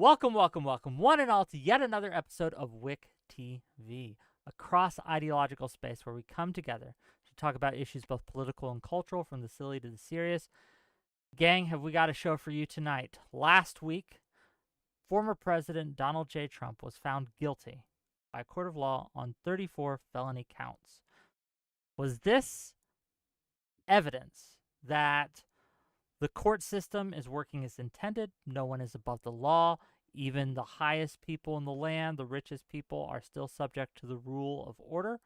Welcome, welcome, welcome, one and all, to yet another episode of Wick TV, a cross-ideological space where we come together to talk about issues both political and cultural, from the silly to the serious. Gang, have we got a show for you tonight? Last week, former President Donald J. Trump was found guilty by a court of law on 34 felony counts. Was this evidence that the court system is working as intended? No one is above the law. Even the highest people in the land, the richest people, are still subject to the rule of order?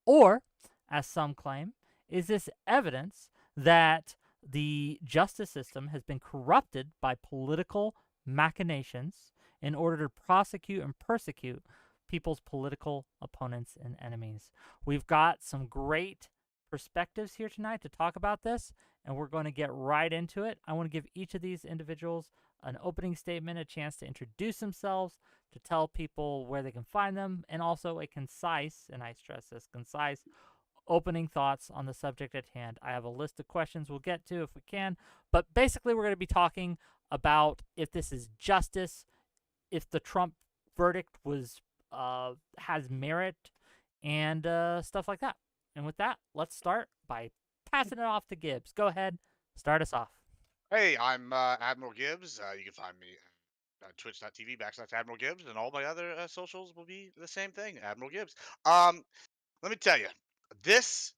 Or, as some claim, is this evidence that the justice system has been corrupted by political machinations in order to prosecute and persecute people's political opponents and enemies? We've got some great perspectives here tonight to talk about this, and we're going to get right into it. I want to give each of these individuals an opening statement, a chance to introduce themselves, to tell people where they can find them, and also a concise, and I stress this, concise, opening thoughts on the subject at hand. I have a list of questions we'll get to if we can, but basically we're going to be talking about if this is justice, if the Trump verdict was has merit, and stuff like that. And with that, let's start by passing it off to Gibbs. Go ahead, start us off. Hey, I'm Admiral Gibbs. You can find me at twitch.tv/Admiral Gibbs, and all my other socials will be the same thing, Admiral Gibbs. Um, Let me tell you, this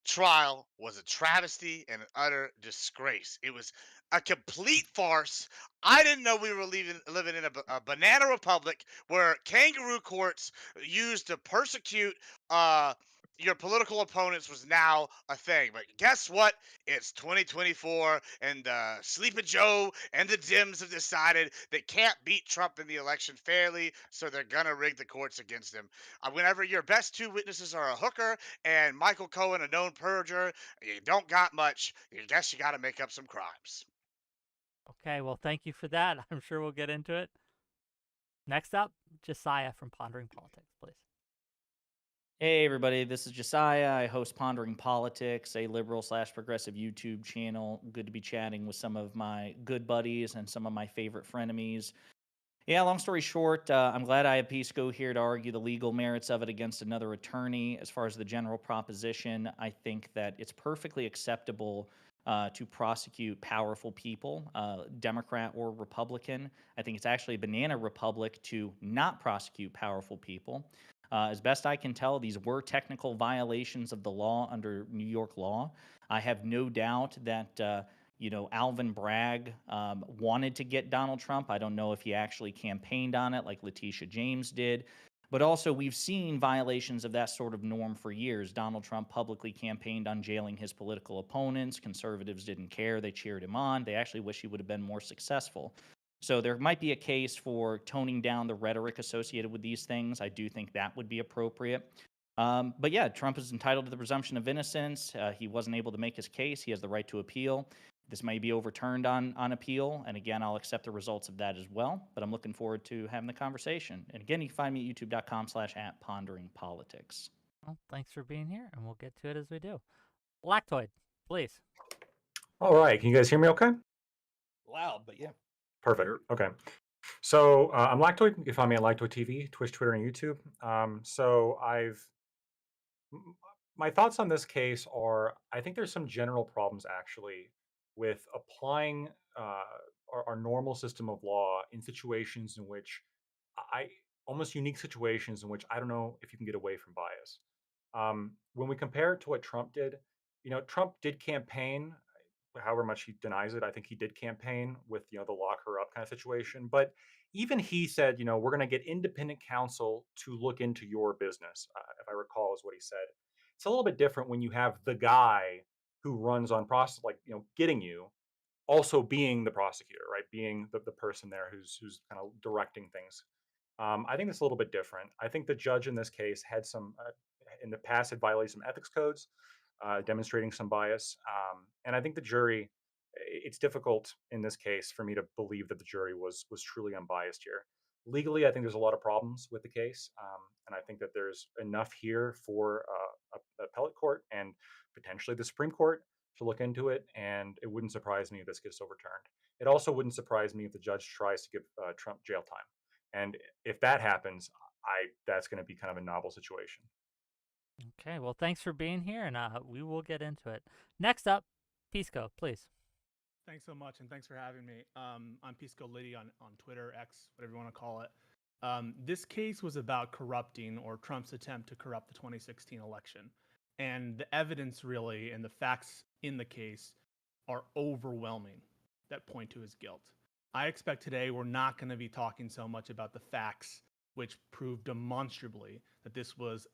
trial was a travesty and an utter disgrace. It was a complete farce. I didn't know we were living in a banana republic where kangaroo courts used to persecute uh, your political opponents was now a thing. But guess what? It's 2024, and Sleepy Joe and the Dems have decided they can't beat Trump in the election fairly, so they're gonna rig the courts against him. Whenever your best two witnesses are a hooker and Michael Cohen, a known perjurer, you don't got much. You guess you got to make up some crimes. Okay, well, thank you for that. I'm sure we'll get into it. Next up, Josiah from Pondering Politics, please. Hey everybody, this is Josiah. I host Pondering Politics, a liberal/progressive YouTube channel. Good to be chatting with some of my good buddies and some of my favorite frenemies. Yeah, long story short, I'm glad I have Pisco here to argue the legal merits of it against another attorney. As far as the general proposition, I think that it's perfectly acceptable to prosecute powerful people, Democrat or Republican. I think it's actually a banana republic to not prosecute powerful people. As best I can tell, these were technical violations of the law under New York law. I have no doubt that Alvin Bragg wanted to get Donald Trump. I don't know if he actually campaigned on it like Letitia James did. But also, we've seen violations of that sort of norm for years. Donald Trump publicly campaigned on jailing his political opponents. Conservatives didn't care. They cheered him on. They actually wish he would have been more successful. So there might be a case for toning down the rhetoric associated with these things. I do think that would be appropriate. But yeah, Trump is entitled to the presumption of innocence. He wasn't able to make his case. He has the right to appeal. This may be overturned on appeal. And again, I'll accept the results of that as well. But I'm looking forward to having the conversation. And again, you can find me at youtube.com/@ponderingpolitics. Well, thanks for being here, and we'll get to it as we do. Lactoid, please. All right. Can you guys hear me okay? Loud, but yeah. Perfect. Okay. So I'm Lactoid. You can find me at Lactoid TV, Twitch, Twitter, and YouTube. My thoughts on this case are I think there's some general problems actually with applying our normal system of law in situations in which I almost unique situations in which I don't know if you can get away from bias. When we compare it to what Trump did, Trump did campaign, however much he denies it. I think he did campaign with, the lock her up kind of situation. But even he said, we're going to get independent counsel to look into your business, if I recall, is what he said. It's a little bit different when you have the guy who runs on process, like, getting you, also being the prosecutor, right? Being the person there who's kind of directing things. I think it's a little bit different. I think the judge in this case had in the past, had violated some ethics codes, demonstrating some bias. And I think the jury, it's difficult in this case for me to believe that the jury was truly unbiased here. Legally, I think there's a lot of problems with the case, and I think that there's enough here for appellate court and potentially the Supreme Court to look into it, and it wouldn't surprise me if this gets overturned. It also wouldn't surprise me if the judge tries to give Trump jail time, and if that happens, that's going to be kind of a novel situation. Okay, well, thanks for being here, and we will get into it. Next up, Pisco, please. Thanks so much, and thanks for having me. I'm Pisco Liddy on Twitter, X, whatever you want to call it. This case was about corrupting, or Trump's attempt to corrupt the 2016 election. And the evidence really and the facts in the case are overwhelming that point to his guilt. I expect today we're not going to be talking so much about the facts, which prove demonstrably that this was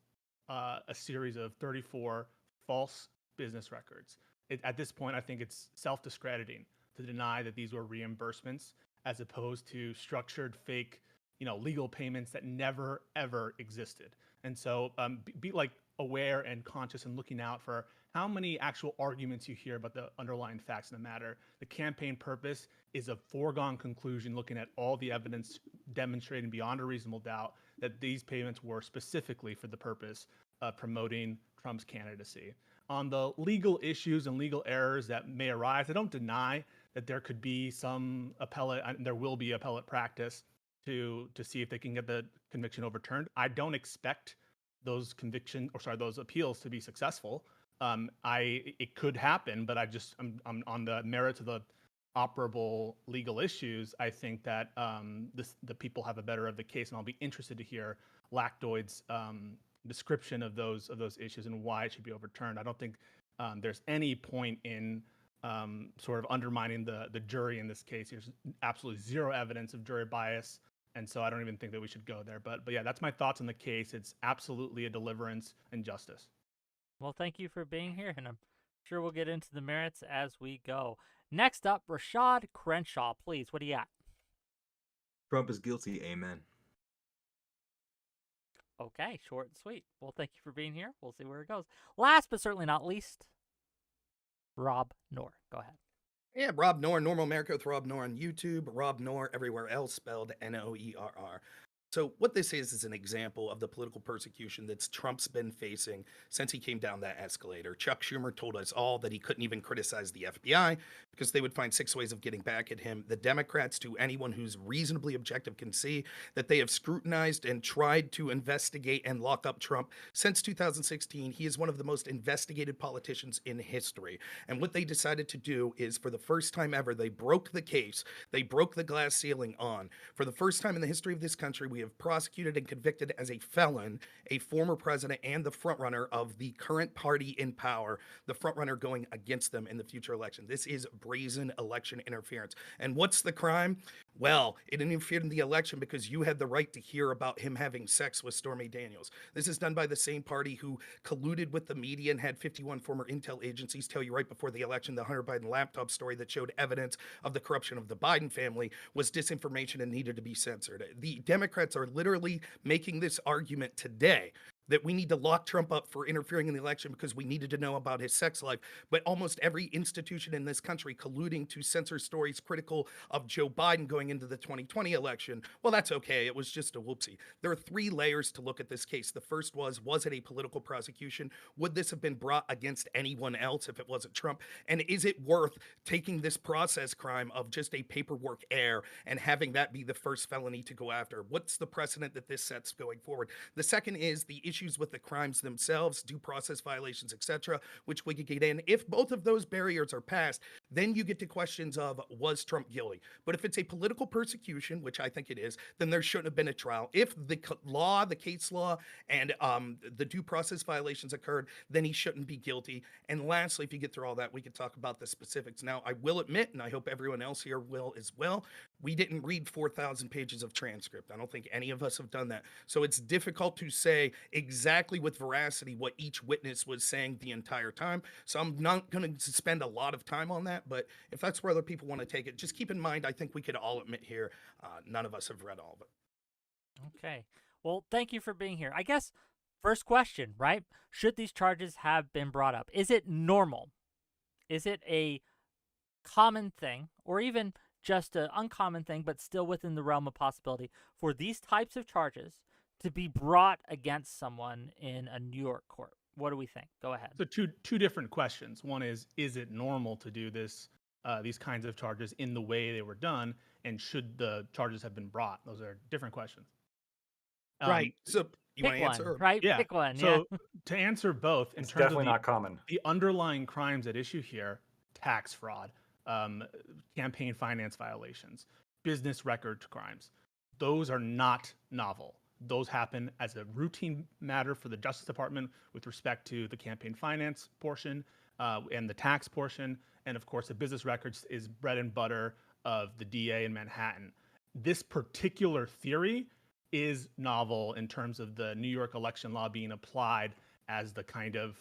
a series of 34 false business records. At this point, I think it's self-discrediting to deny that these were reimbursements as opposed to structured fake, legal payments that never ever existed. And so be like aware and conscious and looking out for how many actual arguments you hear about the underlying facts in the matter. The campaign purpose is a foregone conclusion looking at all the evidence demonstrating beyond a reasonable doubt that these payments were specifically for the purpose of promoting Trump's candidacy. On the legal issues and legal errors that may arise, I don't deny that there could be some there will be appellate practice to see if they can get the conviction overturned. I don't expect those appeals to be successful. It could happen, but I'm on the merits of the operable legal issues. I think that the people have a better of the case, and I'll be interested to hear Lactoid's description of those issues and why it should be overturned. I don't think there's any point in sort of undermining the jury in this case. There's absolutely zero evidence of jury bias, and so I don't even think that we should go there. But yeah, that's my thoughts on the case. It's absolutely a deliverance and justice. Well, thank you for being here, and I'm sure we'll get into the merits as we go. Next up, Rashad Crenshaw, please. What do you got? Trump is guilty. Amen. Okay, short and sweet. Well, thank you for being here. We'll see where it goes. Last but certainly not least, Rob Noor. Go ahead. Yeah, Rob Noor, Normal America with Rob Noor on YouTube, Rob Noor everywhere else, spelled Noerr. So what this is an example of the political persecution that Trump's been facing since he came down that escalator. Chuck Schumer told us all that he couldn't even criticize the FBI because they would find 6 ways of getting back at him. The Democrats, to anyone who's reasonably objective, can see that they have scrutinized and tried to investigate and lock up Trump since 2016. He is one of the most investigated politicians in history. And what they decided to do is, for the first time ever, they broke the case. They broke the glass ceiling on. For the first time in the history of this country, we have prosecuted and convicted as a felon a former president and the frontrunner of the current party in power, the frontrunner going against them in the future election. This is brazen election interference. And what's the crime? Well, it interfered in the election because you had the right to hear about him having sex with Stormy Daniels. This is done by the same party who colluded with the media and had 51 former intel agencies tell you right before the election the Hunter Biden laptop story that showed evidence of the corruption of the Biden family was disinformation and needed to be censored. The Democrats are literally making this argument today that we need to lock Trump up for interfering in the election because we needed to know about his sex life. But almost every institution in this country colluding to censor stories critical of Joe Biden going into the 2020 election. Well, that's okay. It was just a whoopsie. There are 3 layers to look at this case. The first was it a political prosecution? Would this have been brought against anyone else if it wasn't Trump? And is it worth taking this process crime of just a paperwork error and having that be the first felony to go after? What's the precedent that this sets going forward? The second is the issues with the crimes themselves, due process violations, etc., which we could get in. If both of those barriers are passed, then you get to questions of, was Trump guilty? But if it's a political persecution, which I think it is, then there shouldn't have been a trial. If the case law, and the due process violations occurred, then he shouldn't be guilty. And lastly, if you get through all that, we could talk about the specifics. Now, I will admit, and I hope everyone else here will as well, we didn't read 4,000 pages of transcript. I don't think any of us have done that. So it's difficult to say exactly with veracity what each witness was saying the entire time. So I'm not going to spend a lot of time on that. But if that's where other people want to take it, just keep in mind, I think we could all admit here, none of us have read all of it. Okay. Well, thank you for being here. I guess first question, right? Should these charges have been brought up? Is it normal? Is it a common thing, or even just an uncommon thing, but still within the realm of possibility, for these types of charges to be brought against someone in a New York court? what do we think? Go ahead. So two different questions. One is it normal to do this these kinds of charges in the way they were done, and should the charges have been brought? Those are different questions. Right. So you want Pick to answer? one, Or- right? Yeah. Pick one. So to answer both, in It's terms of definitely not common. the underlying crimes at issue here, tax fraud, campaign finance violations, business record crimes, those are not novel. Those happen as a routine matter for the Justice Department with respect to the campaign finance portion and the tax portion. And of course, the business records is bread and butter of the DA in Manhattan. This particular theory is novel in terms of the New York election law being applied as the kind of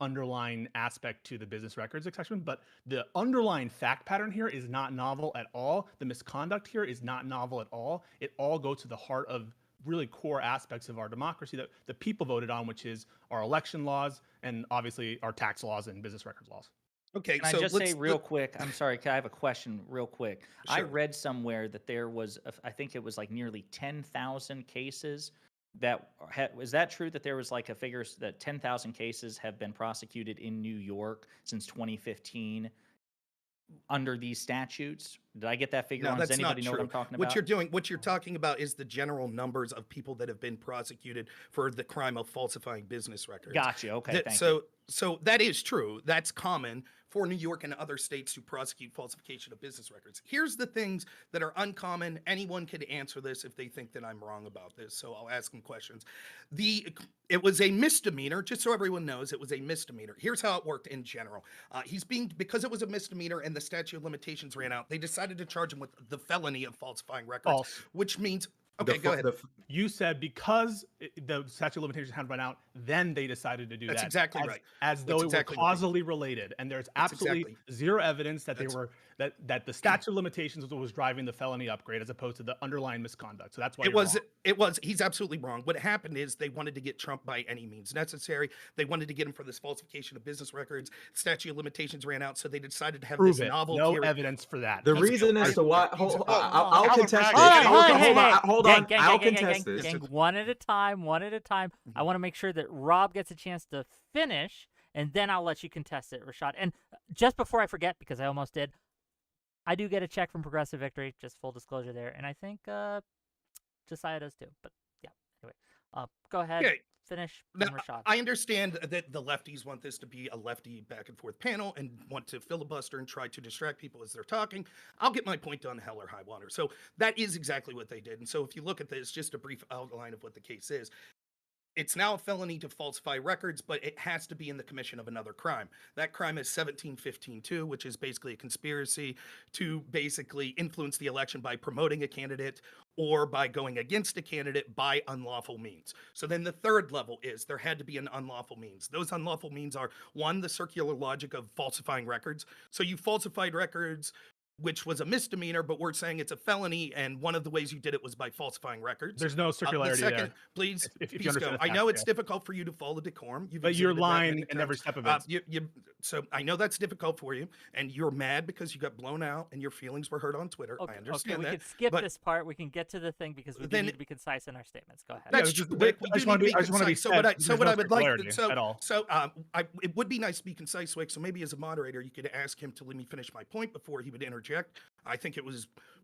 underlying aspect to the business records exception. But the underlying fact pattern here is not novel at all. The misconduct here is not novel at all. It all goes to the heart of really core aspects of our democracy that the people voted on, which is our election laws and obviously our tax laws and business records laws. Okay, Can so I just let's say real quick? I'm sorry. I have a question real quick. I Sure. read somewhere that there was, I think it was like nearly 10,000 cases that is that true that there was like a figure that 10,000 cases have been prosecuted in New York since 2015 under these statutes? Did I get that figure No, on? Does that's not anybody know what true. I'm talking What about? you're doing, what you're talking about is the general numbers of people that have been prosecuted for the crime of falsifying business records. Gotcha. Okay. That- Thank so, you. so that is true. That's common for New York and other states to prosecute falsification of business records. Here's the things that are uncommon. Anyone could answer this if they think that I'm wrong about this. So I'll ask them questions. It was a misdemeanor, just so everyone knows, it was a misdemeanor. Here's how it worked in general. Because it was a misdemeanor and the statute of limitations ran out, they decided to charge him with the felony of falsifying records, False. which means, okay, go ahead. You said because the statute of limitations had run out, then they decided to do That's that. exactly as, right. As though That's it exactly were what they did. causally related, and there's That's absolutely exactly- zero evidence that That's- that the statute of limitations was driving the felony upgrade as opposed to the underlying misconduct. So that's why It was. He's absolutely wrong. What happened is they wanted to get Trump by any means necessary. They wanted to get him for this falsification of business records. Statute of limitations ran out, so they decided to have prove this it. novel No theory. evidence for that. The Let's reason go. as to why, I'll Calvin contest Bragg's this. Hold on, Hold on. I'll contest this. Gang, one at a time. I want to make sure that Rob gets a chance to finish, and then I'll let you contest it, Rashad. And just before I forget, because I almost did, I do get a check from Progressive Victory, just full disclosure there, and I think Josiah does too. But yeah, anyway, go ahead, Okay. finish, Now, Rashad. I understand that the lefties want this to be a lefty back and forth panel and want to filibuster and try to distract people as they're talking. I'll get my point done, hell or high water. So that is exactly what they did. And so if you look at this, just a brief outline of what the case is. It's now a felony to falsify records, but it has to be in the commission of another crime. That crime is 1715-2, which is basically a conspiracy to basically influence the election by promoting a candidate or by going against a candidate by unlawful means. So then the third level is there had to be an unlawful means. Those unlawful means are, one, the circular logic of falsifying records. So you falsified records, which was a misdemeanor, but we're saying it's a felony, and one of the ways you did it was by falsifying records. There's no The circularity second, there. please, If you Pisco, understand the I know facts, it's difficult for you to follow decorum. You've But you're exhibited that lying many in every times. step of it. So I know that's difficult for you, and you're mad because you got blown out and your feelings were hurt on Twitter. Okay, I understand we that. can skip but this part. We can get to the thing because we do then- need to be concise in our statements. Go ahead. That's just- true. I We just do wanna need be- I just wanna be concise. So said, what I there's so what no I would like circularity at all. it would be nice to be concise, Wick. So maybe as a moderator, you could ask him to let me finish my point before he would interject. I think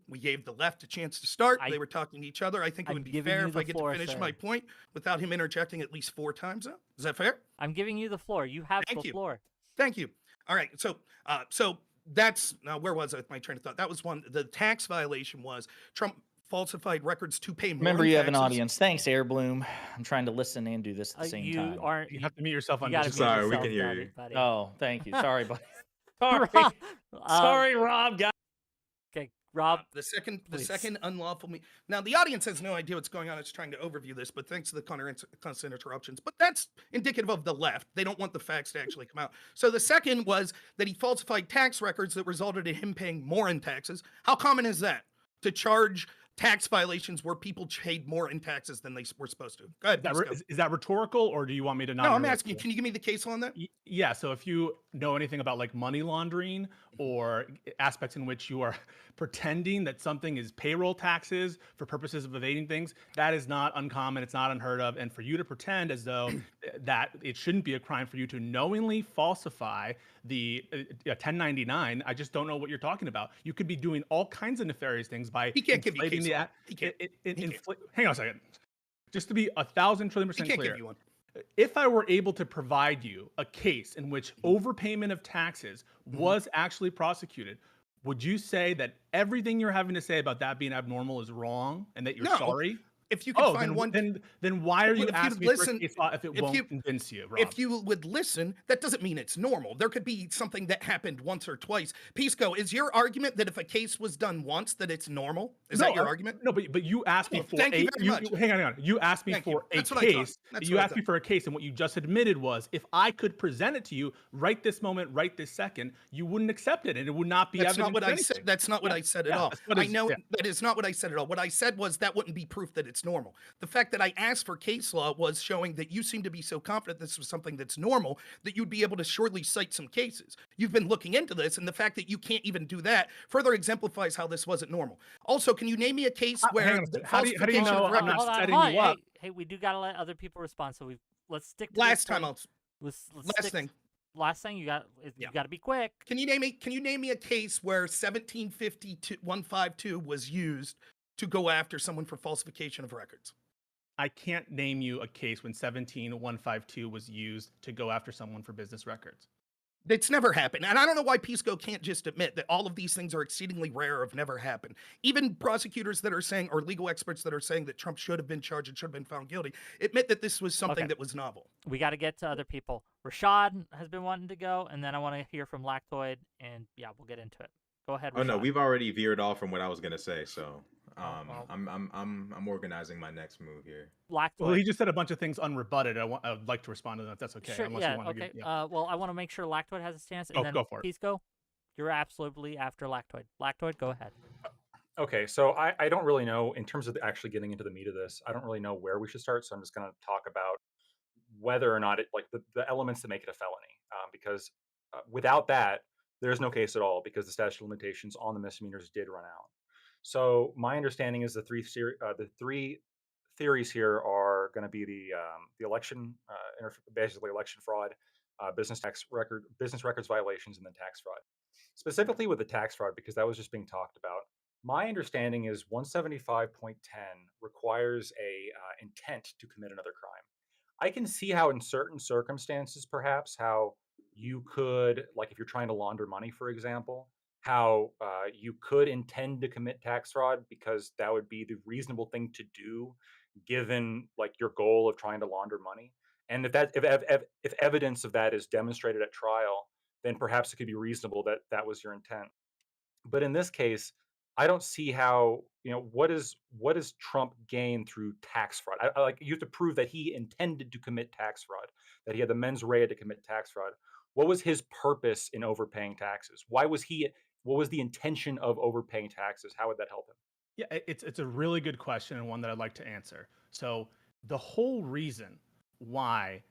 we gave the left a chance to start. They were talking to each other. I think it I'm would be giving fair you if the I get floor, to finish sir. my point without him interjecting at least 4 times. Is that fair? I'm giving you the floor. You have Thank the you. floor. Thank you. All right. So that's now where was I with my train of thought? That was one. The tax violation was Trump falsified records to pay more. Remember, in you have an taxes. audience. Thanks, Air Bloom. I'm trying to listen and do this at the same You time. aren't. You have to mute yourself on You gotta YouTube. mute Sorry, we yourself, can hear you. buddy. Oh, thank you. Sorry, buddy. Sorry. Rob, Sorry, Rob. Guys. Okay, Rob. The second please. unlawful now the audience has no idea what's going on. It's trying to overview this, but thanks to the constant interruptions. But that's indicative of the left. They don't want the facts to actually come out. So the second was that he falsified tax records that resulted in him paying more in taxes. How common is that to charge tax violations where people paid more in taxes than they were supposed to? Go ahead. Pisco. Is that rhetorical, or do you want me to not? No, I'm asking you. Can you give me the case on that? Yeah. So if you know anything about like money laundering or aspects in which you are pretending that something is payroll taxes for purposes of evading things, that is not uncommon. It's not unheard of. And for you to pretend as though that it shouldn't be a crime for you to knowingly falsify the 1099, I just don't know what you're talking about. You could be doing all kinds of nefarious things by He can't give you inflating case the law. He can't. hang on a second. Just to be 1,000,000,000,000% He can't clear, give you one. if I were able to provide you a case in which overpayment of taxes was actually prosecuted, would you say that everything you're having to say about that being abnormal is wrong and that you're No. sorry? If you could find one, then why are you if you'd asking me for a listen- case law if it if won't you- convince you, Rob? if you would listen, that doesn't mean it's normal. There could be something that happened once or twice. Pisco, is your argument that if a case was done once, that it's normal? Is that your argument? No, but you asked me Oh, for thank you very much. hang on. You asked me Thank you. for a That's what I thought. case. That's You what I asked me for a case, and what you just admitted was if I could present it to you right this moment, right this second, you wouldn't accept it, and it would not be That's not evidence what of I anything. said. That's not what I said at Yeah, all. that's what I is- know yeah. that is not what I said at all. What I said was that wouldn't be proof that it's normal. The fact that I asked for case law was showing that you seem to be so confident this was something that's normal that you'd be able to surely cite some cases. You've been looking into this, and the fact that you can't even do that further exemplifies how this wasn't normal. Also, can you name me a case Hang where on a the second. How do you falsification know of I'm not records? hold on, setting hold you on. up? Hey, we do gotta let other people respond. So let's stick to Last this time, thing. Last thing. Last thing you got to be quick. Can you name me a case where 1752 was used to go after someone for falsification of records? I can't name you a case when 17152 was used to go after someone for business records. It's never happened. And I don't know why Pisco can't just admit that all of these things are exceedingly rare or have never happened. Even prosecutors that are saying, or legal experts that are saying that Trump should have been charged and should have been found guilty, admit that this was something Okay. that was novel. We got to get to other people. Rashad has been wanting to go, and then I want to hear from Lactoid, and yeah, we'll get into it. Go ahead, Rashad. Oh no, we've already veered off from what I was gonna say, so well. I'm organizing my next move here. Lactoid. Well, he just said a bunch of things unrebutted. I'd like to respond to them if that's okay. Sure, unless yeah, you want to okay. give, yeah. Well, I want to make sure Lactoid has a stance, and Oh, then go for it. Pisco, you're absolutely after Lactoid. Lactoid, go ahead. Okay, so I don't really know, in terms of actually getting into the meat of this, I don't really know where we should start, so I'm just going to talk about whether or not it, like the elements that make it a felony, because without that, there's no case at all, because the statute of limitations on the misdemeanors did run out. So my understanding is the three theories here are going to be the election, basically election fraud, business records violations, and then tax fraud. Specifically with the tax fraud, because that was just being talked about. My understanding is 175.10 requires a intent to commit another crime. I can see how in certain circumstances, perhaps, how you could, like if you're trying to launder money, for example, how you could intend to commit tax fraud because that would be the reasonable thing to do, given like your goal of trying to launder money. And if evidence of that is demonstrated at trial, then perhaps it could be reasonable that that was your intent. But in this case, I don't see how, what does Trump gain through tax fraud? I like, you have to prove that he intended to commit tax fraud, that he had the mens rea to commit tax fraud. What was his purpose in overpaying taxes? What was the intention of overpaying taxes? How would that help him? Yeah, it's a really good question and one that I'd like to answer. So the whole reason why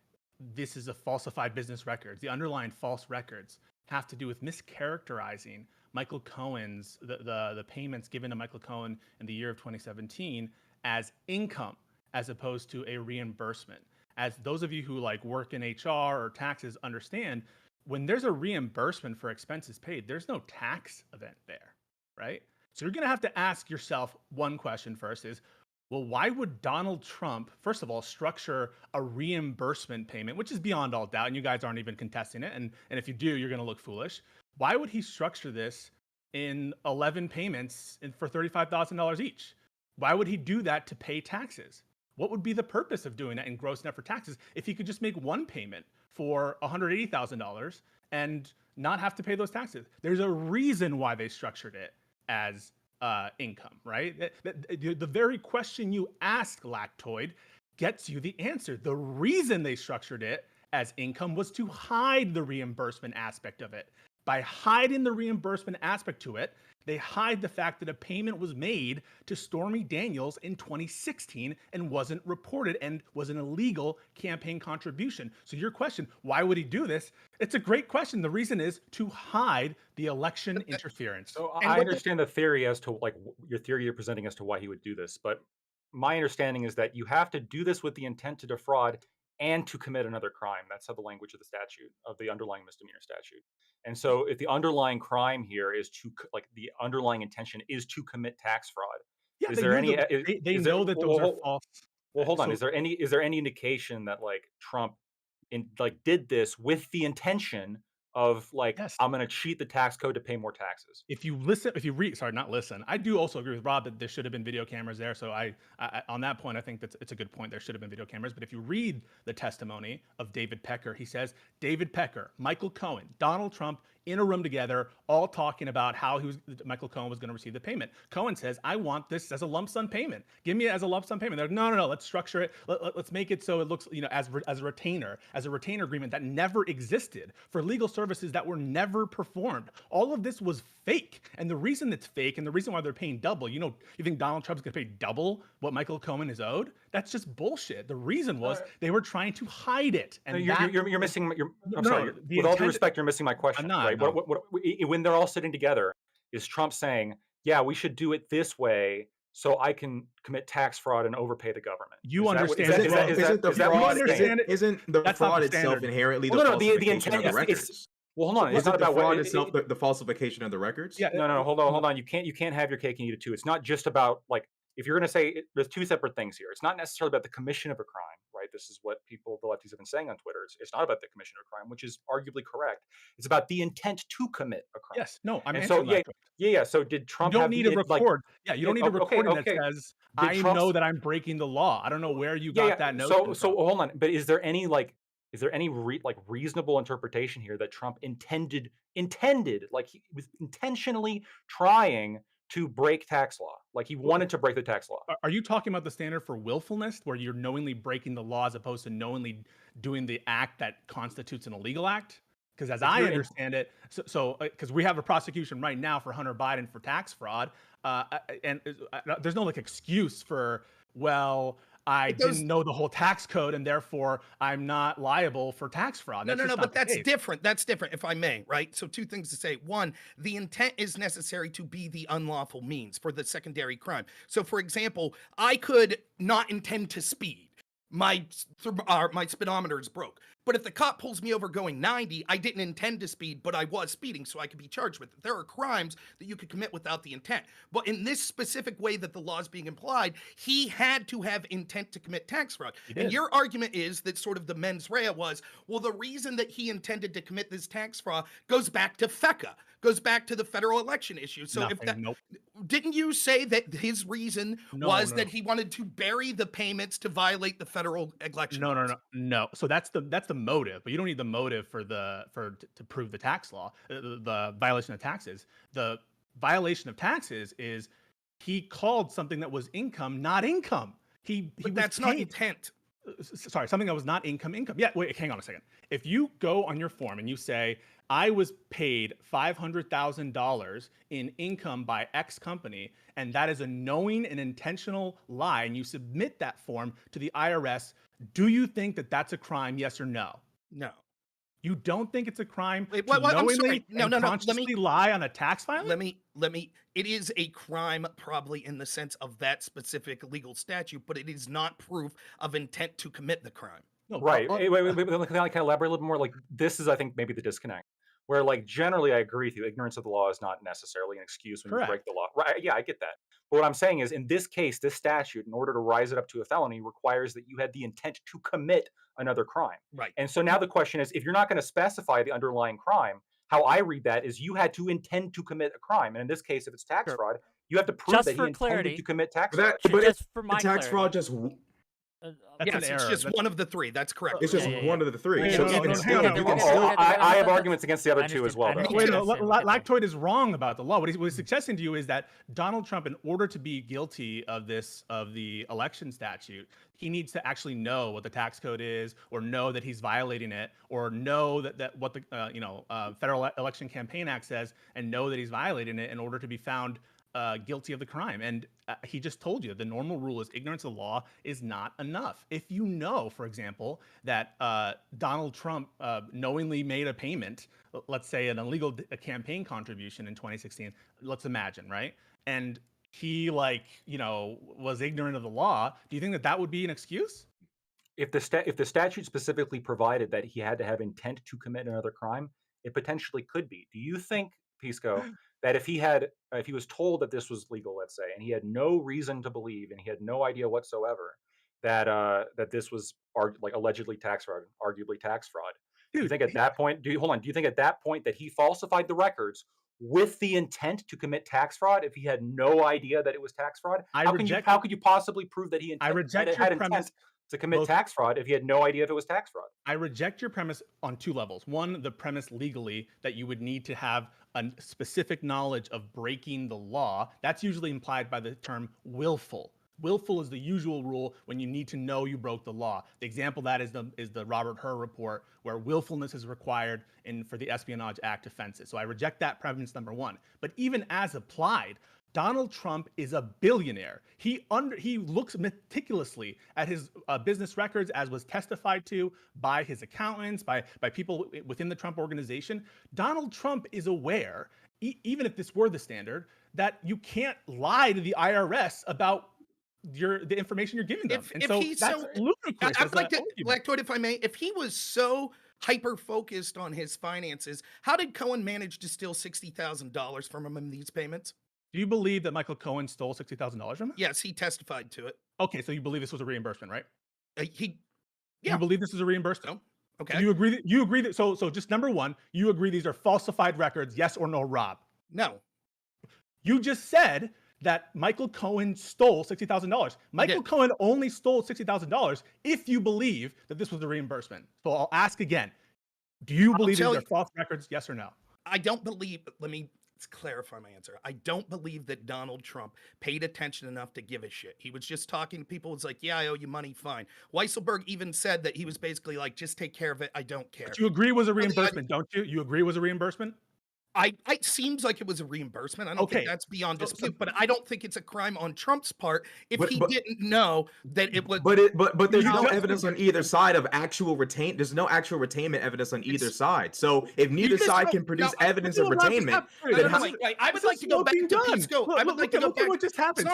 this is a falsified business records, the underlying false records, have to do with mischaracterizing Michael Cohen's the payments given to Michael Cohen in the year of 2017 as income as opposed to a reimbursement. As those of you who like work in HR or taxes understand, when there's a reimbursement for expenses paid, there's no tax event there, right? So you're going to have to ask yourself one question first is, well, why would Donald Trump, first of all, structure a reimbursement payment, which is beyond all doubt, and you guys aren't even contesting it, and if you do, you're going to look foolish. Why would he structure this in 11 payments for $35,000 each? Why would he do that to pay taxes? What would be the purpose of doing that in gross net for taxes if he could just make one payment for $180,000 and not have to pay those taxes? There's a reason why they structured it as income, right? The very question you asked, Lactoid, gets you the answer. The reason they structured it as income was to hide the reimbursement aspect of it. By hiding the reimbursement aspect to it, They hide the fact that a payment was made to Stormy Daniels in 2016 and wasn't reported and was an illegal campaign contribution. So your question, why would he do this? It's a great question. The reason is to hide the election interference. So And I what the- understand the theory as to like your theory you're presenting as to why he would do this, but my understanding is that you have to do this with the intent to defraud and to commit another crime. That's how the language of the statute, of the underlying misdemeanor statute. And so if the underlying crime here is to like the underlying intention is to commit tax fraud, Yeah, is they there knew any? they know that those are false. Well, hold on. So- Is there any indication that like Trump did this with the intention of like Yes. I'm going to cheat the tax code to pay more taxes? If you read, sorry, not listen. I do also agree with Rob that there should have been video cameras there. So I on that point, I think it's a good point. There should have been video cameras. But if you read the testimony of David Pecker, he says David Pecker, Michael Cohen, Donald Trump in a room together, all talking about how Michael Cohen was going to receive the payment. Cohen says, "I want this as a lump sum payment. Give me it as a lump sum payment." They're like, no. Let's structure it. Let's make it so it looks, as a retainer agreement that never existed for legal services that were never performed. All of this was fake, and the reason it's fake, and the reason why they're paying double, you think Donald Trump's going to pay double what Michael Cohen is owed? That's just bullshit. The reason was they were trying to hide it, and You're missing. I'm No, sorry. the With all due intent- respect, you're missing my question. I'm not, Right? no. When they're all sitting together, is Trump saying, "Yeah, we should do it this way so I can commit tax fraud and overpay the government"? You Is that what- understand is that- it is that- wrong. is that- Isn't the is that what you fraud? he's saying? understand it? Isn't the That's not fraud the itself standard. inherently the Well, no, falsification the intent of the is. records? Well, hold on. It's Isn't not the about fraud what itself the falsification of the records? Yeah, No, hold on. You can't have your cake and eat it too. It's not just about like if you're going to say there's two separate things here. It's not necessarily about the commission of a crime, right? This is what the lefties have been saying on Twitter. It's not about the commission of a crime, which is arguably correct. It's about the intent to commit a crime. Yes, no, I'm And answering so that. Yeah. So did You Trump don't have need a the, like, record. You don't need a okay, recording okay. that says, Did "I Trump's- know that I'm breaking the law." I don't know where you got that notion So from. hold on. But is there any reasonable interpretation here that Trump intended like he was intentionally trying to break tax law, like he wanted to break the tax law? Are you talking about the standard for willfulness, where you're knowingly breaking the law as opposed to knowingly doing the act that constitutes an illegal act? Because as I understand it, because we have a prosecution right now for Hunter Biden for tax fraud, and there's no like excuse for, well, I didn't know the whole tax code and therefore I'm not liable for tax fraud. No, but that's different. That's different, if I may, right? So two things to say. One, the intent is necessary to be the unlawful means for the secondary crime. So, for example, I could not intend to speed. My speedometer is broke. But if the cop pulls me over going 90, I didn't intend to speed, but I was speeding, so I could be charged with it. There are crimes that you could commit without the intent. But in this specific way that the law is being implied, he had to have intent to commit tax fraud. And your argument is that sort of the mens rea was, well, the reason that he intended to commit this tax fraud goes back to FECA, goes back to the federal election issue. So didn't you say that his reason was that he wanted to bury the payments to violate the federal election laws? No. So that's the motive, but you don't need the motive to prove the tax law, the violation of taxes. The violation of taxes is he called something that was income not income. But that's not intent. Sorry, something that was not income. Yeah, wait, hang on a second. If you go on your form and you say, I was paid $500,000 in income by X company, and that is a knowing and intentional lie, and you submit that form to the IRS, do you think that that's a crime, yes or no? No. You don't think it's a crime to knowingly consciously lie on a tax filing? Let me. It is a crime probably in the sense of that specific legal statute, but it is not proof of intent to commit the crime. No, right. Wait, can I elaborate a little more? Like this is, I think, maybe the disconnect. Where like generally I agree with you, ignorance of the law is not necessarily an excuse when you break the law. Right? Yeah, I get that. But what I'm saying is, in this case, this statute, in order to rise it up to a felony, requires that you had the intent to commit another crime. Right. And so now the question is, if you're not going to specify the underlying crime, how I read that is you had to intend to commit a crime. And in this case, if it's tax fraud, you have to prove that he intended to commit tax fraud. Just for my tax fraud just That's Yes, an it's error. just That's- one of the three. That's correct. It's just Yeah, yeah, one yeah. of the three. Wait, So no, even no, still, hang on, you we're can gonna- still. we're I have arguments against the other two as well, though. understand. Wait, I no, understand. We'll get there. Lactoid is wrong about the law. What he's suggesting to you is that Donald Trump, in order to be guilty of the election statute, he needs to actually know what the tax code is, or know that he's violating it, or know that what the Federal Election Campaign Act says, and know that he's violating it in order to be found guilty of the crime. And he just told you the normal rule is ignorance of the law is not enough. If you know, for example, that Donald Trump knowingly made a payment, let's say an illegal campaign contribution in 2016, let's imagine, right? And he was ignorant of the law. Do you think that would be an excuse? If the statute specifically provided that he had to have intent to commit another crime, it potentially could be. Do you think, Pisco, that if he was told that this was legal, let's say, and he had no reason to believe, and he had no idea whatsoever that that this was allegedly tax fraud, arguably tax fraud, do you Dude, think at that point? Do you think at that point that he falsified the records with the intent to commit tax fraud if he had no idea that it was tax fraud? I How reject- could you possibly prove that he I reject your had premise. intent to commit both- tax fraud if he had no idea if it was tax fraud? I reject your premise on two levels. One, the premise legally that you would need to have a specific knowledge of breaking the law. That's usually implied by the term willful. Willful is the usual rule when you need to know you broke the law. The example of that is the Robert Hur report, where willfulness is required for the Espionage Act offenses. So I reject that premise, number one. But even as applied, Donald Trump is a billionaire. He looks meticulously at his business records, as was testified to by his accountants, by people within the Trump organization. Donald Trump is aware, even if this were the standard, that you can't lie to the IRS about the information you're giving them. That's ludicrous. I'd like to, Lactoid, if I may, if he was so hyper focused on his finances, how did Cohen manage to steal $60,000 from him in these payments? Do you believe that Michael Cohen stole $60,000 from him? Yes, he testified to it. Okay, so you believe this was a reimbursement, right? Yeah. You believe this is a reimbursement? No. Okay. So you agree that so just number one, you agree these are falsified records, yes or no, Rob? No. You just said that Michael Cohen stole $60,000. Michael Cohen only stole $60,000 if you believe that this was a reimbursement. So I'll ask again. Do you believe these are false records, yes or no? I don't believe, let me clarify my answer. I don't believe that Donald Trump paid attention enough to give a shit. He was just talking to people. It's like, yeah, I owe you money, fine. Weisselberg even said that he was basically like, just take care of it. I don't care. But you agree it was a reimbursement, don't you? You agree it was a reimbursement? It seems like it was a reimbursement. I don't think that's beyond dispute, but I don't think it's a crime on Trump's part if he didn't know that it was. But there's no evidence on either side of actual retain. There's no actual retainment evidence on either side. So if neither side can produce evidence of retainment, then I would like to go back to Pisco. I would like to go back. What just happened?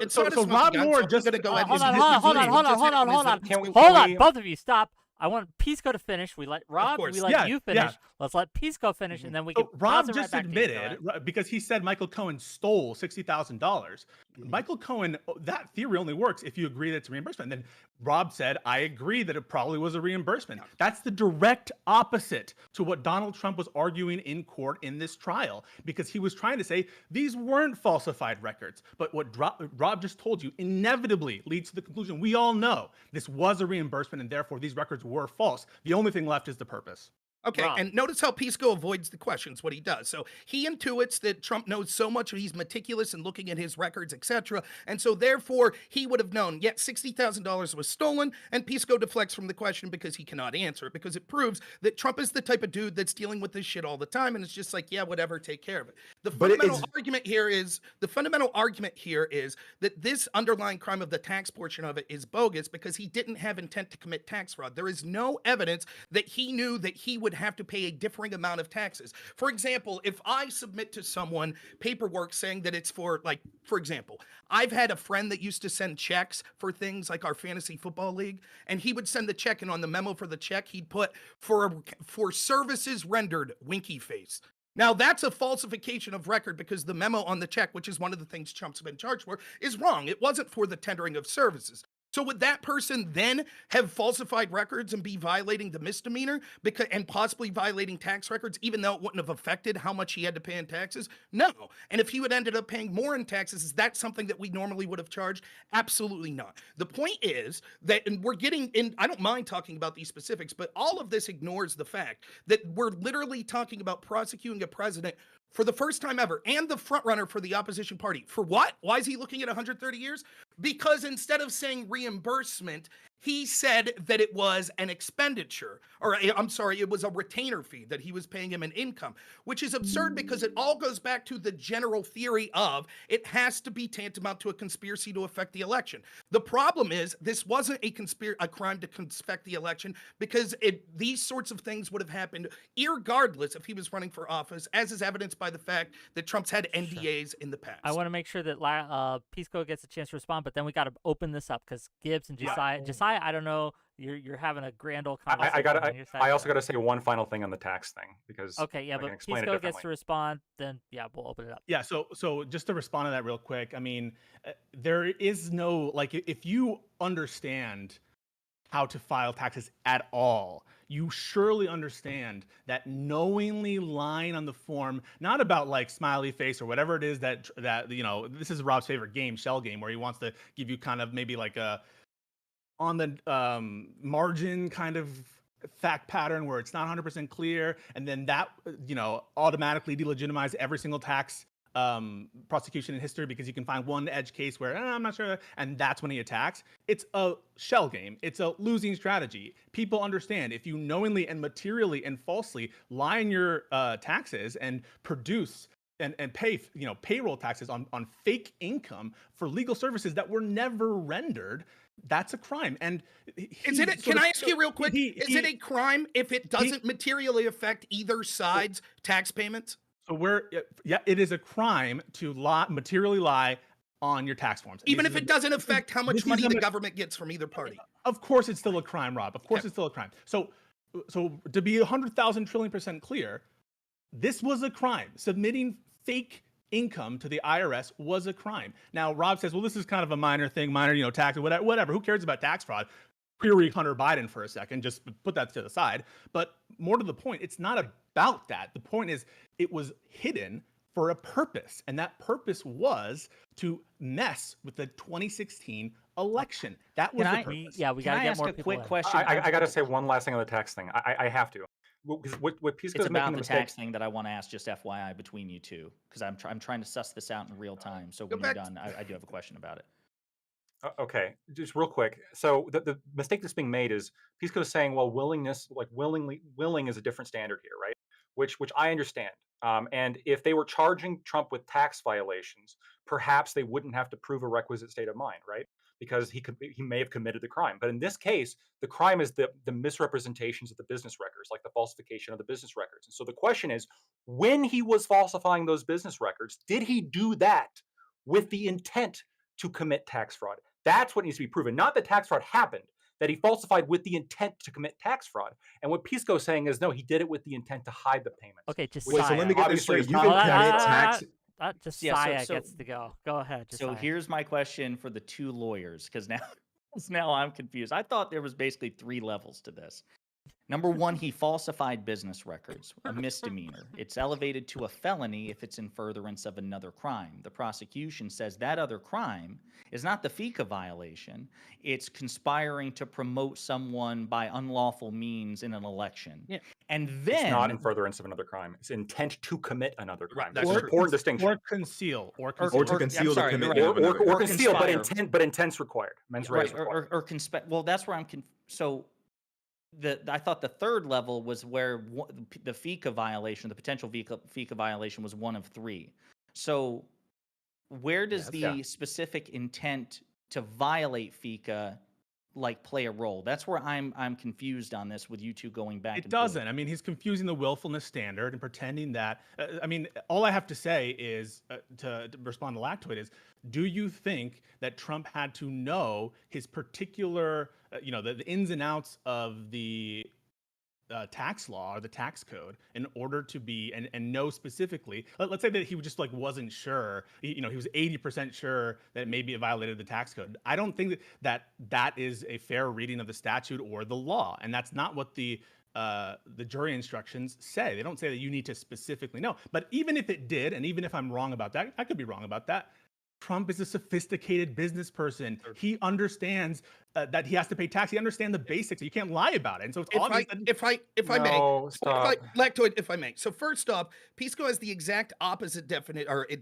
So Rob Moore just hold on, both of you stop. I want Pisco to finish. We let Rob, we let you finish. Let's let Pisco finish, and then we can. Rob just admitted, because he said Michael Cohen stole $60,000. Michael Cohen, that theory only works if you agree that it's a reimbursement. And then Rob said, I agree that it probably was a reimbursement. That's the direct opposite to what Donald Trump was arguing in court in this trial, because he was trying to say these weren't falsified records. But what Rob just told you inevitably leads to the conclusion we all know this was a reimbursement, and therefore these records were false. The only thing left is the purpose. Okay, and notice how Pisco avoids the questions, what he does. So he intuits that Trump knows so much, he's meticulous in looking at his records, etc. And so therefore, he would have known, yet $60,000 was stolen, and Pisco deflects from the question because he cannot answer it, because it proves that Trump is the type of dude that's dealing with this shit all the time, and it's just like, yeah, whatever, take care of it. The fundamental argument here is that this underlying crime of the tax portion of it is bogus because he didn't have intent to commit tax fraud. There is no evidence that he knew that he would have to pay a differing amount of taxes. For example, if I submit to someone paperwork saying that it's for, like, for example, I've had a friend that used to send checks for things like our fantasy football league, and he would send the check, and on the memo for the check, he'd put for services rendered, winky face. Now, that's a falsification of record because the memo on the check, which is one of the things Trump's been charged for, is wrong. It wasn't for the tendering of services. So would that person then have falsified records and be violating the misdemeanor and possibly violating tax records, even though it wouldn't have affected how much he had to pay in taxes? No. And if he would ended up paying more in taxes, is that something that we normally would have charged? Absolutely not. The point is that, and we're getting in, I don't mind talking about these specifics, but all of this ignores the fact that we're literally talking about prosecuting a president for the first time ever, and the front runner for the opposition party. For what? Why is he looking at 130 years? Because instead of saying reimbursement, he said that it was an expenditure, or I'm sorry, it was a retainer fee that he was paying him an income, which is absurd because it all goes back to the general theory of it has to be tantamount to a conspiracy to affect the election. The problem is this wasn't a crime to affect the election because these sorts of things would have happened irregardless if he was running for office, as is evidenced by the fact that Trump's had NDAs in the past. I want to make sure that Pisco gets a chance to respond, but then we got to open this up because Gibbs and Josiah, I don't know, you're having a grand old conversation. I also got to say one final thing on the tax thing because but Pisco gets to respond. Then we'll open it up. Yeah. So just to respond to that real quick, I mean, there is no if you understand how to file taxes at all, you surely understand that knowingly lying on the form, not about like smiley face or whatever it is that this is Rob's favorite game, shell game, where he wants to give you kind of maybe like a on the margin kind of fact pattern where it's not 100% clear, and then that automatically delegitimize every single tax prosecution in history because you can find one edge case where I'm not sure, and that's when he attacks. It's a shell game. It's a losing strategy. People understand if you knowingly and materially and falsely lie in your taxes and produce and pay payroll taxes on fake income for legal services that were never rendered, that's a crime. And can I ask you real quick? Is it a crime if it doesn't materially affect either side's tax payments? So it is a crime to materially lie on your tax forms. Even if it doesn't affect how much money the government gets from either party. Of course it's still a crime, Rob. Of course it's still a crime. So to be 100,000 trillion% clear, this was a crime. Submitting fake income to the IRS was a crime. Now, Rob says, well, this is kind of a minor thing, tax, whatever. Who cares about tax fraud? Query Hunter Biden for a second, just put that to the side. But more to the point, it's not about that. The point is it was hidden for a purpose, and that purpose was to mess with the 2016 election. That was the purpose. Yeah, we got to get more people. Quick question. I got to say one last thing on the tax thing. I have to. What Pisco's it's making about the mistake. tax thing that I want to ask, just FYI, between you two, because I'm trying to suss this out in real time. So when you're done, I do have a question about it. Okay, just real quick. So the mistake that's being made is Pisco's saying, well, willing is a different standard here, right? Which I understand. And if they were charging Trump with tax violations, perhaps they wouldn't have to prove a requisite state of mind, right? Because he may have committed the crime. But in this case, the crime is the misrepresentations of the business records, like the falsification of the business records. And so the question is, when he was falsifying those business records, did he do that with the intent to commit tax fraud? That's what needs to be proven. Not that tax fraud happened, that he falsified with the intent to commit tax fraud. And what Pisco's saying is, no, he did it with the intent to hide the payments. Okay, just Wait, so let me get this straight. You can commit tax. Josiah gets to go. Go ahead, Josiah. So here's my question for the two lawyers, because now I'm confused. I thought there was basically 3 levels to this. Number 1, he falsified business records, a misdemeanor. It's elevated to a felony if it's in furtherance of another crime. The prosecution says that other crime is not the FICA violation. It's conspiring to promote someone by unlawful means in an election. Yeah. And then It's not in furtherance of another crime. It's intent to commit another crime. That's That's an important distinction. Or conceal. Or to conceal the commitment. Or conceal, conspire. but intent's required. Mens rea is required. Or conspire. Well, that's where I'm so. I thought the third level was where the FICA violation, the potential FICA violation, was 1 of 3. So where does the specific intent to violate FICA play a role? That's where I'm confused on this with you two going back. It doesn't. I mean, he's confusing the willfulness standard and pretending that. All I have to say is to respond to Lactoid is, do you think that Trump had to know his particular, the ins and outs of the tax law or the tax code in order to be and know specifically. Let's say that he just like wasn't sure. He was 80% sure that maybe it violated the tax code. I don't think that is a fair reading of the statute or the law, and that's not what the jury instructions say. They don't say that you need to specifically know. But even if it did, and even if I'm wrong about that, I could be wrong about that. Trump is a sophisticated business person. He understands that he has to pay tax. He understands the basics. You can't lie about it. And so it's obvious. If I may, No, stop. Lactoid, if I may. So first off, Pisco has the exact opposite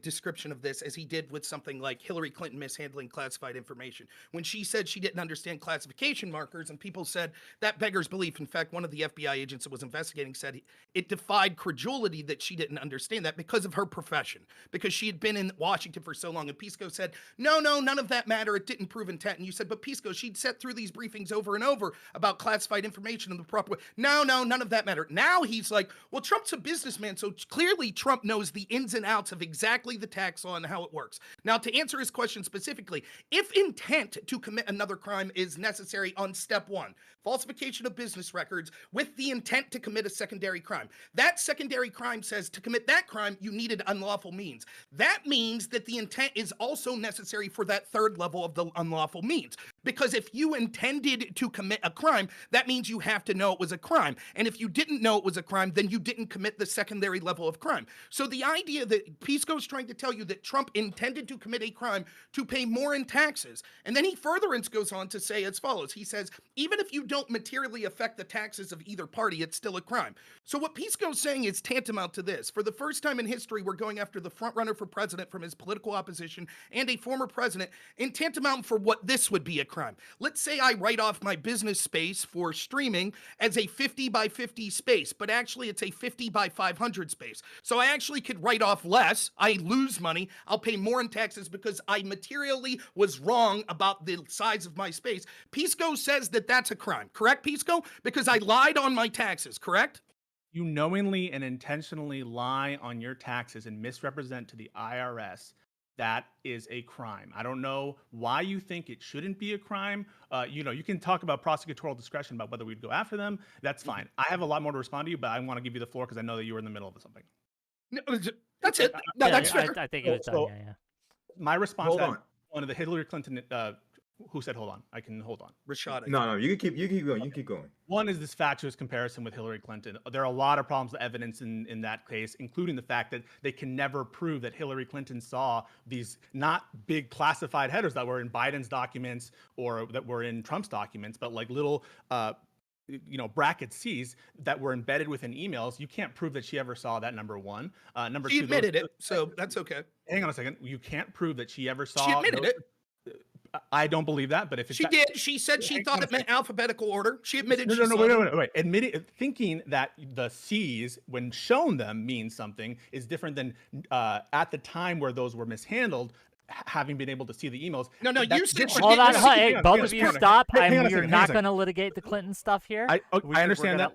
description of this as he did with something like Hillary Clinton mishandling classified information. When she said she didn't understand classification markers, and people said that beggars belief. In fact, one of the FBI agents that was investigating said it defied credulity that she didn't understand that because of her profession, because she had been in Washington for so long. And Pisco said, no, none of that matter. It didn't prove intent. And you said, but Pisco, she'd sat through these briefings over and over about classified information in the proper way. No, none of that matter. Now he's like, well, Trump's a businessman, so clearly Trump knows the ins and outs of exactly the tax law and how it works. Now, to answer his question specifically, if intent to commit another crime is necessary on step one, falsification of business records with the intent to commit a secondary crime, that secondary crime says to commit that crime, you needed unlawful means. That means that the intent is also necessary for that third level of the unlawful means. Because if you intended to commit a crime, that means you have to know it was a crime. And if you didn't know it was a crime, then you didn't commit the secondary level of crime. So the idea that Pisco's trying to tell you that Trump intended to commit a crime to pay more in taxes, and then he furtherance goes on to say as follows. He says, even if you don't materially affect the taxes of either party, it's still a crime. So what Pisco's saying is tantamount to this. For the first time in history, we're going after the frontrunner for president from his political opposition and a former president, in tantamount for what this would be a crime. Let's say I write off my business space for streaming as a 50 by 50 space, but actually it's a 50 by 500 space. So I actually could write off less. I lose money. I'll pay more in taxes because I materially was wrong about the size of my space. Pisco says that that's a crime. Correct, Pisco? Because I lied on my taxes, correct? You knowingly and intentionally lie on your taxes and misrepresent to the IRS. That is a crime. I don't know why you think it shouldn't be a crime. You can talk about prosecutorial discretion about whether we'd go after them. That's fine. I have a lot more to respond to you, but I want to give you the floor because I know that you were in the middle of something. No, that's it. No, Yeah, that's fair. I think it was done. So- Yeah. My response Hold to on. one of the Hillary Clinton, who said, hold on, I can hold on. Rashad. No, you can keep going. You keep going. One is this fatuous comparison with Hillary Clinton. There are a lot of problems with evidence in that case, including the fact that they can never prove that Hillary Clinton saw these not big classified headers that were in Biden's documents or that were in Trump's documents, but like little bracket C's that were embedded within emails. You can't prove that she ever saw that, number one. Number She two, admitted it, so that's okay. hang on a second. You can't prove that she ever saw. She admitted it. I don't believe that, but if it's She did. She said she thought it meant alphabetical order. She admitted. Wait. Admitting, thinking that the C's, when shown them, means something is different than at the time where those were mishandled, having been able to see the emails. No, you said. Hold on, hey, both of you stop. Hang on a You're second, not going to litigate the Clinton stuff here. I understand that.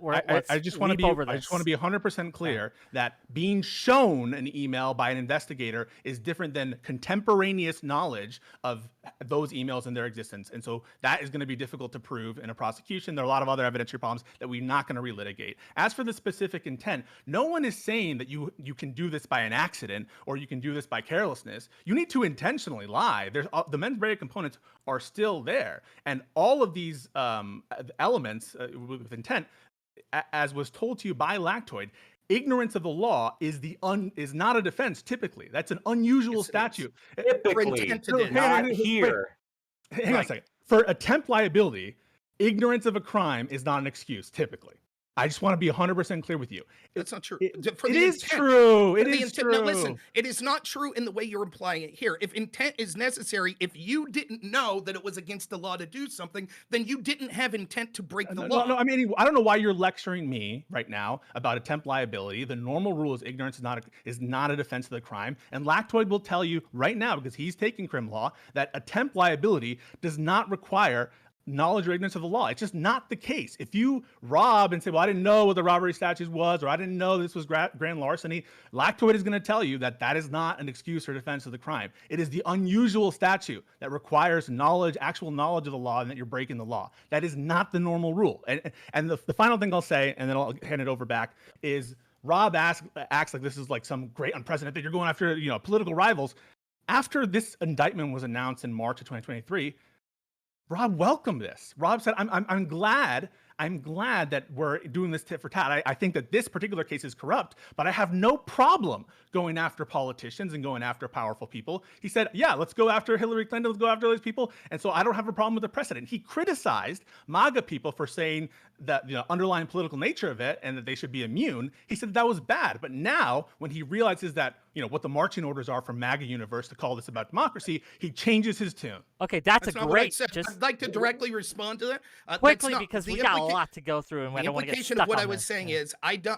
I just want to be. I just want to be 100% clear that being shown an email by an investigator is different than contemporaneous knowledge of those emails and their existence, and so that is going to be difficult to prove in a prosecution. There are a lot of other evidentiary problems that we're not going to relitigate. As for the specific intent, no one is saying that you can do this by an accident or you can do this by carelessness. You need to intentionally lie. There's the mens rea components are still there, and all of these elements with intent, as was told to you by Lactoid, ignorance of the law is not a defense. Typically, that's an unusual statute. Typically, not here. Hang on a second. For attempt liability, ignorance of a crime is not an excuse. Typically. I just want to be 100% clear with you. That's not true. It is true. It is true. Now listen, it is not true in the way you're implying it here. If intent is necessary, if you didn't know that it was against the law to do something, then you didn't have intent to break the law. No, I mean, I don't know why you're lecturing me right now about attempt liability. The normal rule is ignorance is not a defense of the crime. And Lactoid will tell you right now, because he's taking crim law, that attempt liability does not require knowledge or ignorance of the law. It's just not the case. If you rob and say, well, I didn't know what the robbery statute was, or I didn't know this was grand larceny, Lactoid is going to tell you that that is not an excuse or defense of the crime. It is the unusual statute that requires knowledge, actual knowledge of the law, and that you're breaking the law. That is not the normal rule. And the final thing I'll say, and then I'll hand it over back, is Rob acts like this is like some great unprecedented thing. You're going after, political rivals. After this indictment was announced in March of 2023, Rob welcomed this. Rob said, I'm glad that we're doing this tit for tat. I think that this particular case is corrupt, but I have no problem going after politicians and going after powerful people. He said, yeah, let's go after Hillary Clinton, let's go after those people. And so I don't have a problem with the precedent. He criticized MAGA people for saying that the underlying political nature of it and that they should be immune. He said that was bad. But now when he realizes that, what the marching orders are from MAGA universe to call this about democracy, he changes his tune. Okay, that's a not what I great. said. Just I'd like to directly respond to that. quickly, because we got a lot to go through, and I The don't want to get implication stuck of what on I was this. saying is,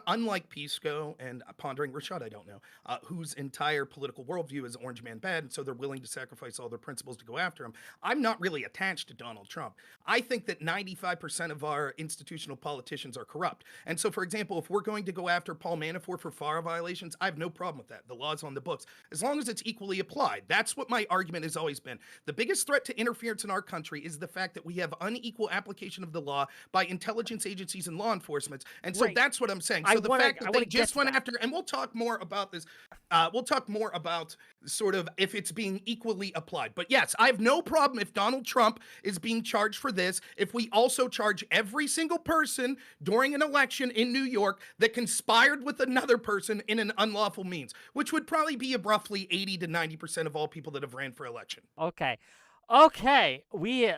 unlike Pisco and Pondering Rashad, I don't know, whose entire political worldview is Orange Man bad, and so they're willing to sacrifice all their principles to go after him. I'm not really attached to Donald Trump. I think that 95% of our institutional politicians are corrupt. And so, for example, if we're going to go after Paul Manafort for FARA violations, I have no problem with that. The law's on the books, as long as it's equally applied. That's what my argument has always been. The biggest threat to interference in our country is the fact that we have unequal application of the law by intelligence agencies and law enforcement. And so Right. that's what I'm saying. I So the wanna- fact I that wanna they get just to went that. after, and we'll talk more about this. We'll talk more about sort of if it's being equally applied. But yes, I have no problem if Donald Trump is being charged for this, if we also charge every single person during an election in New York that conspired with another person in an unlawful means, which would probably be roughly 80 to 90% of all people that have ran for election. Okay. We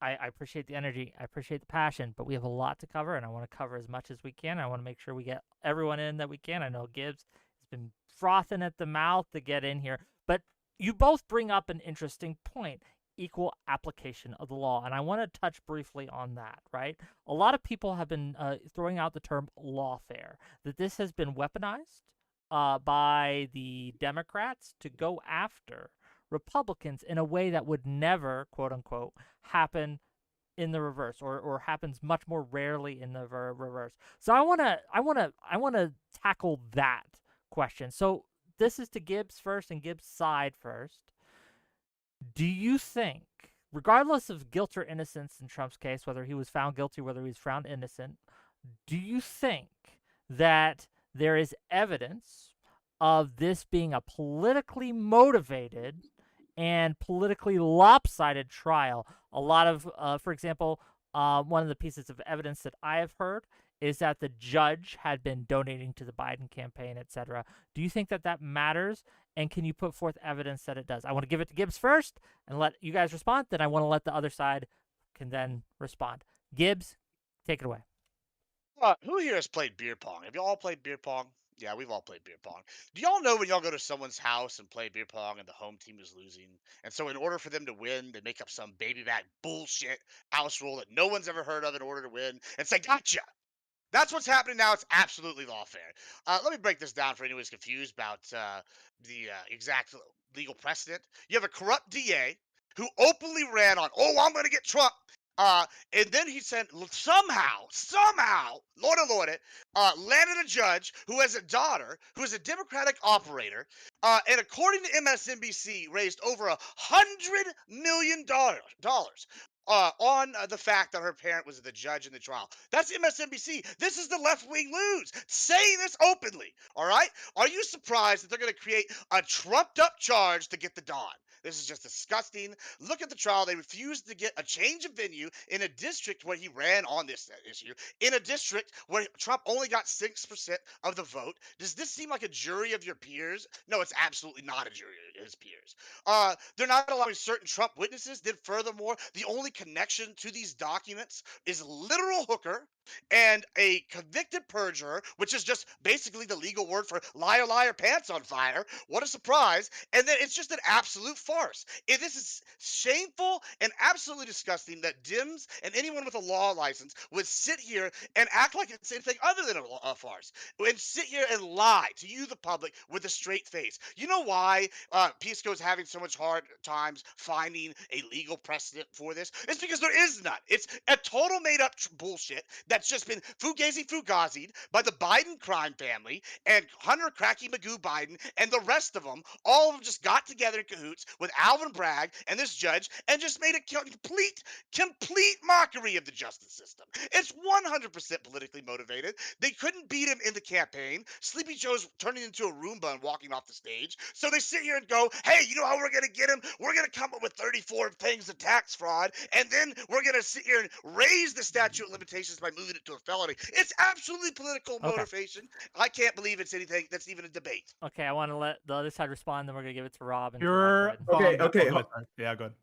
I appreciate the energy. I appreciate the passion, but we have a lot to cover, and I want to cover as much as we can. I want to make sure we get everyone in that we can. I know Gibbs has been frothing at the mouth to get in here, but you both bring up an interesting point: equal application of the law, and I want to touch briefly on that. Right? A lot of people have been throwing out the term lawfare, that this has been weaponized by the Democrats to go after Republicans in a way that would never, quote unquote, happen in the reverse, or happens much more rarely in the reverse. So I want to tackle that question. So this is to Gibbs first and Gibbs' side first. Do you think, regardless of guilt or innocence in Trump's case, whether he was found guilty, whether he was found innocent, do you think that there is evidence of this being a politically motivated and politically lopsided trial? A lot of, for example, one of the pieces of evidence that I have heard is that the judge had been donating to the Biden campaign, etc. Do you think that that matters? And can you put forth evidence that it does? I want to give it to Gibbs first and let you guys respond. Then I want to let the other side can then respond. Gibbs, take it away. Who here has played beer pong? Have you all played beer pong? Yeah, we've all played beer pong. Do y'all know when y'all go to someone's house and play beer pong and the home team is losing? And so in order for them to win, they make up some baby back bullshit house rule that no one's ever heard of in order to win and say, gotcha. That's what's happening now. It's absolutely lawfare. Let me break this down for anyone who's confused about the exact legal precedent. You have a corrupt DA who openly ran on, oh, I'm going to get Trump. And then he said, somehow, Lord it, landed a judge who has a daughter who is a Democratic operator, and according to MSNBC, raised over $100 million on the fact that her parent was the judge in the trial. That's MSNBC. This is the left-wing news saying this openly. All right? Are you surprised that they're going to create a trumped-up charge to get the Don? This is just disgusting. Look at the trial. They refused to get a change of venue in a district where he ran on this issue, in a district where Trump only got 6% of the vote. Does this seem like a jury of your peers? No, it's absolutely not a jury of his peers. They're not allowing certain Trump witnesses. Then furthermore, the only connection to these documents is literal hooker and a convicted perjurer, which is just basically the legal word for liar, liar, pants on fire. What a surprise. And then it's just an absolute farce. This is shameful and absolutely disgusting that Dems and anyone with a law license would sit here and act like it's anything other than a farce, and sit here and lie to you, the public, with a straight face. You know why Pisco's having so much hard times finding a legal precedent for this? It's because there is none. It's a total made up bullshit that's just been fugazi'd by the Biden crime family and Hunter Cracky Magoo Biden and the rest of them. All of them just got together in cahoots with Alvin Bragg and this judge and just made a complete mockery of the justice system. It's 100% politically motivated. They couldn't beat him in the campaign. Sleepy Joe's turning into a Roomba and walking off the stage. So they sit here and go, hey, you know how we're going to get him? We're going to come up with 34 things of tax fraud, and then we're going to sit here and raise the statute of limitations by moving it to a felony. It's absolutely political motivation. I can't believe it's anything that's even a debate. Okay, I want to let the other side respond, then we're gonna give it to Rob. And Pure. Okay, Oh, okay, go ahead, sorry. Yeah, go ahead.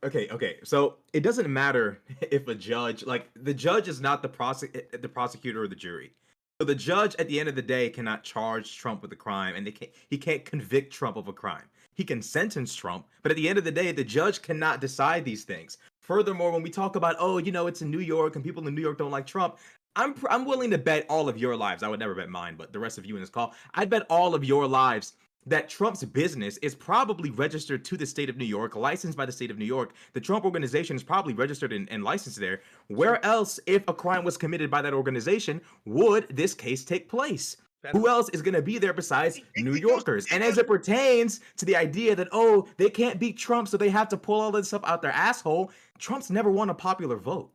Okay. So it doesn't matter if a judge, like the judge, is not the prosecutor or the jury. So the judge, at the end of the day, cannot charge Trump with a crime, and he can't convict Trump of a crime. He can sentence Trump, but at the end of the day, the judge cannot decide these things. Furthermore, when we talk about, oh, you know, it's in New York and people in New York don't like Trump, I'm willing to bet all of your lives. I would never bet mine, but the rest of you in this call, I'd bet all of your lives that Trump's business is probably registered to the state of New York, licensed by the state of New York. The Trump organization is probably registered and licensed there. Where else, if a crime was committed by that organization, would this case take place? Who else is going to be there besides New Yorkers? And as it pertains to the idea that, oh, they can't beat Trump, so they have to pull all this stuff out their asshole, Trump's never won a popular vote.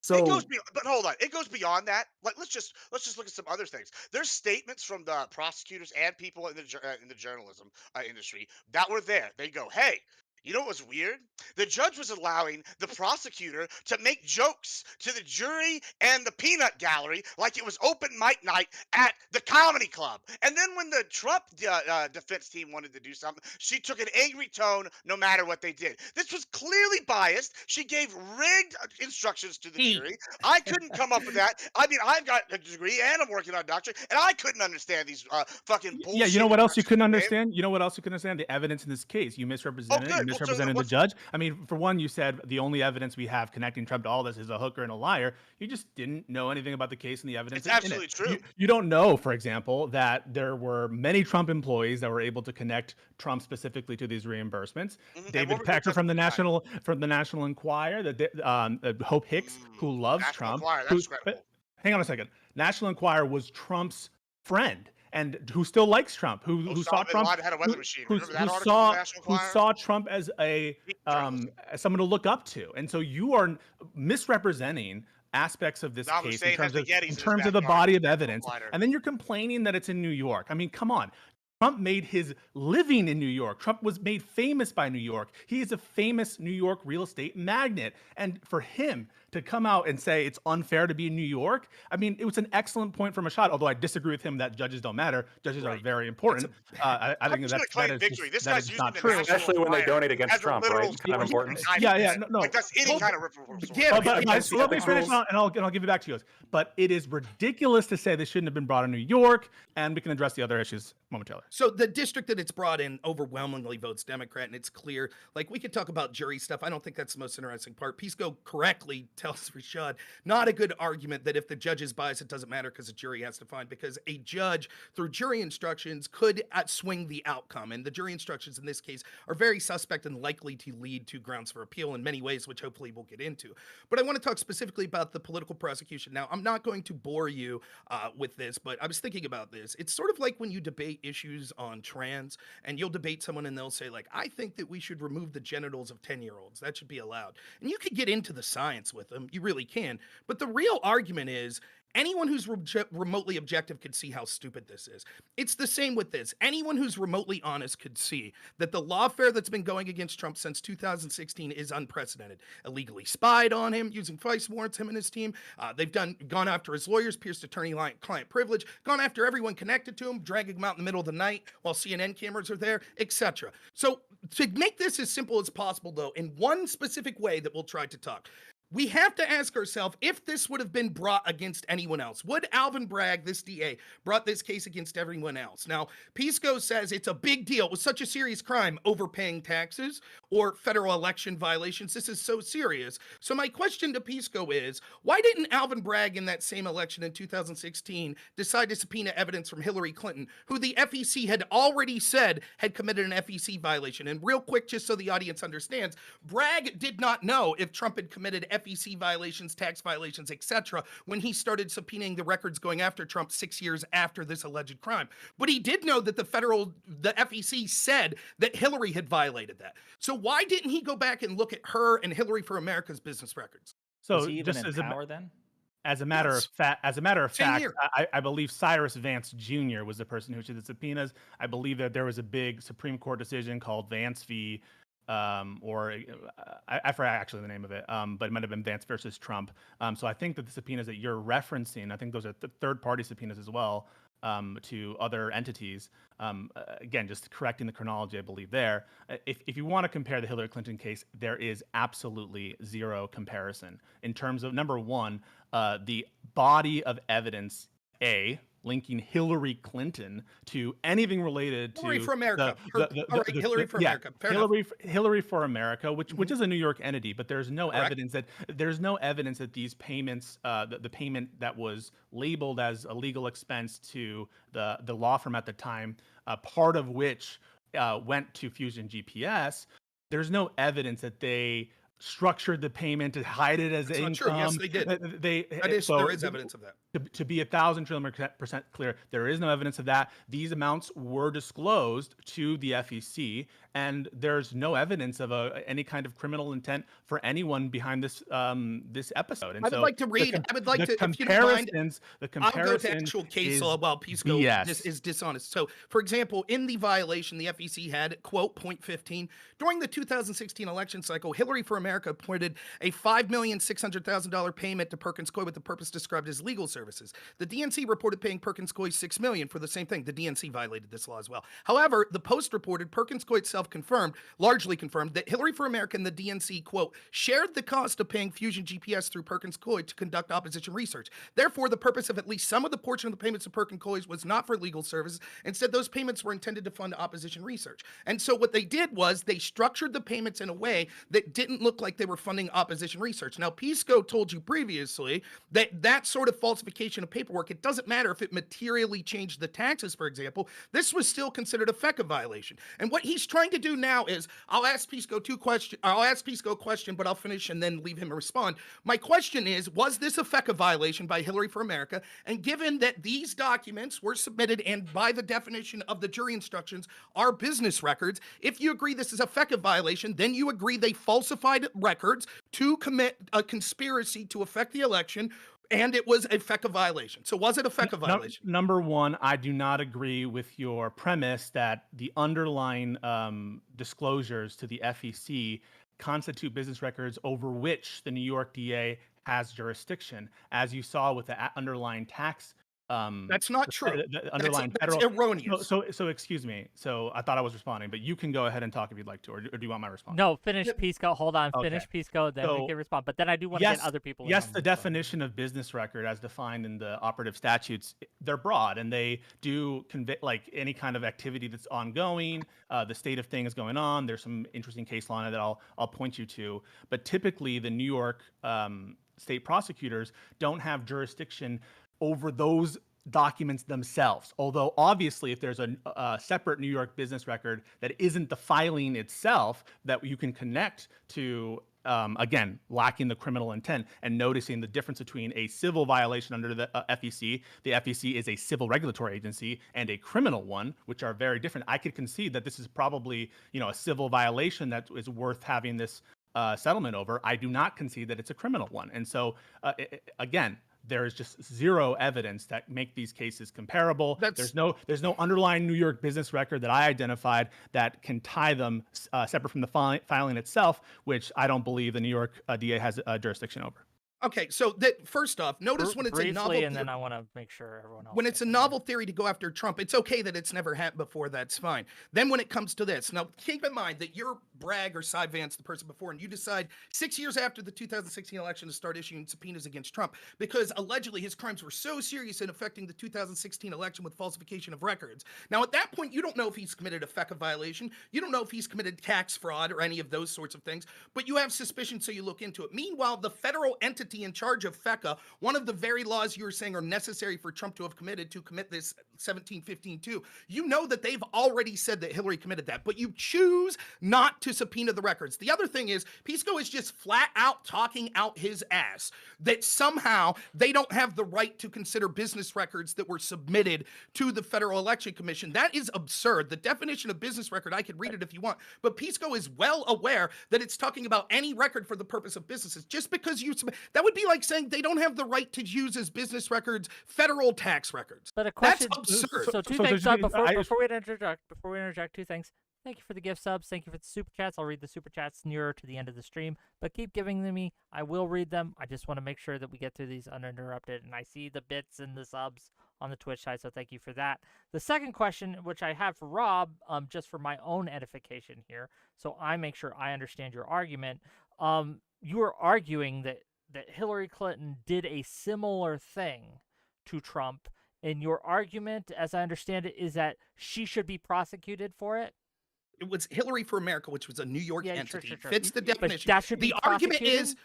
So it goes beyond, but hold on, it goes beyond that. Like let's just look at some other things. There's statements from the prosecutors and people in the journalism industry that were there. They go, hey. You know what was weird? The judge was allowing the prosecutor to make jokes to the jury and the peanut gallery like it was open mic night at the comedy club. And then when the Trump defense team wanted to do something, she took an angry tone no matter what they did. This was clearly biased. She gave rigged instructions to the jury. I couldn't come up with that. I mean, I've got a degree and I'm working on a doctorate, and I couldn't understand these fucking bullshit. Yeah, you know what else you couldn't understand? You know what else you couldn't understand? The evidence in this case. You misrepresented it. You misrepresented the judge. I mean, for one, you said the only evidence we have connecting Trump to all this is a hooker and a liar. You just didn't know anything about the case and the evidence. It's absolutely true. You don't know, for example, that there were many Trump employees that were able to connect Trump specifically to these reimbursements. David Pecker from the National Enquirer, Hope Hicks, who loves Trump. Hang on a second. National Enquirer was Trump's friend. And who still likes Trump? Who saw Trump? Who saw Trump as as someone to look up to? And so you are misrepresenting aspects of this case in terms of the body of evidence, and then you're complaining that it's in New York. I mean, come on. Trump made his living in New York. Trump was made famous by New York. He is a famous New York real estate magnate. And for him to come out and say it's unfair to be in New York, I mean, it was an excellent point from a shot, although I disagree with him that judges don't matter. Judges are very important. I think that is not true. Especially when they donate against Trump, right? It's kind of important. Yeah, no. Like that's any kind of referral. But let me finish, and I'll give it back to you. But it is ridiculous to say this shouldn't have been brought in New York, and we can address the other issues momentarily. So the district that it's brought in overwhelmingly votes Democrat, and it's clear. Like, we could talk about jury stuff. I don't think that's the most interesting part. Pisco correctly tells Rashad not a good argument that if the judge is biased, it doesn't matter because the jury has to find, because a judge through jury instructions could swing the outcome, and the jury instructions in this case are very suspect and likely to lead to grounds for appeal in many ways, which hopefully we'll get into. But I want to talk specifically about the political prosecution. Now, I'm not going to bore you with this, but I was thinking about this. It's sort of like when you debate issues on trans, and you'll debate someone and they'll say, like, I think that we should remove the genitals of 10-year-olds. That should be allowed. And you could get into the science with them. You really can. But the real argument is, anyone who's remotely objective could see how stupid this is. It's the same with this. Anyone who's remotely honest could see that the lawfare that's been going against Trump since 2016 is unprecedented. Illegally spied on him, using FICE warrants, him and his team. They've gone after his lawyers, pierced attorney-client privilege, gone after everyone connected to him, dragging him out in the middle of the night while CNN cameras are there, etc. So to make this as simple as possible, though, in one specific way that we'll try to talk, we have to ask ourselves if this would have been brought against anyone else. Would Alvin Bragg, this DA, brought this case against everyone else? Now, Pisco says it's a big deal. It was such a serious crime, overpaying taxes or federal election violations. This is so serious. So my question to Pisco is, why didn't Alvin Bragg in that same election in 2016 decide to subpoena evidence from Hillary Clinton, who the FEC had already said had committed an FEC violation? And real quick, just so the audience understands, Bragg did not know if Trump had committed FEC violations, tax violations, etc., when he started subpoenaing the records going after Trump 6 years after this alleged crime. But he did know that the FEC said that Hillary had violated that. So why didn't he go back and look at her and Hillary for America's business records? Was So he even just in power then? as a matter Yes. of fact, Same fact, here. I believe Cyrus Vance Jr. was the person who issued the subpoenas. I believe that there was a big Supreme Court decision called Vance v. I forgot actually the name of it, but it might have been Vance versus Trump. So I think that the subpoenas that you're referencing, I think those are third-party subpoenas as well to other entities. Again, just correcting the chronology, I believe there. If you want to compare the Hillary Clinton case, there is absolutely zero comparison in terms of, number one, the body of evidence, linking Hillary Clinton to anything related to Hillary for America. Hillary for America. Fair enough. Hillary for America, which is a New York entity, but there's no Correct. evidence that these payments, the payment that was labeled as a legal expense to the law firm at the time, part of which went to Fusion GPS. There's no evidence that they structured the payment to hide it as That's not income. true. Yes, they did. So There is evidence of that. to be 1,000% clear, there is no evidence of that. These amounts were disclosed to the FEC, and there's no evidence of any kind of criminal intent for anyone behind this this episode. And I would like to read. I would like to, if you don't mind, I'll go to actual case law while Pisco is dishonest. So, for example, in the violation, the FEC had, quote, point 15, during the 2016 election cycle, Hillary for America appointed a $5,600,000 payment to Perkins Coie with the purpose described as legal services. The DNC reported paying Perkins Coie $6 million for the same thing. The DNC violated this law as well. However, the Post reported Perkins Coie itself largely confirmed that Hillary for America and the DNC, quote, shared the cost of paying Fusion GPS through Perkins Coie to conduct opposition research. Therefore, the purpose of at least some of the portion of the payments to Perkins Coie was not for legal services. Instead, those payments were intended to fund opposition research. And so what they did was they structured the payments in a way that didn't look like they were funding opposition research. Now, Pisco told you previously that that sort of falsification of paperwork, it doesn't matter if it materially changed the taxes, for example, this was still considered a FECA violation. And what he's trying to do now is, I'll ask Pisco a question, but I'll finish and then leave him respond. My question is, was this a FECA violation by Hillary for America? And given that these documents were submitted and by the definition of the jury instructions are business records, if you agree this is a FECA violation, then you agree they falsified records to commit a conspiracy to affect the election, and it was a FECA violation. So was it a FECA violation? Number one, I do not agree with your premise that the underlying disclosures to the FEC constitute business records over which the New York DA has jurisdiction, as you saw with the underlying tax. That's not true. The underlying that's erroneous. So excuse me. So I thought I was responding, but you can go ahead and talk if you'd like to, or do you want my response? No, finish Pisco. Hold on, finish Pisco, then we can respond. But then I do want to get other people. Yes, the definition of business record, as defined in the operative statutes, they're broad, and they do convey like any kind of activity that's ongoing. The state of things going on. There's some interesting case law in it that I'll point you to. But typically, the New York state prosecutors don't have jurisdiction over those documents themselves. Although obviously if there's a separate New York business record that isn't the filing itself that you can connect to, again, lacking the criminal intent and noticing the difference between a civil violation under the FEC. The FEC is a civil regulatory agency, and a criminal one, which are very different. I could concede that this is probably, a civil violation that is worth having this settlement over. I do not concede that it's a criminal one. And so, again, there is just zero evidence that make these cases comparable. There's no underlying New York business record that I identified that can tie them separate from the filing itself, which I don't believe the New York DA has jurisdiction over. Okay, so that first off, notice when it's a novel briefly, and then I want to make sure everyone else. when it's a gets in. novel theory to go after Trump, it's okay that it's never happened before. That's fine. Then when it comes to this, now keep in mind that you're Bragg or Cy Vance, the person before, and you decide 6 years after the 2016 election to start issuing subpoenas against Trump because allegedly his crimes were so serious in affecting the 2016 election with falsification of records. Now at that point, you don't know if he's committed a FECA violation. You don't know if he's committed tax fraud or any of those sorts of things, but you have suspicion, so you look into it. Meanwhile, the federal entity in charge of FECA, one of the very laws you were saying are necessary for Trump to have committed to commit this 1715-2, you know that they've already said that Hillary committed that, but you choose not to subpoena the records. The other thing is, Pisco is just flat out talking out his ass that somehow they don't have the right to consider business records that were submitted to the Federal Election Commission. That is absurd. The definition of business record, I could read it if you want, but Pisco is well aware that it's talking about any record for the purpose of businesses. Just because you that would be like saying they don't have the right to use as business records federal tax records. But a question. That's absurd. So two So things. there's- Before we interject, two things. Thank you for the gift subs. Thank you for the super chats. I'll read the super chats nearer to the end of the stream, but keep giving them me. I will read them. I just want to make sure that we get through these uninterrupted, and I see the bits and the subs on the Twitch side, so thank you for that. The second question, which I have for Rob, just for my own edification here, so I make sure I understand your argument. You are arguing that Hillary Clinton did a similar thing to Trump, and your argument, as I understand it, is that she should be prosecuted for it? It was Hillary for America, which was a New York entity. Sure. Fits the definition. But that should be the argument prosecuted? is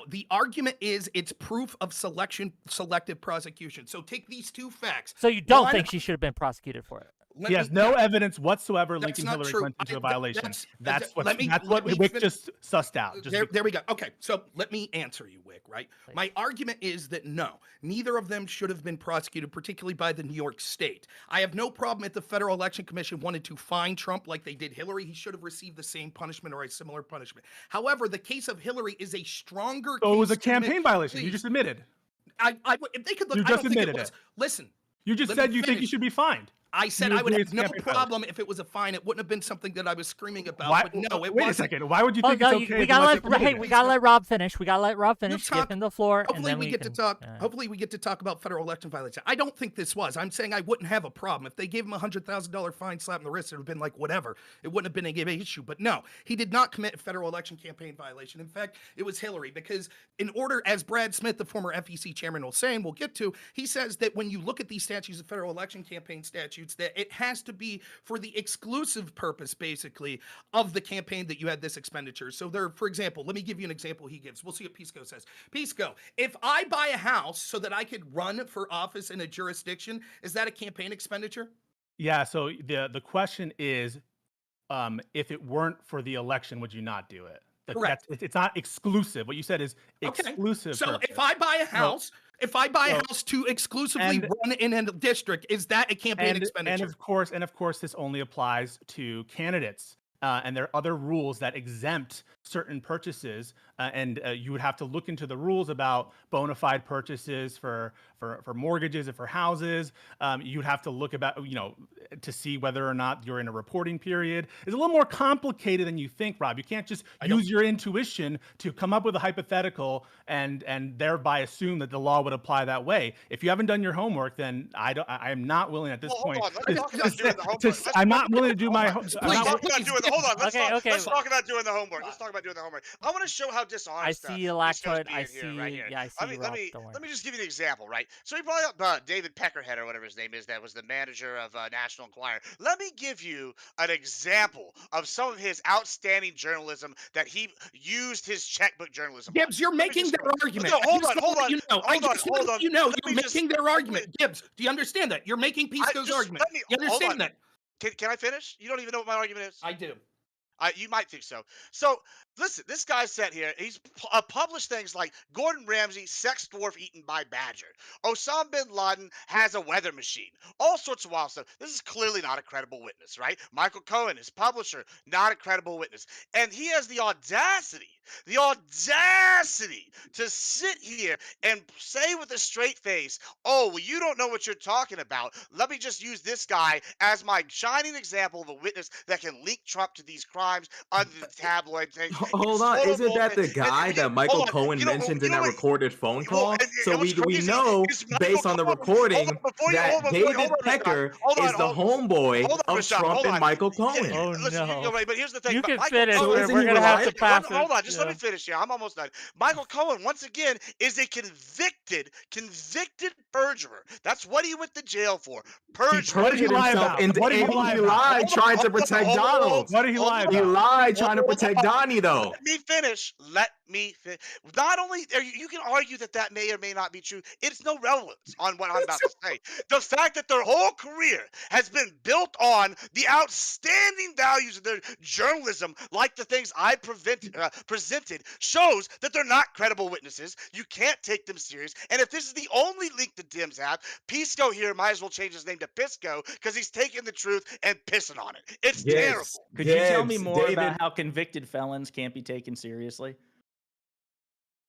the argument is it's proof of selective prosecution. So take these two facts. So you don't One- think she should have been prosecuted for it? Let He has me- no evidence whatsoever That's linking not Hillary true. Clinton to a I- violation. that's- That's what let me Wick fin- just sussed out. Just There we go. Okay, so let me answer you, Wick, right? Please. My argument is that no, neither of them should have been prosecuted, particularly by the New York State. I have no problem if the Federal Election Commission wanted to fine Trump like they did Hillary. He should have received the same punishment or a similar punishment. However, the case of Hillary is a stronger So it was a case to admit- campaign violation. You Please. just admitted. If they could look, You I don't just think it admitted was. it. Listen, You just Let me said you think you finish. should be fined. I said You I would agree have it's no campaign violation. problem if it was a fine. It wouldn't have been something that I was screaming about. Why? But no, it Wait a wasn't. second. Why would you Oh think no, it's okay? we if gotta unless let you committed hey, it? we gotta let Rob finish. We gotta let Rob finish. Give talk- him the floor, and Hopefully then we get to talk. Hopefully we get to talk about federal election violation. I don't think this was. I'm saying I wouldn't have a problem if they gave him a $100,000 fine, slap in the wrist. It would have been like whatever. It wouldn't have been a big issue. But no, he did not commit a federal election campaign violation. In fact, it was Hillary because in order, as Brad Smith, the former FEC chairman, was saying, we'll get to. He says that when you look at these statutes, the federal election campaign statutes, that it has to be for the exclusive purpose, basically, of the campaign that you had this expenditure. So there, for example, let me give you an example he gives. We'll see what Pisco says. Pisco, if I buy a house so that I could run for office in a jurisdiction, is that a campaign expenditure? Yeah. So the question is, if it weren't for the election, would you not do it? Correct. It's not exclusive. What you said is Okay. exclusive. So purpose. if I buy a house, to exclusively and- run in a district, is that a campaign expenditure? And of course, this only applies to candidates. And there are other rules that exempt certain purchases, and you would have to look into the rules about bona fide purchases for mortgages and for houses. You'd have to look about, to see whether or not you're in a reporting period. It's a little more complicated than you think, Rob. You can't just use your intuition to come up with a hypothetical and thereby assume that the law would apply that way. If you haven't done your homework, then I am not willing at this point. Hold on. Let's talk about doing the homework. I'm not willing to do my. Hold on. Let's talk about doing the homework. Okay. Let's talk about doing the homework. I want to show how dishonest. I see you, Pisco's Lactoid. being I here see. right here. Yeah, I see. Let me just give you an example, right? So he brought up David Peckerhead or whatever his name is, that was the manager of National Enquirer. Let me give you an example of some of his outstanding journalism that he used his checkbook journalism. Gibbs, you're Let me making just their go- argument. No, hold I just on, hold wanna on, let you know. I hold on, just wanna hold let on. you know Let you're me just- making their argument. Gibbs, do you understand that? You're making Pisco's argument. You hold understand on. that? Can I finish? You don't even know what my argument is. I do. You might think so. So listen, this guy sat here. He's published things like Gordon Ramsay, sex dwarf eaten by badger. Osama bin Laden has a weather machine. All sorts of wild stuff. This is clearly not a credible witness, right? Michael Cohen, his publisher, not a credible witness. And he has the audacity to sit here and say with a straight face, oh, well, you don't know what you're talking about. Let me just use this guy as my shining example of a witness that can link Trump to these crimes under the tabloid thing. Hold on, isn't that the guy that Michael Cohen mentioned in that recorded phone call? So we know based on the recording that David Pecker is the homeboy of Trump and Michael Cohen. Oh, Listen, no. but here's the thing. You but can Michael finish. Cohen- isn't We're he gonna have to reliable? pass it. Hold on, just let Yeah. me finish here. I'm almost done. Michael Cohen, once again, is a convicted perjurer. That's what he went to jail for. Perjury. What did he lie himself about? and What did he lie about? lied trying to protect Donald. What did he lie He about? lied trying to protect Donnie, though. Let me finish. Let me finish. Not only you can argue that may or may not be true. It's no relevance on what I'm about to say. The fact that their whole career has been built on the outstanding values of their journalism, like the things I presented, shows that they're not credible witnesses. You can't take them serious. And if this is the only link the Dems have, Pisco here might as well change his name to Pisco because he's taking the truth and pissing on it. It's terrible. Could you tell me Gibbs, more David- about how convicted felons can't be taken seriously?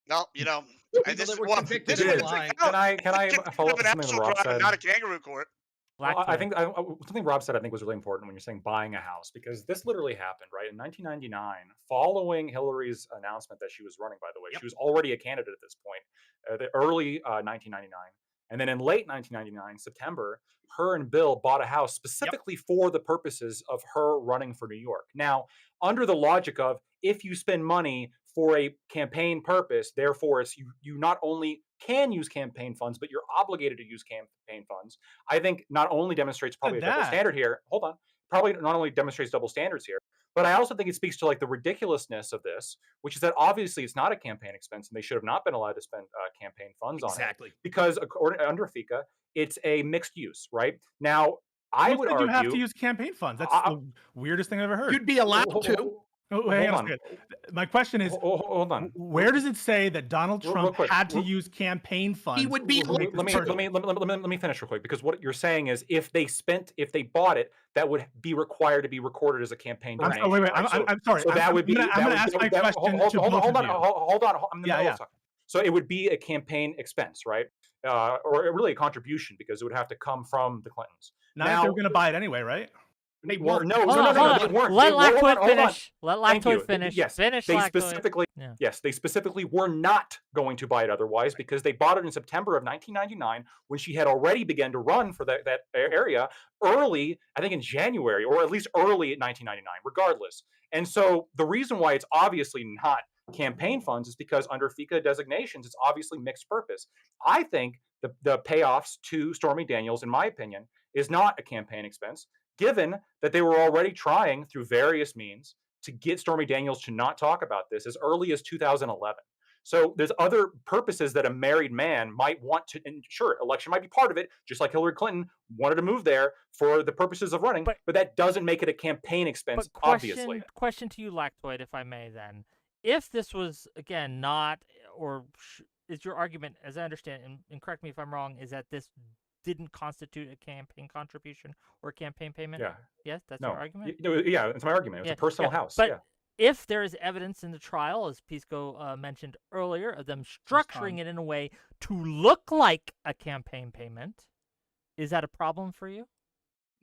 No, and People this that is were what convicted this of is lying. Can I follow up an with something actual Rob crime, said? not a kangaroo court. Well, I Black think something Rob said I think was really important when you're saying buying a house, because this literally happened, right? In 1999, following Hillary's announcement that she was running, by the way, Yep. she was already a candidate at this point, the early 1999. And then in late 1999, September, her and Bill bought a house specifically for the purposes of her running for New York. Now, under the logic of if you spend money for a campaign purpose, therefore it's you not only can use campaign funds, but you're obligated to use campaign funds. I think not only demonstrates probably a double that? standard here. Hold on. Probably not only demonstrates double standards here, but I also think it speaks to like the ridiculousness of this, which is that obviously it's not a campaign expense and they should have not been allowed to spend campaign funds on it Exactly. because according under FICA, it's a mixed use, right? Now, I Who would said argue you have to use campaign funds. That's the weirdest thing I've ever heard. You'd be allowed to. Oh, hang hold on a on. second. My question is, Hold on. where does it say that Donald Real Trump quick. had to use campaign funds? He would be to make Let this me purchase? let me finish real quick, because what you're saying is if they bought it, that would be required to be recorded as a campaign I'm, donation. oh, wait, right? I'm sorry. So that would be. I'm going to ask my question to both hold of on, you. hold on. I'm in the Yeah, middle yeah. of talking. So it would be a campaign expense, right? Or really a contribution, because it would have to come from the Clintons. Not if they were going to buy it anyway, right? They Well, weren't. no, Hold no, on, no, hold they on. weren't. Let Hold on, Lactoid hold on. finish. Let Thank you. Lactoid finish. Yes, Finish they Lactoid. specifically. Yeah. Yes, they specifically were not going to buy it otherwise, because they bought it in September of 1999 when she had already begun to run for that area early, I think in January, or at least early in 1999, regardless. And so the reason why it's obviously not campaign funds is because under FICA designations, it's obviously mixed purpose. I think the payoffs to Stormy Daniels, in my opinion, is not a campaign expense, given that they were already trying through various means to get Stormy Daniels to not talk about this as early as 2011. So there's other purposes that a married man might want to, and sure, election might be part of it, just like Hillary Clinton wanted to move there for the purposes of running, but that doesn't make it a campaign expense, But obviously. question to you, Lactoid, if I may then. If this was, again, not, or is your argument, as I understand, and correct me if I'm wrong, is that this didn't constitute a campaign contribution or campaign payment? Yeah. Yes, that's No. your argument? Yeah, it's my argument. It's Yeah, a personal yeah. house. But yeah. if there is evidence in the trial, as Pisco mentioned earlier, of them structuring it in a way to look like a campaign payment, is that a problem for you?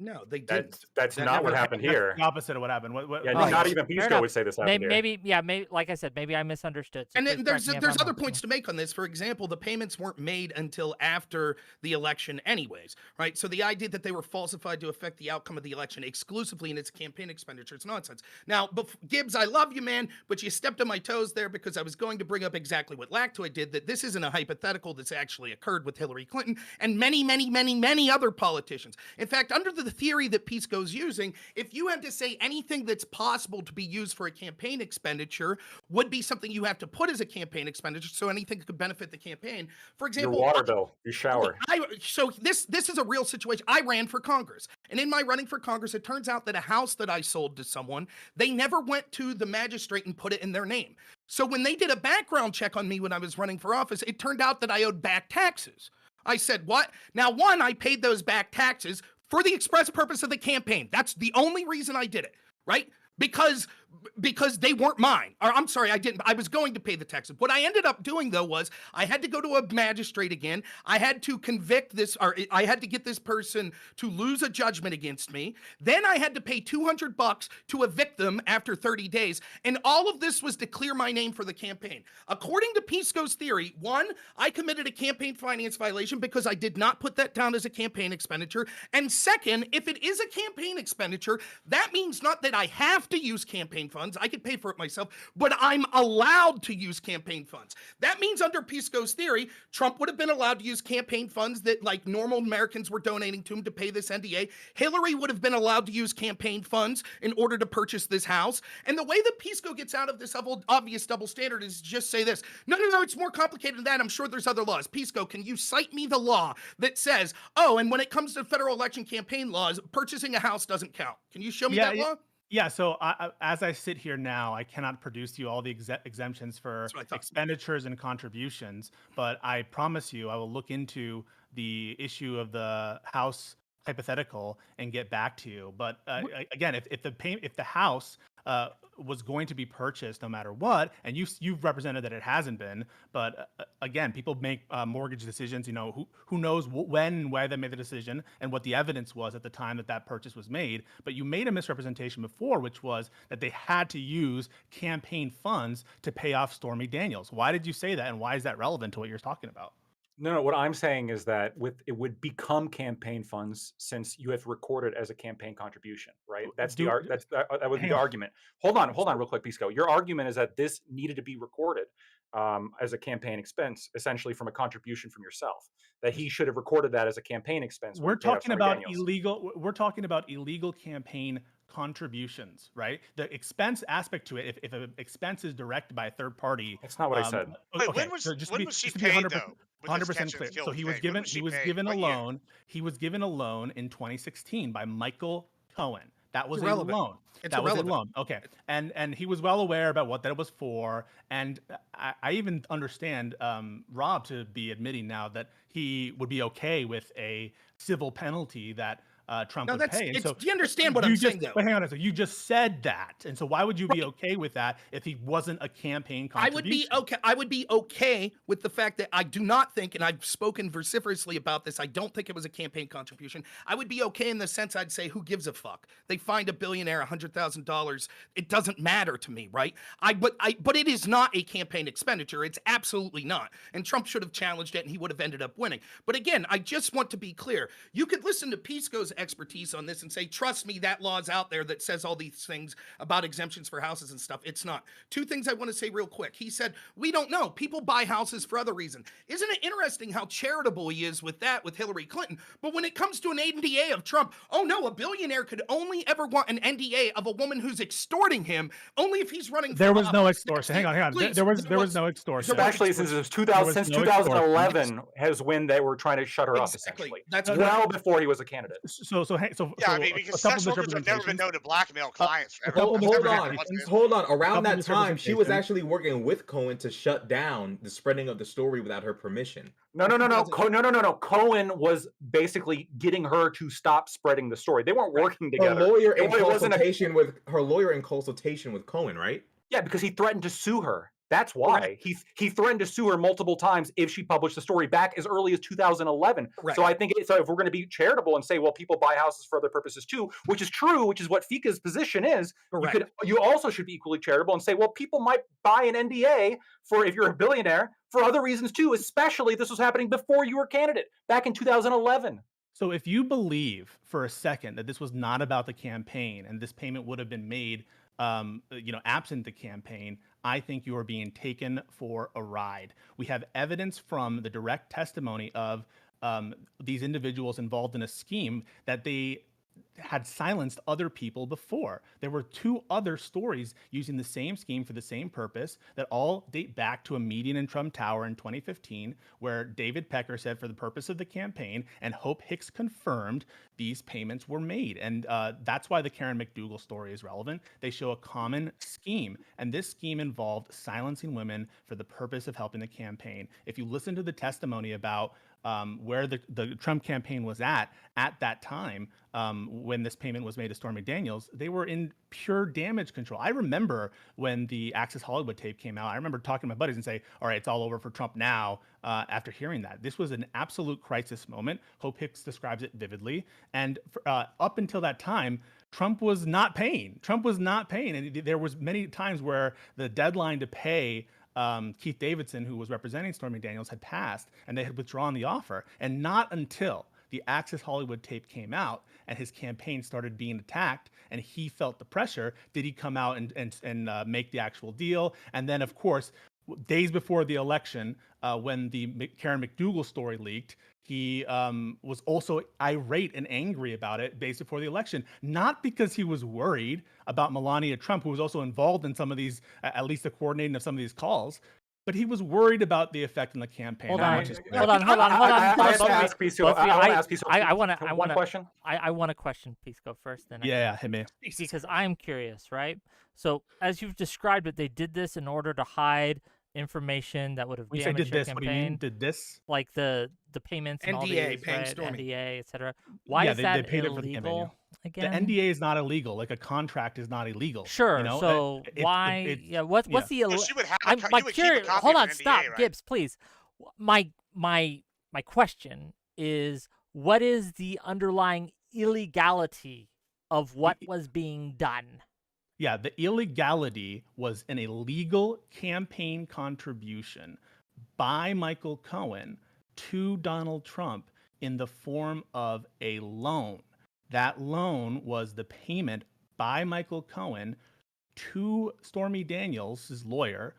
No, they didn't. That's That not never what happened That's here. the opposite of what happened. Yeah, Oh, not yeah. even Fair Pisco enough. would say this happened here. Maybe, like I said, maybe I misunderstood. So And please then correct me if there's I'm other wrong. points to make on this. For example, the payments weren't made until after the election anyways, right? So the idea that they were falsified to affect the outcome of the election exclusively in its campaign expenditure is nonsense. Now, Gibbs, I love you, man, but you stepped on my toes there because I was going to bring up exactly what Lactoid did, that this isn't a hypothetical that's actually occurred with Hillary Clinton and many other politicians. In fact, under the theory that Pisco's using, if you had to say anything that's possible to be used for a campaign expenditure would be something you have to put as a campaign expenditure, so anything that could benefit the campaign. For Your example, water bill, your shower. so this is a real situation. I ran for Congress, and in my running for Congress, it turns out that a house that I sold to someone, they never went to the magistrate and put it in their name. So when they did a background check on me when I was running for office, it turned out that I owed back taxes. I said, what? Now, one, I paid those back taxes for the express purpose of the campaign. That's the only reason I did it, right? Because because they weren't mine. Or I'm sorry, I didn't. I was going to pay the taxes. What I ended up doing though was I had to go to a magistrate again. I had to convict this, or I had to get this person to lose a judgment against me. Then I had to pay $200 to evict them after 30 days. And all of this was to clear my name for the campaign. According to Pisco's theory, one, I committed a campaign finance violation because I did not put that down as a campaign expenditure. And second, if it is a campaign expenditure, that means not that I have to use campaign funds. I could pay for it myself, but I'm allowed to use campaign funds. That means under Pisco's theory, Trump would have been allowed to use campaign funds that like normal Americans were donating to him to pay this NDA. Hillary would have been allowed to use campaign funds in order to purchase this house. And the way that Pisco gets out of this obvious double standard is just say this. No, it's more complicated than that. I'm sure there's other laws. Pisco, can you cite me the law that says, oh, and when it comes to federal election campaign laws, purchasing a house doesn't count? Can you show me that law? Yeah, so as I sit here now, I cannot produce you all the exemptions for expenditures and contributions, but I promise you I will look into the issue of the house hypothetical and get back to you. But again, if the house was going to be purchased no matter what, and you've represented that it hasn't been, but again, people make mortgage decisions. You know, who knows when and why they made the decision and what the evidence was at the time that purchase was made. But you made a misrepresentation before, which was that they had to use campaign funds to pay off Stormy Daniels. Why did you say that, and why is that relevant to what you're talking about? No, what I'm saying is that it would become campaign funds since you have recorded as a campaign contribution, right? That would be the argument. Hold on, real quick, Pisco. Your argument is that this needed to be recorded as a campaign expense, essentially from a contribution from yourself. That he should have recorded that as a campaign expense. We're talking about illegal. We're talking about illegal campaign contributions, right? The expense aspect to it, if an expense is directed by a third party, that's not what I said. Wait, when was she paid though? 100% clear. So he was given a loan. He was given a loan in 2016 by Michael Cohen. That was a loan. That was a loan. Okay, and he was well aware about what that was for, and I even understand Rob to be admitting now that he would be okay with a civil penalty that Trump would pay. And so, do you understand what I'm saying, though? But hang on a second. You just said that, and so why would you be okay with that if he wasn't a campaign contribution? I would be okay with the fact that I do not think, and I've spoken vociferously about this, I don't think it was a campaign contribution. I would be okay in the sense I'd say, who gives a fuck? They find a billionaire $100,000. It doesn't matter to me, right? But it is not a campaign expenditure. It's absolutely not. And Trump should have challenged it, and he would have ended up winning. But again, I just want to be clear. You could listen to Pisco's expertise on this and say, trust me, that law's out there that says all these things about exemptions for houses and stuff. It's not. Two things I want to say real quick. He said, we don't know. People buy houses for other reasons. Isn't it interesting how charitable he is with that with Hillary Clinton? But when it comes to an NDA of Trump, oh no, a billionaire could only ever want an NDA of a woman who's extorting him only if he's running. There was no extortion. Hang on. Please, there was no extortion. Especially since it was 2011 has when they were trying to shut her up. Essentially, that's well before he was a candidate. So I mean, because sex workers have never been known to blackmail clients. Hold on. Around that time, she was actually working with Cohen to shut down the spreading of the story without her permission. No. Cohen was basically getting her to stop spreading the story. They weren't working together. Her lawyer in consultation with Cohen, right? Yeah, because he threatened to sue her. That's why. Right. He threatened to sue her multiple times if she published the story back as early as 2011. Right. So I think if we're going to be charitable and say, well, people buy houses for other purposes too, which is true, which is what FICA's position is, you also should be equally charitable and say, well, people might buy an NDA for, if you're a billionaire, for other reasons too, especially this was happening before you were a candidate back in 2011. So if you believe for a second that this was not about the campaign and this payment would have been made absent the campaign, I think you are being taken for a ride. We have evidence from the direct testimony of these individuals involved in a scheme that they had silenced other people before. There were 2 other stories using the same scheme for the same purpose that all date back to a meeting in Trump Tower in 2015, where David Pecker said for the purpose of the campaign, and Hope Hicks confirmed these payments were made. And that's why the Karen McDougal story is relevant. They show a common scheme, and this scheme involved silencing women for the purpose of helping the campaign. If you listen to the testimony about where the Trump campaign was at that time, when this payment was made to Stormy Daniels, they were in pure damage control. I remember when the Access Hollywood tape came out, I remember talking to my buddies and say, all right, it's all over for Trump now, after hearing that. This was an absolute crisis moment. Hope Hicks describes it vividly. And up until that time, Trump was not paying. And there was many times where the deadline to pay Keith Davidson, who was representing Stormy Daniels, had passed, and they had withdrawn the offer. And not until the Access Hollywood tape came out and his campaign started being attacked and he felt the pressure did he come out and make the actual deal. And then, of course, days before the election, when the Karen McDougal story leaked, he was also irate and angry about it days before the election, not because he was worried about Melania Trump, who was also involved in some of these, at least the coordinating of some of these calls, but he was worried about the effect on the campaign. Hold not on. much as- Hold on. I Both have to of you- ask Pisco. both of you, I want to ask Pisco. I want one to question. I want to question Pisco first, then. Yeah, hit me. Because I'm curious, right? So as you've described it, they did this in order to hide information that would have When you say damaged did your this, what do you mean? campaign, Did this? like the payments and all NDA, these, paying right? Stormy. NDA, etc. Why Yeah, is they that paid it for the campaign, illegal The again? NDA is not illegal. Like a contract is not illegal. Sure. You know? So What's what's the So she would have. I'm You my would keep a curious. copy Hold of on, an stop, NDA, right? Gibbs, please. My question is, what is the underlying illegality of what was being done? Yeah, the illegality was an illegal campaign contribution by Michael Cohen to Donald Trump in the form of a loan. That loan was the payment by Michael Cohen to Stormy Daniels, his lawyer,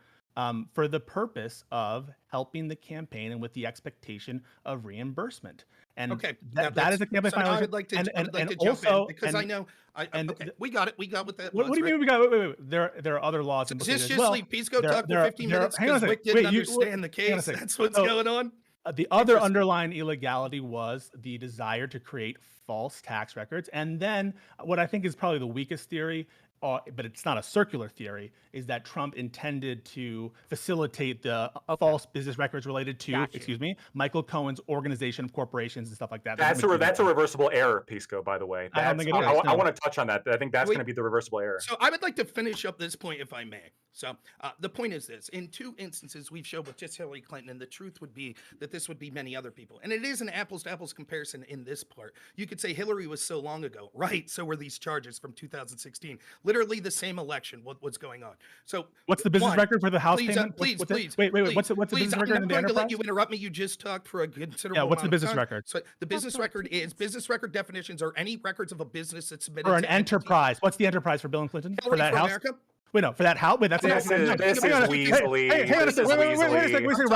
for the purpose of helping the campaign and with the expectation of reimbursement. And Okay, now that is a campaign so now I violation. would like to, And- I would like and to jump also- in because I know. and Okay, we got it. We got what that What was. do you mean we got? Wait. There are other laws implicated Just as well. leave Pisco There- talk there for are- 15 there are- minutes hang on a because Wick second. didn't Wait, understand the hang on a case. second. That's what's So- going on. The other Interesting. underlying illegality was the desire to create false tax records. And then what I think is probably the weakest theory, but it's not a circular theory, is that Trump intended to facilitate the false business records related to, Got you. excuse me, Michael Cohen's organization of corporations and stuff like that. That's a reversible error, Pisco. By the way, I don't think it is, I no. want to touch on that. I think that's Wait. going to be the reversible error. So I would like to finish up this point, if I may. So the point is this: in two instances, we've showed with just Hillary Clinton, and the truth would be that this would be many other people. And it is an apples to apples comparison in this part. You could say Hillary was so long ago, right? So were these charges from 2016, literally the same election. What's going on? So What's the business one, record for the House please, payment? please, What's it? please. Wait. please, What's the please, business record I'm in not the going to let enterprise? you interrupt me. You just talked for a considerable Yeah, what's the amount of business time. record? So the business record is business record definitions are any records of a business that's submitted For an to entities. enterprise. What's the enterprise for Bill and Clinton? Hillary For that for house? America. Wait, no, for that house? Wait, that's This is hang on a Weasley. Hey, hang on a This is second. Wait a second. Weasley.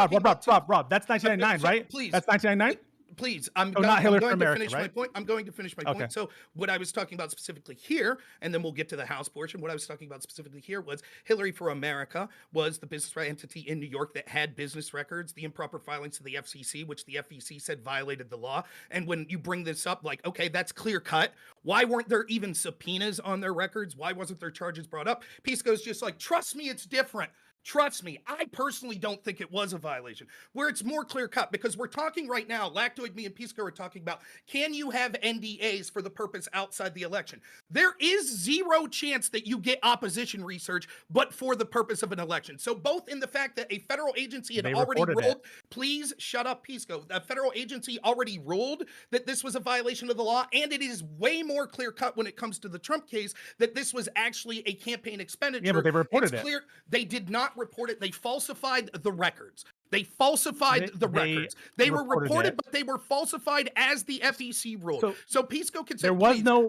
Rob. That's 1999, right? Please. That's 1999? Please, I'm Oh, going, not I'm Hillary going for to America, finish my right? point. I'm going to finish my Okay. point. So what I was talking about specifically here, and then we'll get to the House portion. What I was talking about specifically here was Hillary for America was the business entity in New York that had business records, the improper filings to the FCC, which the FEC said violated the law. And when you bring this up, like, okay, that's clear cut. Why weren't there even subpoenas on their records? Why wasn't there charges brought up? Pisco's just like, trust me, it's different. Trust me, I personally don't think it was a violation. Where it's more clear cut, because we're talking right now, Lactoid, me, and Pisco are talking about, can you have NDAs for the purpose outside the election? There is zero chance that you get opposition research, but for the purpose of an election. So both in the fact that a federal agency had They already reported ruled, please shut up, Pisco. A federal agency already ruled that this was a violation of the law, and it is way more clear cut when it comes to the Trump case that this was actually a campaign expenditure. Yeah, but they reported It's it. clear they did not report it. They falsified the records. They falsified the records. They were reported reported, it. but they were falsified as the FEC ruled. So Pisco can say, There was please, no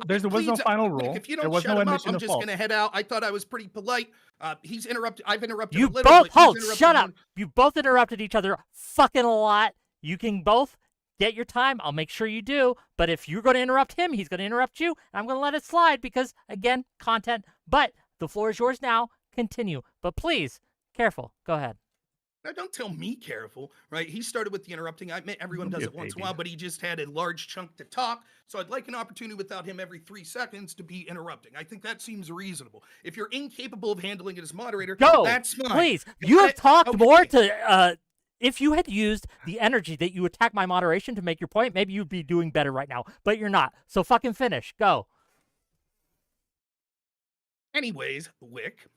final Nick, rule. if you There don't was shut no him up, admission I'm of just fault. going to head out. I thought I was pretty polite. He's interrupted. I've interrupted You a little, both but he's hold. interrupted Shut more. up. You both interrupted each other fucking a lot. You can both get your time. I'll make sure you do. But if you're going to interrupt him, he's going to interrupt you. And I'm going to let it slide because, again, content. But the floor is yours now. Continue. But please, careful. Go ahead. Now, don't tell me careful, right? He started with the interrupting. I admit everyone does it once in a while, but he just had a large chunk to talk. So I'd like an opportunity without him every 3 seconds to be interrupting. I think that seems reasonable. If you're incapable of handling it as moderator, Go. that's fine. Please. Got You have it? talked Okay. more to If you had used the energy that you attack my moderation to make your point, maybe you'd be doing better right now, but you're not. So fucking finish. Go. Anyways, Wick,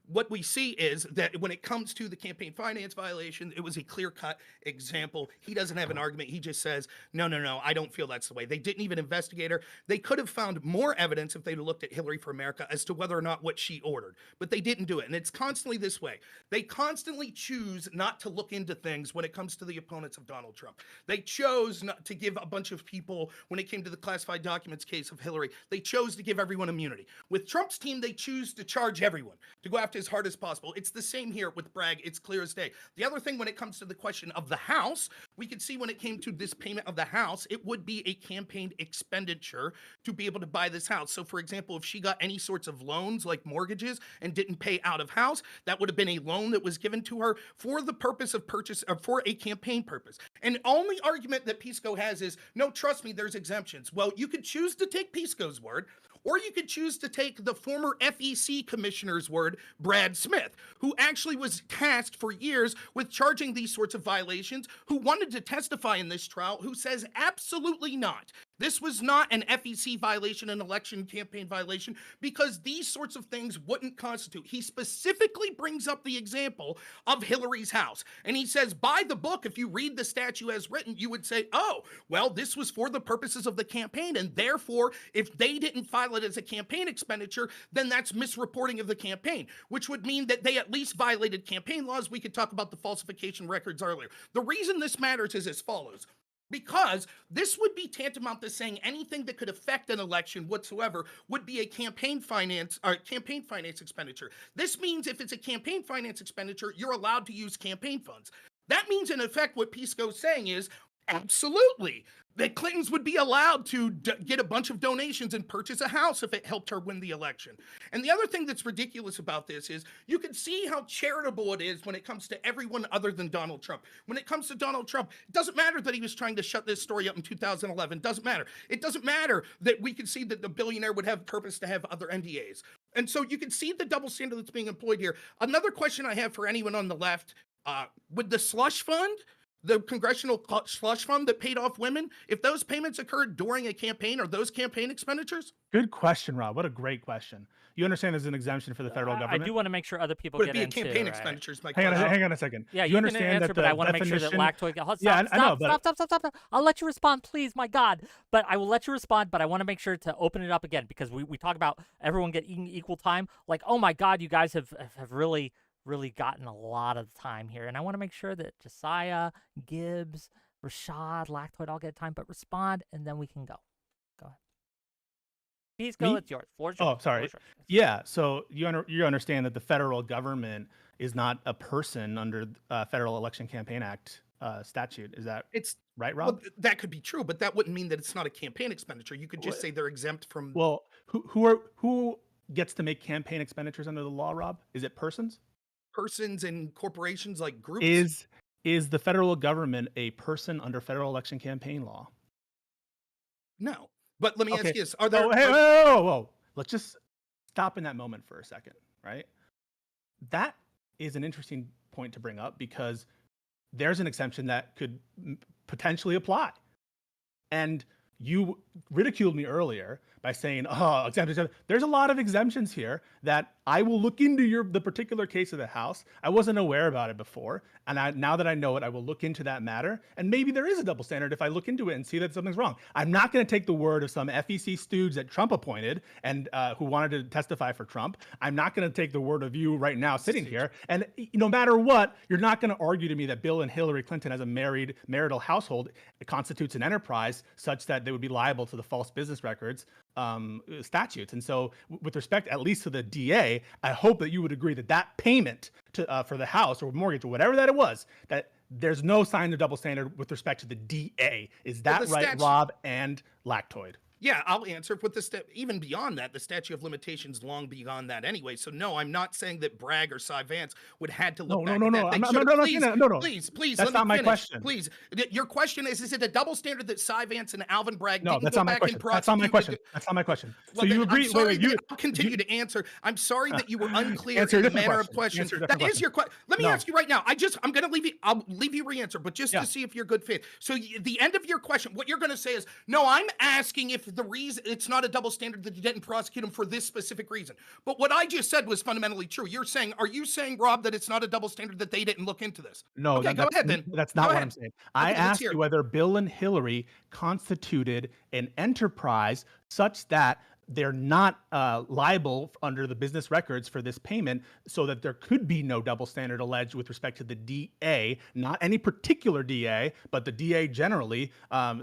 what we see is that when it comes to the campaign finance violation, it was a clear-cut example. He doesn't have an argument. He just says, no, I don't feel that's the way. They didn't even investigate her. They could have found more evidence if they'd looked at Hillary for America as to whether or not what she ordered, but they didn't do it. And it's constantly this way. They constantly choose not to look into things when it comes to the opponents of Donald Trump. They chose not to give a bunch of people, when it came to the classified documents case of Hillary, they chose to give everyone immunity. With Trump's team, they choose to charge everyone, to go after as hard as possible. It's the same here with Bragg. It's clear as day. The other thing, when it comes to the question of the House, we could see when it came to this payment of the House, it would be a campaign expenditure to be able to buy this house. So, for example, if she got any sorts of loans like mortgages and didn't pay out of house, that would have been a loan that was given to her for the purpose of purchase, or for a campaign purpose. And only argument that Pisco has is, no, trust me, there's exemptions. Well, you could choose to take Pisco's word, or you could choose to take the former FEC commissioner's word, Brad Smith, who actually was tasked for years with charging these sorts of violations, who wanted to testify in this trial, who says absolutely not. This was not an FEC violation, an election campaign violation, because these sorts of things wouldn't constitute. He specifically brings up the example of Hillary's house. And he says, by the book, if you read the statute as written, you would say, oh, well, this was for the purposes of the campaign. And therefore, if they didn't file it as a campaign expenditure, then that's misreporting of the campaign, which would mean that they at least violated campaign laws. We could talk about the falsification records earlier. The reason this matters is as follows. Because this would be tantamount to saying anything that could affect an election whatsoever would be a campaign finance expenditure. This means if it's a campaign finance expenditure, you're allowed to use campaign funds. That means, in effect, what Pisco's saying is, absolutely, that Clintons would be allowed to get a bunch of donations and purchase a house if it helped her win the election. And the other thing that's ridiculous about this is you can see how charitable it is when it comes to everyone other than Donald Trump. When it comes to Donald Trump, it doesn't matter that he was trying to shut this story up in 2011. It doesn't matter. It doesn't matter that we could see that the billionaire would have purpose to have other NDAs. And so you can see the double standard that's being employed here. Another question I have for anyone on the left, would the slush fund, the congressional slush fund that paid off women, if those payments occurred during a campaign, are those campaign expenditures? Good question, Rob. What a great question. You understand there's an exemption for the federal government? I do want to make sure other people Would get it be into campaign right? expenditures? Hang on a second. Yeah, you can understand answer, that but the I want to make sure that lactoid. Stop, I know, but stop. I'll let you respond, please. My God, but I will let you respond. But I want to make sure to open it up again because we talk about everyone getting equal time. Like, oh my God, you guys have really gotten a lot of time here, and I want to make sure that Josiah, Gibbs, Rashad, Lactoid all get time, but respond, and then we can go. Go ahead. Please go. It's yours. Floor's yours. Oh, sorry. Yeah. So you understand that the federal government is not a person under Federal Election Campaign Act statute. Is that right, Rob? Well, that could be true, but that wouldn't mean that it's not a campaign expenditure. You could just say they're exempt from. Well, who gets to make campaign expenditures under the law, Rob? Is it persons? Persons and corporations, like groups. Is the federal government a person under federal election campaign law? No. But let me ask you this. Are there... Whoa. Let's just stop in that moment for a second, right? That is an interesting point to bring up because there's an exemption that could potentially apply. And you ridiculed me earlier by saying, oh, exemptions. There's a lot of exemptions here that I will look into the particular case of the House. I wasn't aware about it before. And now that I know it, I will look into that matter. And maybe there is a double standard if I look into it and see that something's wrong. I'm not going to take the word of some FEC stooge that Trump appointed and who wanted to testify for Trump. I'm not going to take the word of you right now sitting here. And no matter what, you're not going to argue to me that Bill and Hillary Clinton as a marital household constitutes an enterprise such that they would be liable to the false business records statutes. And so with respect, at least to the DA, I hope that you would agree that that payment to for the house or mortgage or whatever that it was, that there's no sign of double standard with respect to the DA. Is that right, Rob and Lactoid? Yeah, I'll answer with the even beyond that, the statute of limitations long beyond that anyway. So no, I'm not saying that Bragg or Cy Vance would had to look back at that. I'm They not, should've- no, please, no. please, That's let not me my finish. question. Please, your question is it a double standard that Cy Vance and Alvin Bragg No, didn't that's go not my back question. and That's not my prosecute? question. That's not my question. Well, So you then agree? I'm sorry, Wait, you I'll continue to answer. I'm sorry that you were unclear Answer a in the different manner of question. question. Answer a That different is your question. Let me No. ask you right now. I'm going to leave you. I'll leave you re-answer, but just Yeah. to see if you're good faith. So the end of your question, what you're going to say is, no, I'm asking if the reason it's not a double standard that you didn't prosecute him for this specific reason. But what I just said was fundamentally true. Are you saying, Rob, that it's not a double standard that they didn't look into this? No, Okay, go ahead then. That's not Go what ahead. I'm saying. I Okay, let's asked hear you it. whether Bill and Hillary constituted an enterprise such that they're not liable under the business records for this payment, so that there could be no double standard alleged with respect to the DA, not any particular DA, but the DA generally.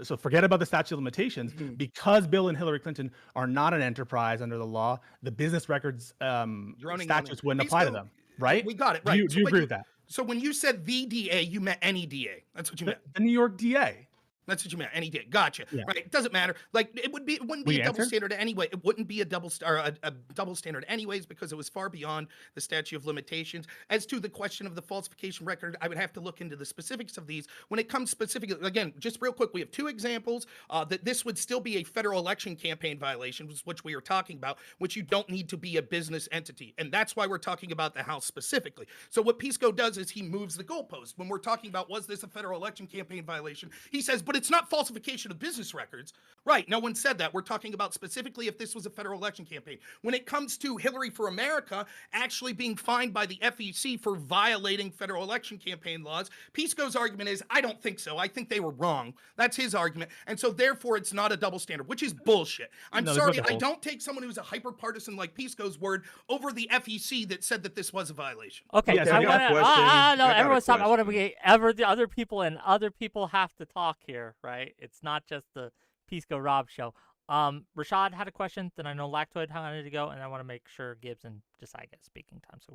So forget about the statute of limitations. Because Bill and Hillary Clinton are not an enterprise under the law, the business records statutes wouldn't apply to them, right? We got it, Do right. you agree with that? So when you said the DA, you meant any DA. That's what you meant. The New York DA. That's what you meant. Any DA. Gotcha. Yeah. Right. It doesn't matter. Like it wouldn't be We a double answered? standard anyway. It wouldn't be a double standard anyways, because it was far beyond the statute of limitations. As to the question of the falsification record, I would have to look into the specifics of these. When it comes specifically, again, just real quick, we have two examples that this would still be a federal election campaign violation, which we are talking about, which you don't need to be a business entity. And that's why we're talking about the House specifically. So what Pisco does is he moves the goalpost. When we're talking about was this a federal election campaign violation, he says, but it's not falsification of business records. Right, no one said that. We're talking about specifically if this was a federal election campaign. When it comes to Hillary for America actually being fined by the FEC for violating federal election campaign laws, Pisco's argument is, I don't think so. I think they were wrong. That's his argument. And so therefore it's not a double standard, which is bullshit. I'm No, there's no sorry, I double. don't take someone who's a hyper partisan like Pisco's word over the FEC that said that this was a violation. Okay, Yes, I I got want a to. question. No, I got a everyone stop. I want to question. be the other people, and other people have to talk here, right? It's not just the Pisco Rob show. Rashad had a question. Then I know Lactoid wanted to go, and I want to make sure Gibbs and Josiah get speaking time. So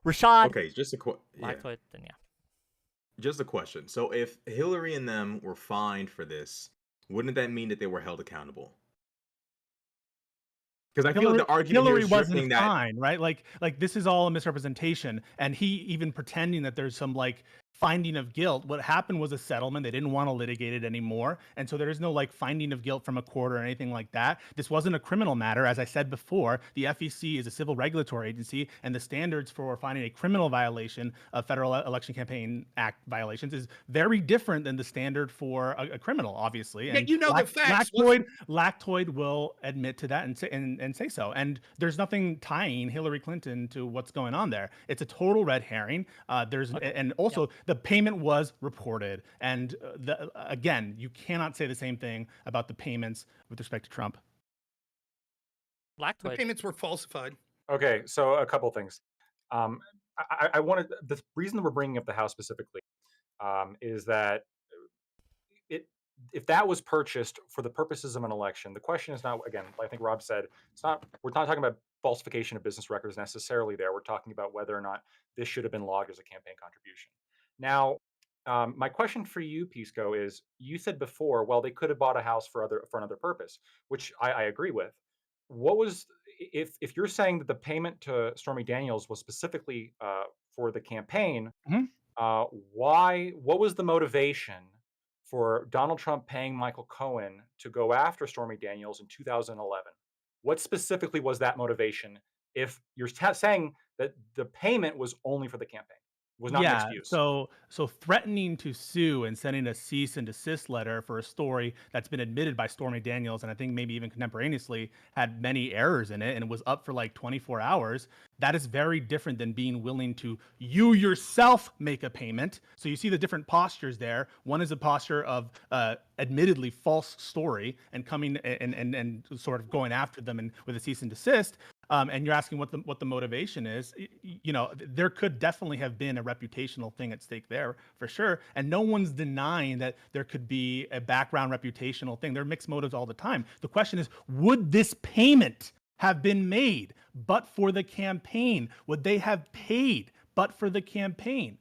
Rashad, Okay, just a Lactoid, then yeah. just a question. So if Hillary and them were fined for this, wouldn't that mean that they were held accountable? Because I feel like the argument Hillary here is wasn't shifting that. fine, right? Like this is all a misrepresentation, and he even pretending that there's some like finding of guilt. What happened was a settlement. They didn't want to litigate it anymore, and so there is no like finding of guilt from a court or anything like that. This wasn't a criminal matter, as I said before. The FEC is a civil regulatory agency, and the standards for finding a criminal violation of Federal Election Campaign Act violations is very different than the standard for a criminal, obviously. Yeah, And you know the facts. Lactoid will admit to that and say so. And there's nothing tying Hillary Clinton to what's going on there. It's a total red herring. And also the payment was reported. And again, you cannot say the same thing about the payments with respect to Trump. The Lactoid. payments were falsified. Okay, so a couple things. I wanted the reason that we're bringing up the House specifically is that if that was purchased for the purposes of an election, the question is not, again, I think Rob said, we're not talking about falsification of business records necessarily there. We're talking about whether or not this should have been logged as a campaign contribution. Now, my question for you, Pisco, is you said before, well, they could have bought a house for another purpose, which I agree with. What was, if you're saying that the payment to Stormy Daniels was specifically for the campaign, what was the motivation for Donald Trump paying Michael Cohen to go after Stormy Daniels in 2011? What specifically was that motivation? If you're saying that the payment was only for the campaign, was not an excuse. So threatening to sue and sending a cease and desist letter for a story that's been admitted by Stormy Daniels, and I think maybe even contemporaneously had many errors in it and was up for like 24 hours. That is very different than being willing to you yourself make a payment. So you see the different postures there. One is a posture of admittedly false story and coming and sort of going after them and with a cease and desist. And you're asking what the motivation is. You know, there could definitely have been a reputational thing at stake there for sure. And no one's denying that there could be a background reputational thing. There are mixed motives all the time. The question is, would this payment have been made but for the campaign? Would they have paid but for the campaign?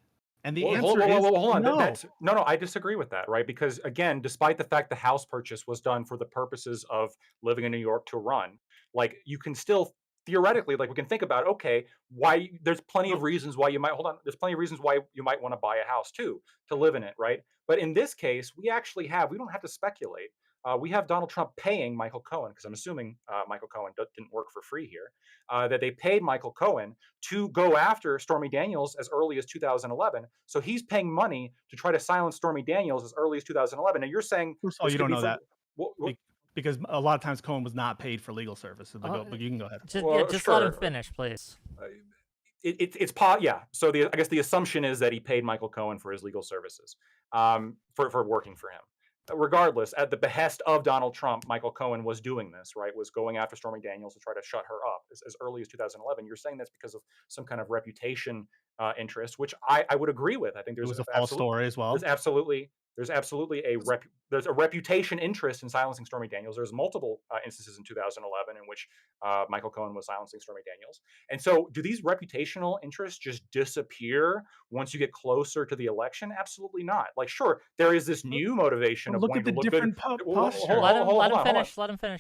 And the Well, answer is hold on. no. No, I disagree with that, right? Because again, despite the fact the house purchase was done for the purposes of living in New York to run, like you can still theoretically, like we can think about, okay, why there's plenty of reasons why you might there's plenty of reasons why you might want to buy a house too, to live in it, right? But in this case, we don't have to speculate. We have Donald Trump paying Michael Cohen, because I'm assuming Michael Cohen didn't work for free here, that they paid Michael Cohen to go after Stormy Daniels as early as 2011. So he's paying money to try to silence Stormy Daniels as early as 2011. And you're saying, First of all, you don't know that what, because a lot of times Cohen was not paid for legal services. But you can go ahead. Just let him finish, please. So I guess the assumption is that he paid Michael Cohen for his legal services, for working for him. Regardless, at the behest of Donald Trump, Michael Cohen was doing this, right? Was going after Stormy Daniels to try to shut her up as early as 2011. You're saying that's because of some kind of reputation interest, which I would agree with. I think there's a false story as well. There's absolutely a reputation interest in silencing Stormy Daniels. There's multiple instances in 2011 in which Michael Cohen was silencing Stormy Daniels. And so do these reputational interests just disappear once you get closer to the election? Absolutely not. Like, sure, there is this new motivation of look at the different posture. Let him finish. Let him finish.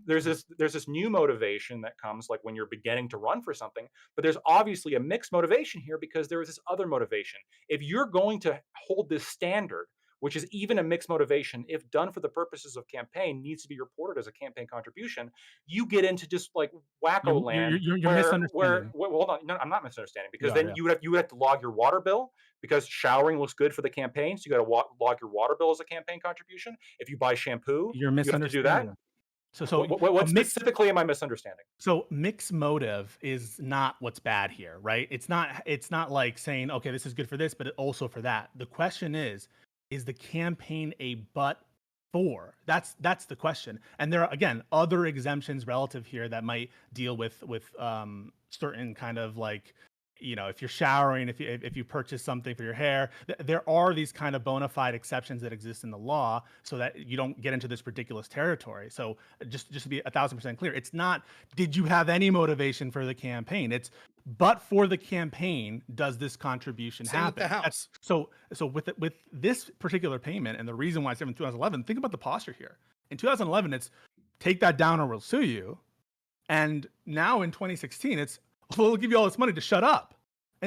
There's this new motivation that comes like when you're beginning to run for something, but there's obviously a mixed motivation here because there is this other motivation. If you're going to hold this standard, which is even a mixed motivation, if done for the purposes of campaign, needs to be reported as a campaign contribution, you get into just like wacko land. You're misunderstanding. Hold on, no, I'm not misunderstanding, because you would have to log your water bill, because showering looks good for the campaign, so you got to log your water bill as a campaign contribution. If you buy shampoo, you have to do that. So what specifically am I misunderstanding? So mixed motive is not what's bad here, right? It's not like saying, okay, this is good for this, but also for that. The question is the campaign a but for? That's the question. And there are, again, other exemptions relative here that might deal with certain kind of like, you know, if you're showering, if you purchase something for your hair, there are these kind of bona fide exceptions that exist in the law so that you don't get into this ridiculous territory. So just to be 1,000% clear, it's not, did you have any motivation for the campaign? It's, but for the campaign, does this contribution happen? The house. So with this particular payment, and the reason why it's in 2011, think about the posture here. In 2011, it's take that down or we'll sue you. And now in 2016, it's, we'll give you all this money to shut up.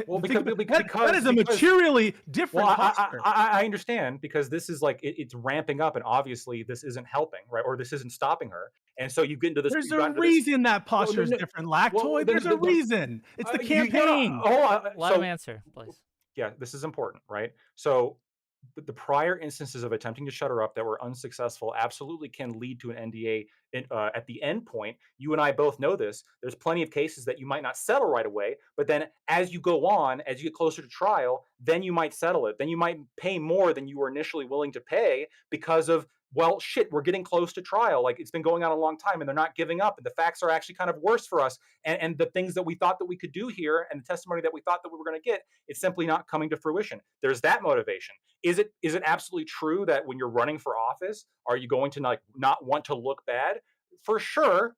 Well, because that is a materially different posture. I understand, because this is like it's ramping up, and obviously this isn't helping, right? Or this isn't stopping her. And so you get into this. There's a reason that posture is different, Lactoid. There's a reason. It's the campaign. Let him answer, please. Yeah, this is important, right? So the prior instances of attempting to shut her up that were unsuccessful absolutely can lead to an NDA at the end point. You and I both know this. There's plenty of cases that you might not settle right away, but then as you go on, as you get closer to trial, then you might settle it. Then you might pay more than you were initially willing to pay because of, well, shit, we're getting close to trial. Like, it's been going on a long time and they're not giving up. And the facts are actually kind of worse for us. And the things that we thought that we could do here and the testimony that we thought that we were going to get, it's simply not coming to fruition. There's that motivation. Is it absolutely true that when you're running for office, are you going to not want to look bad? For sure.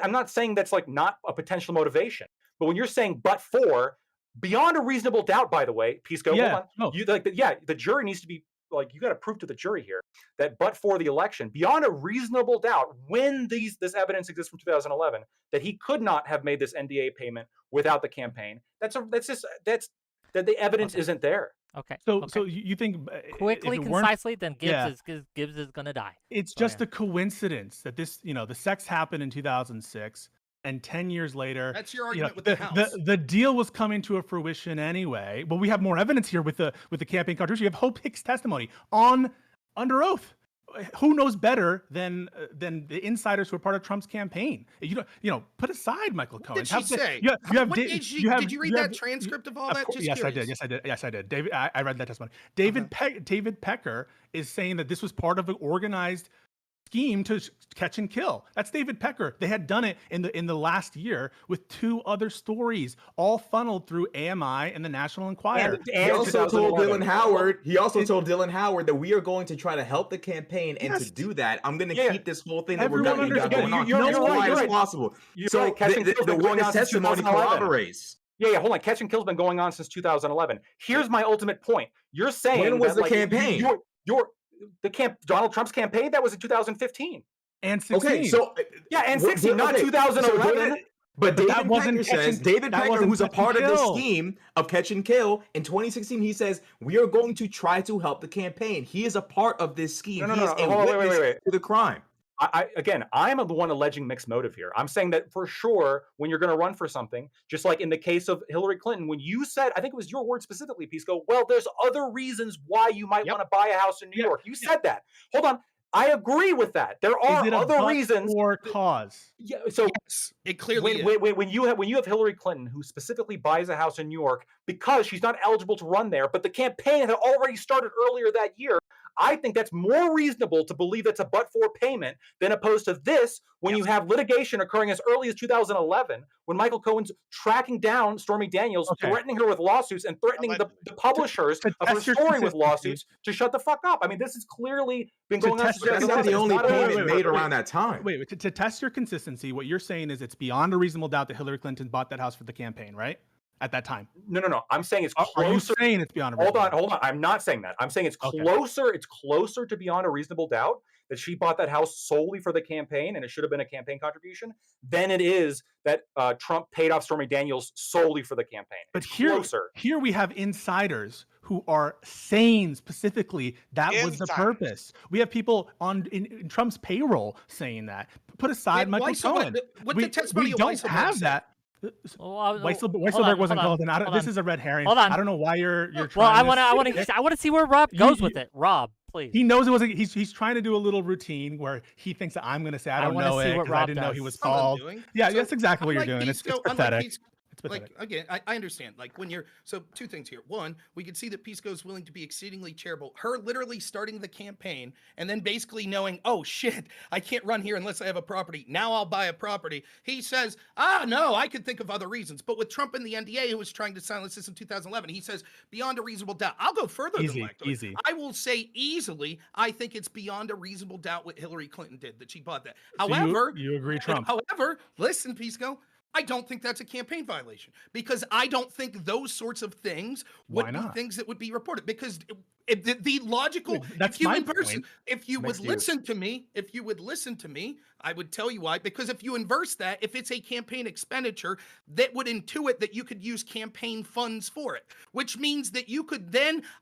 I'm not saying that's like not a potential motivation. But when you're saying but for, beyond a reasonable doubt, by the way, Pisco, hold on. No. The jury needs to be, like, you got to prove to the jury here that but for the election, beyond a reasonable doubt, when this evidence exists from 2011, that he could not have made this NDA payment without the campaign. That the evidence isn't there. Okay. So you think quickly, concisely, then Gibbs is gonna die. It's just a coincidence that this, the sex happened in 2006. And 10 years later, that's your argument with the House. The deal was coming to a fruition anyway. But we have more evidence here with the campaign contribution. You have Hope Hicks' testimony under oath. Who knows better than the insiders who are part of Trump's campaign? Put aside Michael Cohen. What did she say? Did you read that transcript of all that? Yes, I did. Yes, I did. David, I read that testimony. David Pecker is saying that this was part of an organized scheme to catch and kill. That's David Pecker. They had done it in the last year with 2 other stories, all funneled through AMI and the National Enquirer. And he also told Dylan Howard that we are going to try to help the campaign, and to do that, I'm going to keep this whole thing that we're going on as possible. So the witness testimony corroborates. Yeah, hold on. Catch and kill's been going on since 2011. Here's my ultimate point. You're saying When was that, the campaign? Donald Trump's campaign, that was in 2015. And 16. Okay, so Yeah, and 16, not 2011. But that David wasn't Pecker catch says, and- David that Pecker, wasn't who's a catch and part of this kill. scheme of catch and kill, in 2016, he says, we are going to try to help the campaign. He is a part of this scheme. No, He is a hold on, witness wait. to the crime. Again, I'm the one alleging mixed motive here. I'm saying that for sure, when you're going to run for something, just like in the case of Hillary Clinton, when you said, I think it was your word specifically, Pisco, well, there's other reasons why you might want to buy a house in New York. You said that. Hold on. I agree with that. There are Is it a other reasons. or cause? Yeah, so Yes, it clearly is. when you have Hillary Clinton who specifically buys a house in New York because she's not eligible to run there, but the campaign had already started earlier that year, I think that's more reasonable to believe it's a but-for payment than opposed to this when you have litigation occurring as early as 2011, when Michael Cohen's tracking down Stormy Daniels, threatening her with lawsuits and threatening the publishers of her story with lawsuits to shut the fuck up. I mean, this has clearly been going on. That's not the only payment made around that time. Wait, to test your consistency, what you're saying is it's beyond a reasonable doubt that Hillary Clinton bought that house for the campaign, right? At that time. No. I'm saying it's closer. Are you saying it's beyond a reasonable doubt? Hold on. I'm not saying that. I'm saying it's closer. It's closer to beyond a reasonable doubt that she bought that house solely for the campaign, and it should have been a campaign contribution, than it is that Trump paid off Stormy Daniels solely for the campaign. But here we have insiders who are saying specifically that was the purpose. We have people in Trump's payroll saying that. Put aside Michael Cohen. We don't have that. Weisselberg wasn't called in. This is a red herring. Hold on. I don't know why you're trying. Well, I want to see where Rob goes with it. Rob, please. He knows it wasn't. He's trying to do a little routine where he thinks that I'm going to say I don't know it because I didn't know he was called. Yeah, that's exactly what you're doing. It's pathetic. Like, again, I understand. Like, when you're, so two things here. One, we can see that Pisco is willing to be exceedingly charitable. Her literally starting the campaign and then basically knowing, oh shit, I can't run here unless I have a property. Now I'll buy a property. He says, no, I could think of other reasons. But with Trump and the NDA, who was trying to silence this in 2011, he says, beyond a reasonable doubt. I'll go further than that. Easy. I will say easily, I think it's beyond a reasonable doubt what Hillary Clinton did, that she bought that. So However, you agree, Trump. However, listen, Pisco, I don't think that's a campaign violation, because I don't think those sorts of things would be things that would be reported, because the logical, if you would listen to me, I would tell you why. Because if you inverse that, if it's a campaign expenditure, that would intuit that you could use campaign funds for it, which means that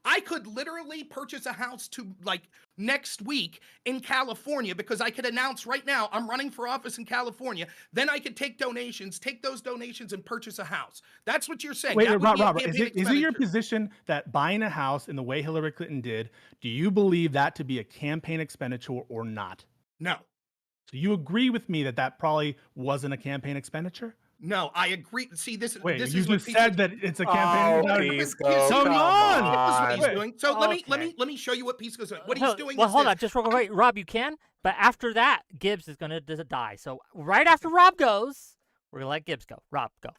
I could literally purchase a house to, like, next week in California, because I could announce right now I'm running for office in California. Then I could take those donations and purchase a house. That's what you're saying. Wait, Robert, is it your position that buying a house in the way Hillary Clinton did, do you believe that to be a campaign expenditure or not? No. So you agree with me that probably wasn't a campaign expenditure? No, I agree. See, this is you just said that it's a campaign. Come on. So let me show you what Pisco's doing. What he's doing. Well, hold on, just real quick, Rob. You can, but after that, Gibbs is gonna die. So right after Rob goes, we're gonna let Gibbs go. Rob, go.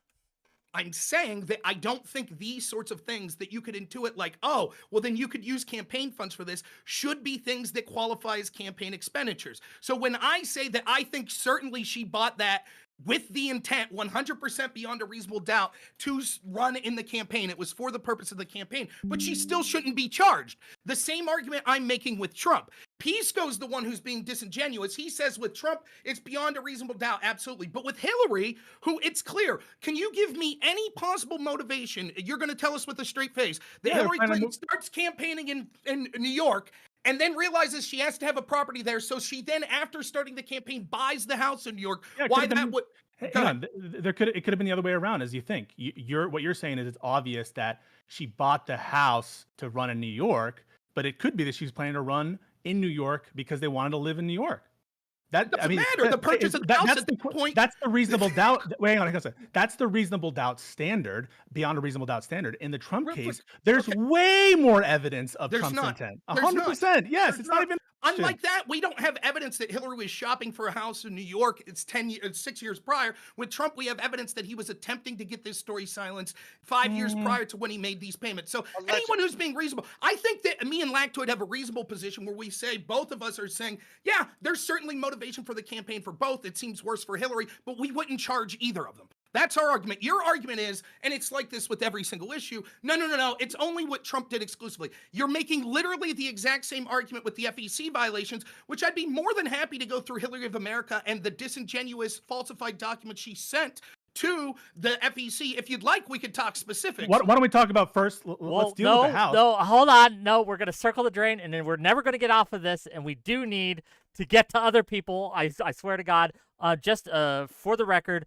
I'm saying that I don't think these sorts of things that you could intuit, like, oh, well, then you could use campaign funds for this, should be things that qualify as campaign expenditures. So when I say that I think certainly she bought that with the intent, 100% beyond a reasonable doubt, to run in the campaign, it was for the purpose of the campaign, but she still shouldn't be charged. The same argument I'm making with Trump. Pisco's the one who's being disingenuous. He says with Trump, it's beyond a reasonable doubt, absolutely. But with Hillary, who it's clear, can you give me any possible motivation? You're going to tell us with a straight face that Hillary Clinton starts campaigning in New York and then realizes she has to have a property there. So she then, after starting the campaign, buys the house in New York. Why that would... Hang on. It could have been the other way around, as you think. What you're saying is it's obvious that she bought the house to run in New York, but it could be that she's planning to run in New York because they wanted to live in New York. That doesn't matter. The purchase of the house at the point. That's the reasonable doubt. Wait, hang on. That's the reasonable doubt standard, beyond a reasonable doubt standard. In the Trump case, there's way more evidence of Trump's intent. 100%. Yes, it's not even. Unlike that, we don't have evidence that Hillary was shopping for a house in New York. It's 6 years prior. With Trump, we have evidence that he was attempting to get this story silenced 5 years prior to when he made these payments. So anyone who's being reasonable, I think that me and Lactoid have a reasonable position where we say, both of us are saying, yeah, there's certainly motivation for the campaign for both. It seems worse for Hillary, but we wouldn't charge either of them. That's our argument. Your argument is, and it's like this with every single issue, no. It's only what Trump did exclusively. You're making literally the exact same argument with the FEC violations, which I'd be more than happy to go through Hillary of America and the disingenuous falsified documents she sent to the FEC. If you'd like, we could talk specifics. Why don't we talk about first? Let's deal with the House. No, hold on. No, we're going to circle the drain, and then we're never going to get off of this, and we do need to get to other people. I swear to God. Just for the record,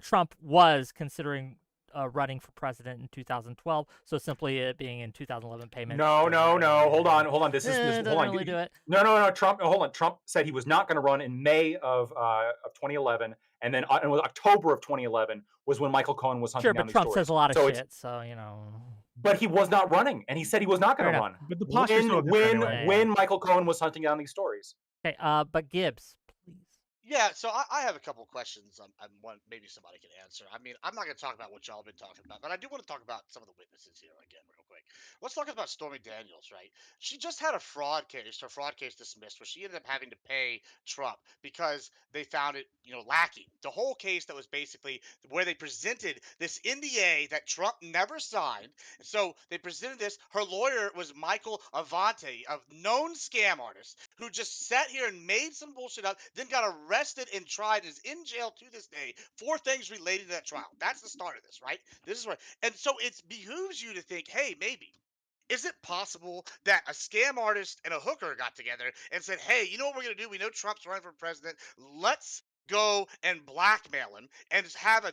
Trump was considering running for president in 2012, so simply it being in 2011 payment. No. Hold on. This is doesn't really do it. No. Trump said he was not going to run in May of 2011, and then it was October of 2011 was when Michael Cohen was hunting Sure, down but these Trump stories. says a lot of So shit, so you know. But he was not running, and he said he was not going to Fair run. But the posture's so different anyway. When Michael Cohen was hunting down these stories. Okay, but Gibbs, please. Yeah, so I have a couple questions on one maybe somebody can answer. I mean, I'm not going to talk about what y'all been talking about, but I do want to talk about some of the witnesses here again real quick. Let's talk about Stormy Daniels, right? She just had her fraud case dismissed, where she ended up having to pay Trump because they found it, lacking. The whole case that was basically where they presented this NDA that Trump never signed. So they presented this. Her lawyer was Michael Avante, a known scam artist who just sat here and made some bullshit up, then got arrested and tried, is in jail to this day for things related to that trial. That's the start of this, right? This is where, and so it behooves you to think, hey, maybe. Is it possible that a scam artist and a hooker got together and said, hey, you know what we're going to do? We know Trump's running for president. Let's go and blackmail him and just have a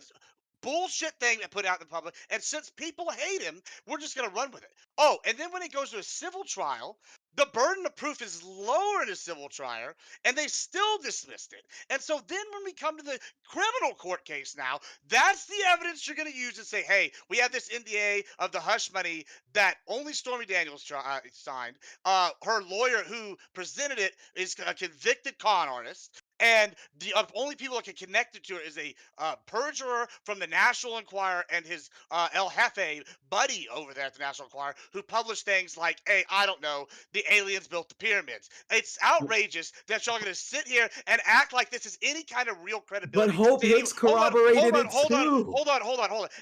bullshit thing that put out in the public. And since people hate him, we're just going to run with it. Oh, and then when it goes to a civil trial, the burden of proof is lower in a civil trial, and they still dismissed it. And so then when we come to the criminal court case now, that's the evidence you're going to use and say, hey, we have this NDA of the hush money that only Stormy Daniels signed. Her lawyer who presented it is a convicted con artist. And the only people that can connect it to it is a perjurer from the National Enquirer and his El Jefe buddy over there at the National Enquirer, who published things like, hey, I don't know, the aliens built the pyramids. It's outrageous that y'all are going to sit here and act like this is any kind of real credibility. But Hope Hicks corroborated it too. Hold on.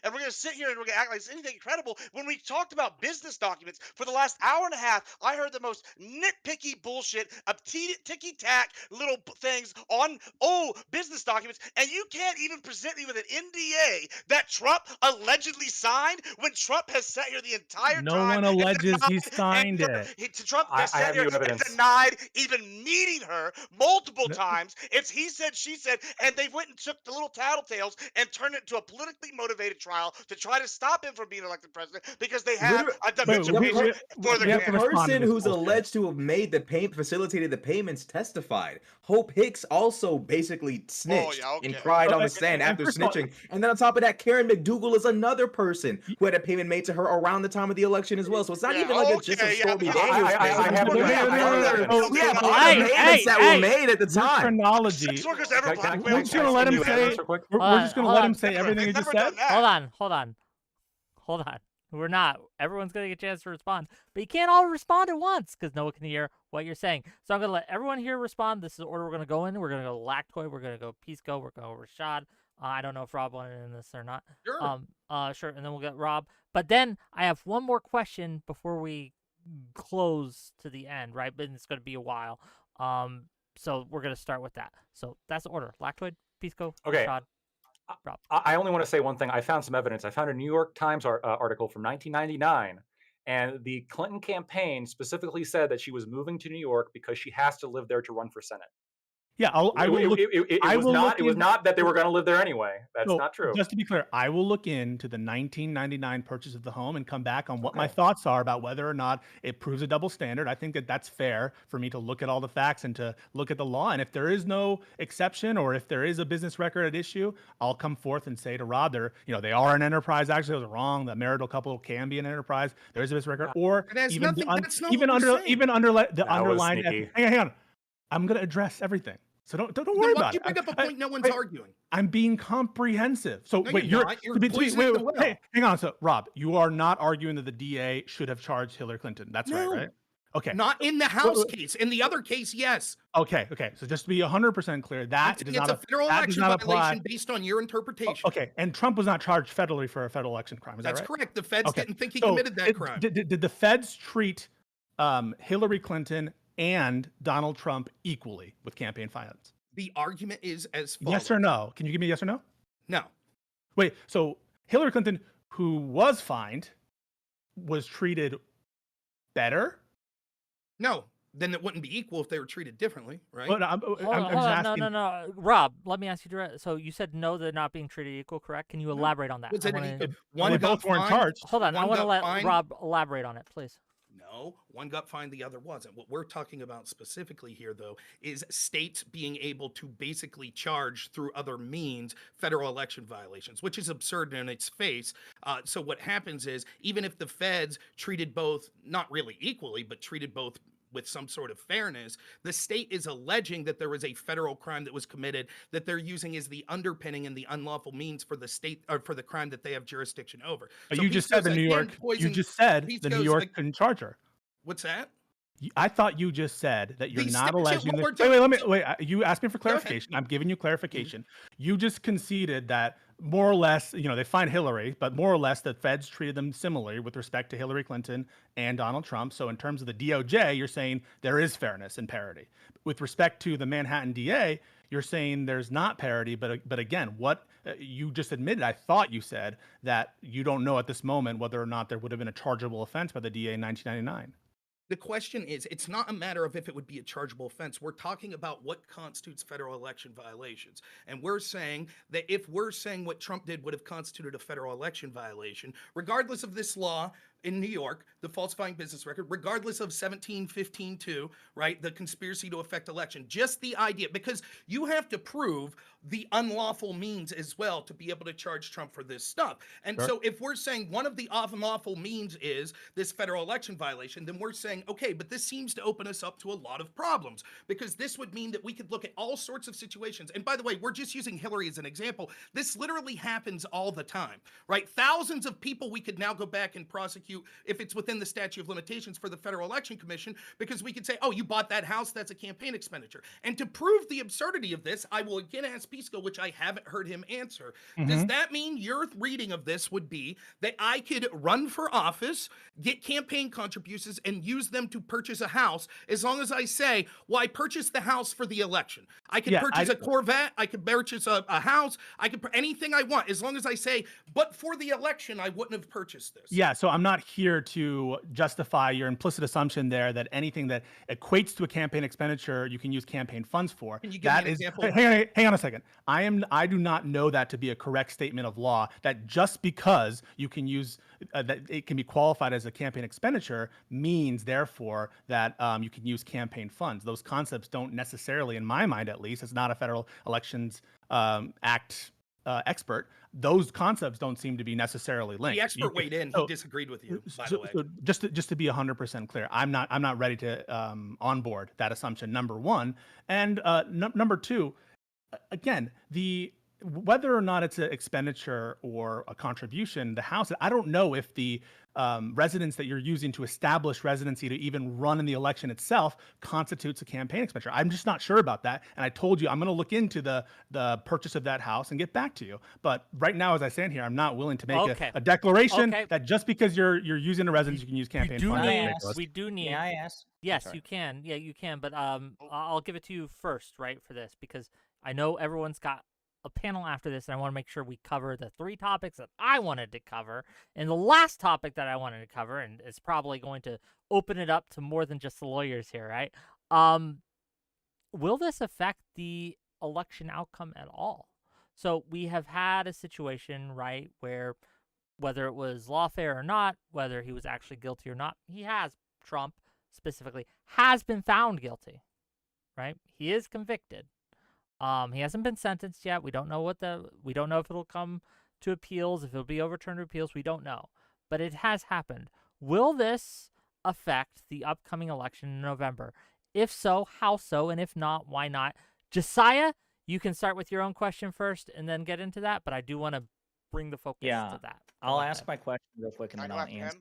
And we're going to sit here and we're going to act like it's anything credible. When we talked about business documents for the last hour and a half, I heard the most nitpicky bullshit of ticky-tack little things on business documents, and you can't even present me with an NDA that Trump allegedly signed when Trump has sat here the entire time. No one alleges he signed it. Trump has sat here and denied even meeting her multiple times. It's he said, she said, and they went and took the little tattletales and turned it into a politically motivated trial to try to stop him from being elected president because they have a dimension for the person who's alleged to have made the facilitated the payments testified. Hope Hicks also basically snitched and cried on the stand after snitching. And then on top of that, Karen McDougal is another person who had a payment made to her around the time of the election as well. So it's not even like it's just a Stormy Daniels thing. We have other payments that were made at the time. Chronology. We're just gonna let him say. We're just gonna let him say everything he just said. Hold on. We're not. Everyone's going to get a chance to respond. But you can't all respond at once because no one can hear what you're saying. So I'm going to let everyone here respond. This is the order we're going to go in. We're going to go Lactoid. We're going to go Pisco. We're going to go Rashad. I don't know if Rob wanted in this or not. Sure. Sure. And then we'll get Rob. But then I have one more question before we close to the end, right? But it's going to be a while. So we're going to start with that. So that's the order. Lactoid, Pisco, Rashad. Rob. I only want to say one thing. I found some evidence. I found a New York Times article from 1999, and the Clinton campaign specifically said that she was moving to New York because she has to live there to run for Senate. Yeah, It was not that they were going to live there anyway. That's not true. Just to be clear, I will look into the 1999 purchase of the home and come back on what my thoughts are about whether or not it proves a double standard. I think that that's fair for me to look at all the facts and to look at the law. And if there is no exception or if there is a business record at issue, I'll come forth and say to Rob, they are an enterprise. Actually, I was wrong. The marital couple can be an enterprise. There is a business record, or even under the underlying. Hang on. I'm going to address everything. So don't worry about it. You bring up a point no one's arguing. I'm being comprehensive. So no, wait, you're wait. Hey, hang on. So Rob, you are not arguing that the DA should have charged Hillary Clinton. That's right? Okay. Not in the House case. In the other case, yes. Okay. So just to be 100% clear, that It's does a not federal that does election not apply. violation based on your interpretation. Okay, and Trump was not charged federally for a federal election crime. Is That's that right? correct. The feds Okay. didn't think he So committed that crime. Did the feds treat Hillary Clinton and Donald Trump equally with campaign finance? The argument is as follows. Yes or no? Can you give me a yes or no? No. Wait, so Hillary Clinton, who was fined, was treated better? No. Then it wouldn't be equal if they were treated differently, right? But I'm Hold just on, asking. no. Rob, let me ask you direct. So you said no, they're not being treated equal, correct? Can you elaborate on that? Was I it wanna- any- Well, they both weren't charged. Hold on, I one want to got let fined. Rob elaborate on it, please. No, one got fined, the other wasn't. What we're talking about specifically here, though, is states being able to basically charge through other means federal election violations, which is absurd in its face. So what happens is, even if the feds treated both, not really equally, but treated both with some sort of fairness, the state is alleging that there was a federal crime that was committed that they're using as the underpinning and the unlawful means for the state or for the crime that they have jurisdiction over. But So you just Peace said the goes New again York. You poison- just said Peace the New goes York ag- couldn't charge her. What's that? I thought you just said that you're These not statutes- alleging. what Wait, we're let me doing- wait. You asked me for Go ahead. clarification. I'm giving you clarification. You just conceded that more or less, they fined Hillary, but more or less the feds treated them similarly with respect to Hillary Clinton and Donald Trump. So in terms of the DOJ, you're saying there is fairness and parity. With respect to the Manhattan DA, you're saying there's not parity. But again, what you just admitted, I thought you said that you don't know at this moment whether or not there would have been a chargeable offense by the DA in 1999. The question is, it's not a matter of if it would be a chargeable offense. We're talking about what constitutes federal election violations. And we're saying that if we're saying what Trump did would have constituted a federal election violation, regardless of this law in New York, the falsifying business record, regardless of 1715-2, right, the conspiracy to affect election, just the idea, because you have to prove the unlawful means as well to be able to charge Trump for this stuff. And Sure. so if we're saying one of the unlawful means is this federal election violation, then we're saying, okay, but this seems to open us up to a lot of problems, because this would mean that we could look at all sorts of situations. And by the way, we're just using Hillary as an example. This literally happens all the time, right? Thousands of people we could now go back and prosecute if it's within the statute of limitations for the Federal Election Commission, because we could say, oh, you bought that house, that's a campaign expenditure. And to prove the absurdity of this, I will again ask Pisco, which I haven't heard him answer. Does that mean your reading of this would be that I could run for office, get campaign contributions, and use them to purchase a house, as long as I say, well, I purchased the house for the election. I could purchase a Corvette, I could purchase a house, I could anything I want, as long as I say, but for the election, I wouldn't have purchased this. Yeah, so I'm not here to justify your implicit assumption there that anything that equates to a campaign expenditure you can use campaign funds for. Can you give me an example? Hang on a second. I do not know that to be a correct statement of law, that just because you can use that it can be qualified as a campaign expenditure means therefore that you can use campaign funds. Those concepts don't necessarily, in my mind at least, as not a Federal Elections Act expert, those concepts don't seem to be necessarily linked. The expert weighed in. He disagreed with you, by the way. So just to be 100% clear, I'm not ready to onboard that assumption. Number one, and number two, again, whether or not it's an expenditure or a contribution, the House, I don't know if the residence that you're using to establish residency to even run in the election itself constitutes a campaign expenditure. I'm just not sure about that. And I told you I'm going to look into the purchase of that house and get back to you. But right now, as I stand here, I'm not willing to make a declaration that just because you're using a residence, you can use campaign funds. We do need. May I ask? Yes, you can. Yeah, you can. But I'll give it to you first, right, for this, because I know everyone's got a panel after this, and I want to make sure we cover the 3 topics that I wanted to cover. And the last topic that I wanted to cover, and it's probably going to open it up to more than just the lawyers here, right? Will this affect the election outcome at all? So we have had a situation, right, where whether it was lawfare or not, whether he was actually guilty or not, Trump specifically, has been found guilty, right? He is convicted. He hasn't been sentenced yet. We don't know we don't know if it'll come to appeals, if it'll be overturned to appeals. We don't know, but it has happened. Will this affect the upcoming election in November? If so, how so? And if not, why not? Josiah, you can start with your own question first and then get into that, but I do want to bring the focus to that. I'll ask my question real quick and then I'll answer.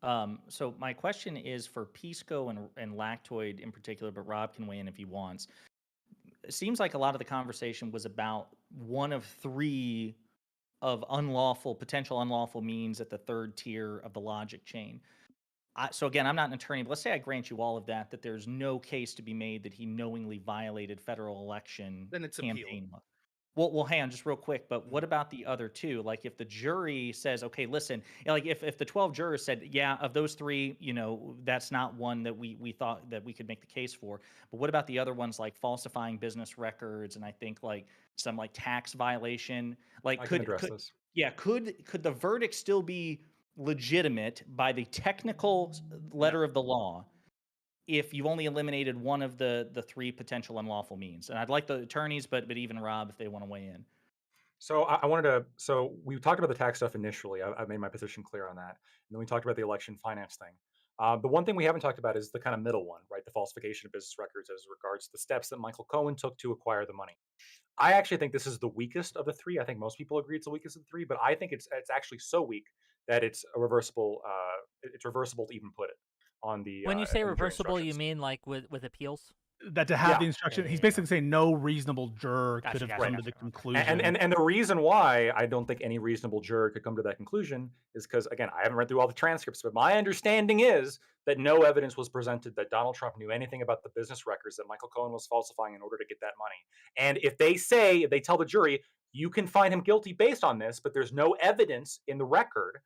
So my question is for Pisco and Lactoid in particular, but Rob can weigh in if he wants. It seems like a lot of the conversation was about one of three of potential unlawful means at the third tier of the logic chain. So again, I'm not an attorney, but let's say I grant you all of that, that there's no case to be made that he knowingly violated federal election Then it's campaign appealable. law. Well, hang on just real quick, but what about the other two? Like if the jury says, okay, listen, like if the 12 jurors said, yeah, of those three, that's not one that we thought that we could make the case for. But what about the other ones like falsifying business records and I think like some like tax violation? Like I can address this. could the verdict still be legitimate by the technical letter of the law if you've only eliminated one of the three potential unlawful means? And I'd like the attorneys, but even Rob, if they want to weigh in. So I wanted to. So we talked about the tax stuff initially. I made my position clear on that, and then we talked about the election finance thing. The one thing we haven't talked about is the kind of middle one, right? The falsification of business records as regards the steps that Michael Cohen took to acquire the money. I actually think this is the weakest of the three. I think most people agree it's the weakest of the three, but I think it's actually so weak that it's a reversible. It's reversible to even put it on the. When you say in the jury reversible, you instructions. mean like with appeals? That to have Yeah. the instruction, Yeah, he's yeah, basically saying no reasonable juror Gotcha, could have gotcha, come to gotcha. the conclusion. And the reason why I don't think any reasonable juror could come to that conclusion is because, again, I haven't read through all the transcripts, but my understanding is that no evidence was presented that Donald Trump knew anything about the business records that Michael Cohen was falsifying in order to get that money. And if they tell the jury, you can find him guilty based on this, but there's no evidence in the record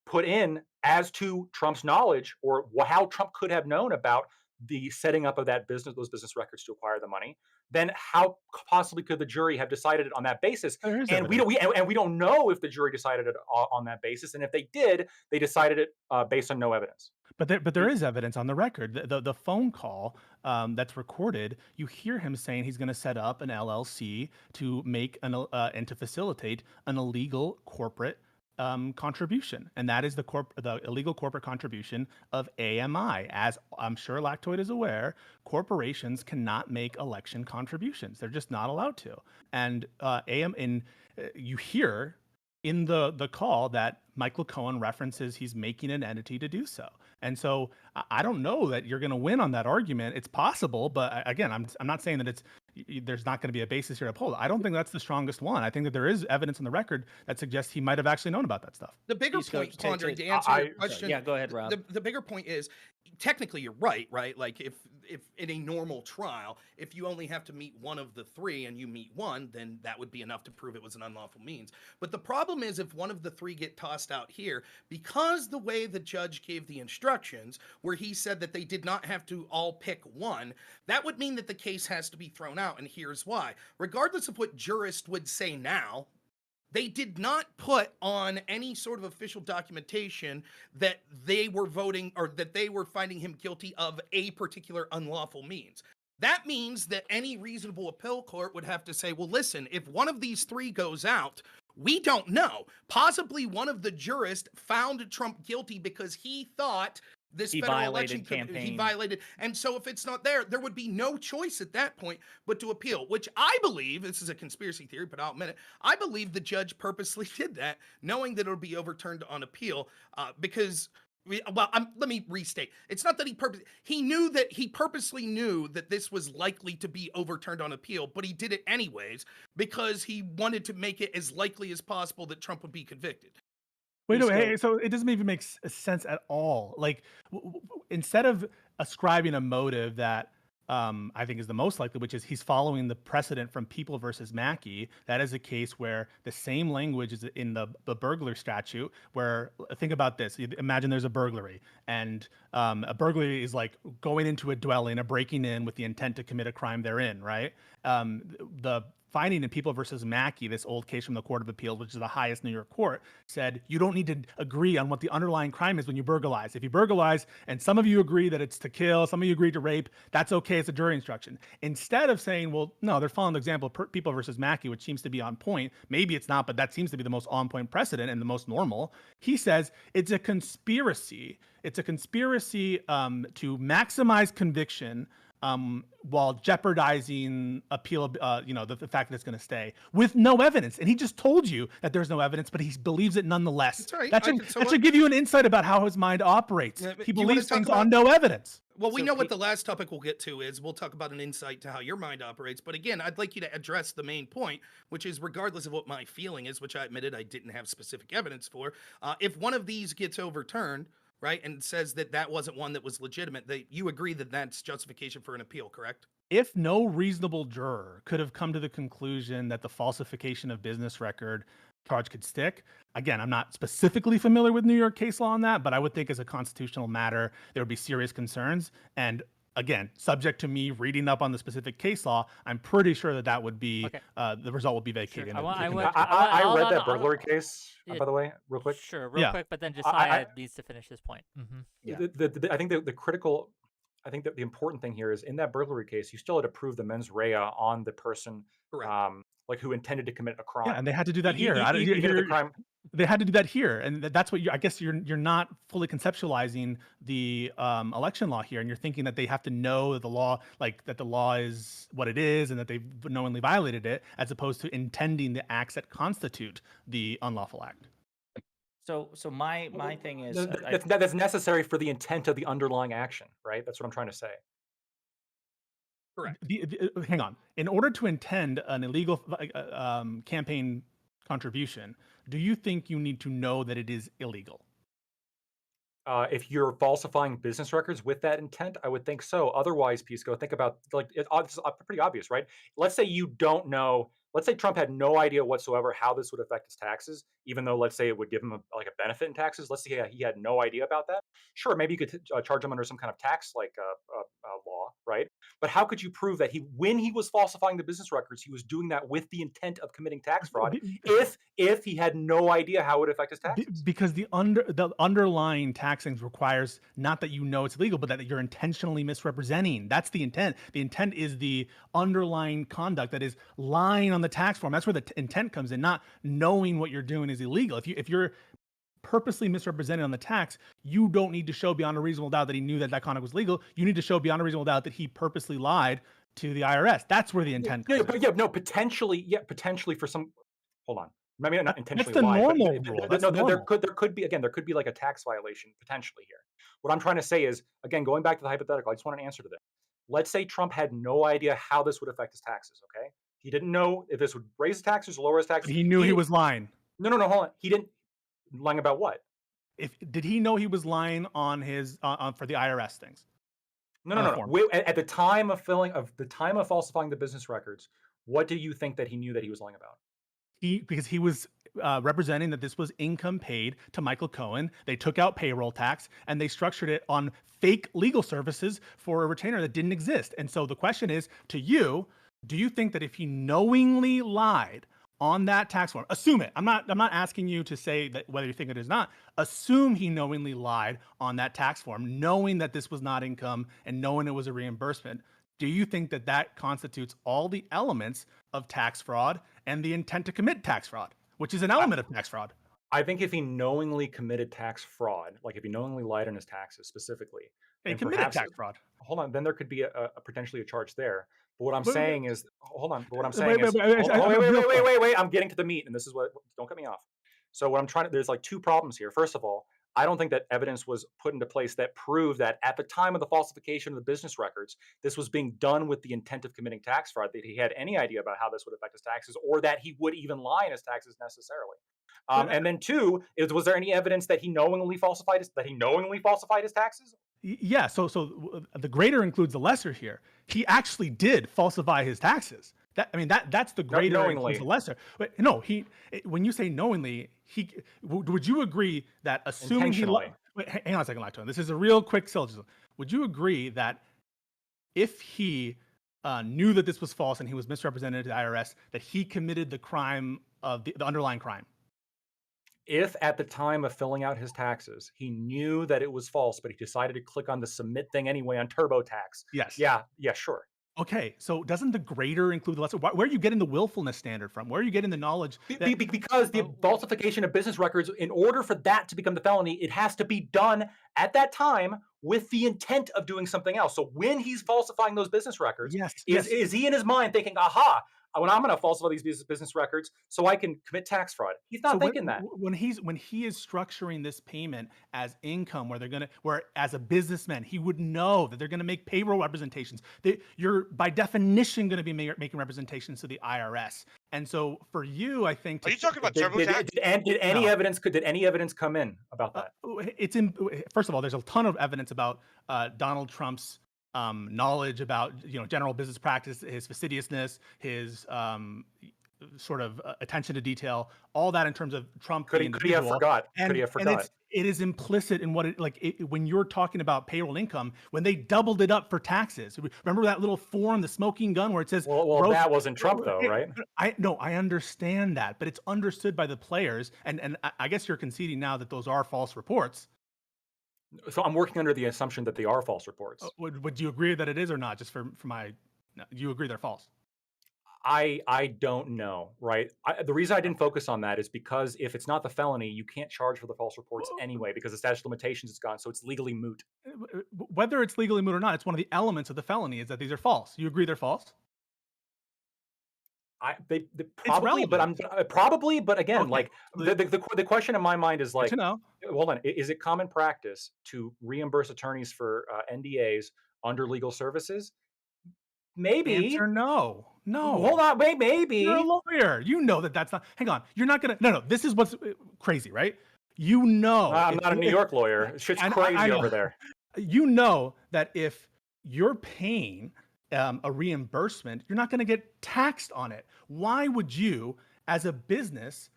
put in as to Trump's knowledge or how Trump could have known about the setting up of those business records to acquire the money, then how possibly could the jury have decided it on that basis? There is And we don't know if the jury decided it on that basis. And if they did, they decided it based on no evidence. But there is evidence on the record. The phone call that's recorded, you hear him saying he's going to set up an LLC to make and to facilitate an illegal corporate contribution, and that is the illegal corporate contribution of AMI. As I'm sure Lactoid is aware, corporations cannot make election contributions; they're just not allowed to. And you hear in the call that Michael Cohen references he's making an entity to do so. And so I don't know that you're going to win on that argument. It's possible, but again, I'm not saying that there's not going to be a basis here to uphold. I don't think that's the strongest one. I think that there is evidence on the record that suggests he might have actually known about that stuff. The bigger point, Pondering, to answer your question. Yeah, go ahead, Rob. The bigger point is, technically you're right? Like if in a normal trial, if you only have to meet one of the three and you meet one, then that would be enough to prove it was an unlawful means. But the problem is if one of the three get tossed out here, because the way the judge gave the instructions, where he said that they did not have to all pick one, that would mean that the case has to be thrown out. And here's why. Regardless of what jurists would say now, they did not put on any sort of official documentation that they were voting or that they were finding him guilty of a particular unlawful means. That means that any reasonable appellate court would have to say, well, listen, if one of these three goes out, we don't know. Possibly one of the jurists found Trump guilty because he thought he violated. And so if it's not there would be no choice at that point but to appeal, which I believe, this is a conspiracy theory, but I'll admit it, I believe the judge purposely did that, knowing that it'll be overturned on appeal, because let me restate. It's not that he purposely knew that this was likely to be overturned on appeal, but he did it anyways because he wanted to make it as likely as possible that Trump would be convicted. Wait, no, hey, so it doesn't even make sense at all. Like, instead of ascribing a motive that I think is the most likely, which is he's following the precedent from People versus Mackey, that is a case where the same language is in the burglar statute, where, think about this, imagine there's a burglary, and a burglary is like going into a dwelling, a breaking in with the intent to commit a crime therein, right? The finding in People versus Mackey, this old case from the Court of Appeals, which is the highest New York court, said you don't need to agree on what the underlying crime is when you burglarize. If you burglarize and some of you agree that it's to kill, some of you agree to rape, that's okay. It's a jury instruction. Instead of saying, well, no, they're following the example of People versus Mackey, which seems to be on point. Maybe it's not, but that seems to be the most on point precedent and the most normal. He says it's a conspiracy. It's a conspiracy to maximize conviction while jeopardizing appeal, the fact that it's going to stay with no evidence. And he just told you that there's no evidence, but he believes it nonetheless. That's right. That should give you an insight about how his mind operates. Yeah, but He do you wanna believes talk things about- on no evidence. Well, we So know what the last topic we'll get to is. We'll talk about an insight to how your mind operates. But again, I'd like you to address the main point, which is regardless of what my feeling is, which I admitted I didn't have specific evidence for, if one of these gets overturned, right, and says that that wasn't one that was legitimate, that you agree that that's justification for an appeal, correct? If no reasonable juror could have come to the conclusion that the falsification of business record charge could stick, again, I'm not specifically familiar with New York case law on that, but I would think as a constitutional matter, there would be serious concerns. And again, subject to me reading up on the specific case law, I'm pretty sure that would be, the result would be vacated. I read that burglary case, by the way, real quick. Sure, real quick, but then Josiah needs to finish his point. Yeah. I think the important thing here is in that burglary case, you still had to prove the mens rea on the person, Correct. like who intended to commit a crime. Yeah, and they had to do that here. Even if the crime. They had to do that here, and that's what I guess you're not fully conceptualizing the election law here, and you're thinking that they have to know that the law, that the law is what it is, and that they've knowingly violated it, as opposed to intending the acts that constitute the unlawful act. So my thing is That's necessary for the intent of the underlying action, right? That's what I'm trying to say. Correct. Hang on. In order to intend an illegal campaign contribution, do you think you need to know that it is illegal? If you're falsifying business records with that intent, I would think so. Otherwise, Pisco, think about it's pretty obvious, right? Let's say you don't know. Let's say Trump had no idea whatsoever how this would affect his taxes, even though let's say it would give him a benefit in taxes. Let's say he had no idea about that. Sure, maybe you could charge him under some kind of tax law, right? But how could you prove that when he was falsifying the business records, he was doing that with the intent of committing tax fraud if he had no idea how it would affect his taxes? Because the underlying taxing requires not that you know it's illegal, but that you're intentionally misrepresenting. That's the intent. The intent is the underlying conduct that is lying on the tax form. That's where the intent comes in, not knowing what you're doing is illegal. If you're purposely misrepresented on the tax, you don't need to show beyond a reasonable doubt that he knew that conduct was legal. You need to show beyond a reasonable doubt that he purposely lied to the IRS. That's where the intent comes in. Potentially for some. Hold on. Maybe not intentionally. That's the lied, normal rule. There could be like a tax violation potentially here. What I'm trying to say is, again, going back to the hypothetical, I just want an answer to this. Let's say Trump had no idea how this would affect his taxes. Okay, he didn't know if this would raise his taxes or lower his taxes. He knew he was lying. No, hold on. He didn't. Lying about what? Did he know he was lying on his for the IRS things? No. At the time of falsifying the business records, what do you think that he knew that he was lying about? Because he was representing that this was income paid to Michael Cohen. They took out payroll tax and they structured it on fake legal services for a retainer that didn't exist. And so the question is to you: do you think that if he knowingly lied on that tax form, assume it. I'm not asking you to say that whether you think it is not. Assume he knowingly lied on that tax form, knowing that this was not income and knowing it was a reimbursement. Do you think that that constitutes all the elements of tax fraud and the intent to commit tax fraud, which is an element of tax fraud? I think if he knowingly committed tax fraud, like if he knowingly lied on his taxes specifically, he committed tax fraud. Hold on, then there could be a potentially a charge there. But what I'm saying is, hold on. But what I'm saying wait. I'm getting to the meat, and this is what. Don't cut me off. So what I'm trying to. There's like two problems here. First of all, I don't think that evidence was put into place that proved that at the time of the falsification of the business records, this was being done with the intent of committing tax fraud. That he had any idea about how this would affect his taxes, or that he would even lie in his taxes necessarily. And then two was there any evidence that he knowingly falsified his taxes? Yeah. So the greater includes the lesser here. He actually did falsify his taxes. That's the greater includes the lesser. But no, when you say knowingly, would you agree that assuming he hang on a second, Lactone. This is a real quick syllogism. Would you agree that if he knew that this was false and he was misrepresented to the IRS, that he committed the crime of the underlying crime? If at the time of filling out his taxes, he knew that it was false, but he decided to click on the submit thing anyway on TurboTax. Yes. Yeah, sure. Okay, so doesn't the greater include the lesser? Where are you getting the willfulness standard from? Where are you getting the knowledge? Because the falsification of business records, in order for that to become the felony, it has to be done at that time with the intent of doing something else. So when he's falsifying those business records, is he in his mind thinking, aha, when I'm going to falsify these business records so I can commit tax fraud? He's not thinking that. When he is structuring this payment as income, where as a businessman he would know that they're gonna make payroll representations. You're by definition going to be making representations to the IRS. And so for you, I think. Are you talking about TurboTax? Did any evidence come in about that? First of all, there's a ton of evidence about Donald Trump's knowledge about general business practice, his fastidiousness, his sort of attention to detail, all that in terms of Trump. Could he have forgot? And it is implicit in what when you're talking about payroll income, when they doubled it up for taxes. Remember that little form, the smoking gun, where it says, well that wasn't Trump though, right? I understand that, but it's understood by the players, and I guess you're conceding now that those are false reports. So I'm working under the assumption that they are false reports. Would you agree that it is or not? Just for my, you agree they're false? I don't know, right? The reason I didn't focus on that is because if it's not the felony, you can't charge for the false reports anyway, because the statute of limitations is gone, so it's legally moot. Whether it's legally moot or not, it's one of the elements of the felony is that these are false. You agree they're false? They probably, but again, okay. Like the question in my mind is like, hold on, is it common practice to reimburse attorneys for NDAs under legal services? Maybe. Answer no. Hold on, maybe. You're a lawyer. You know that's not. Hang on. You're not gonna. No. This is what's crazy, right? You know. I'm not a New York lawyer. Shit's crazy over there. You know that if you're paying a reimbursement, you're not going to get taxed on it. Why would you, as a business,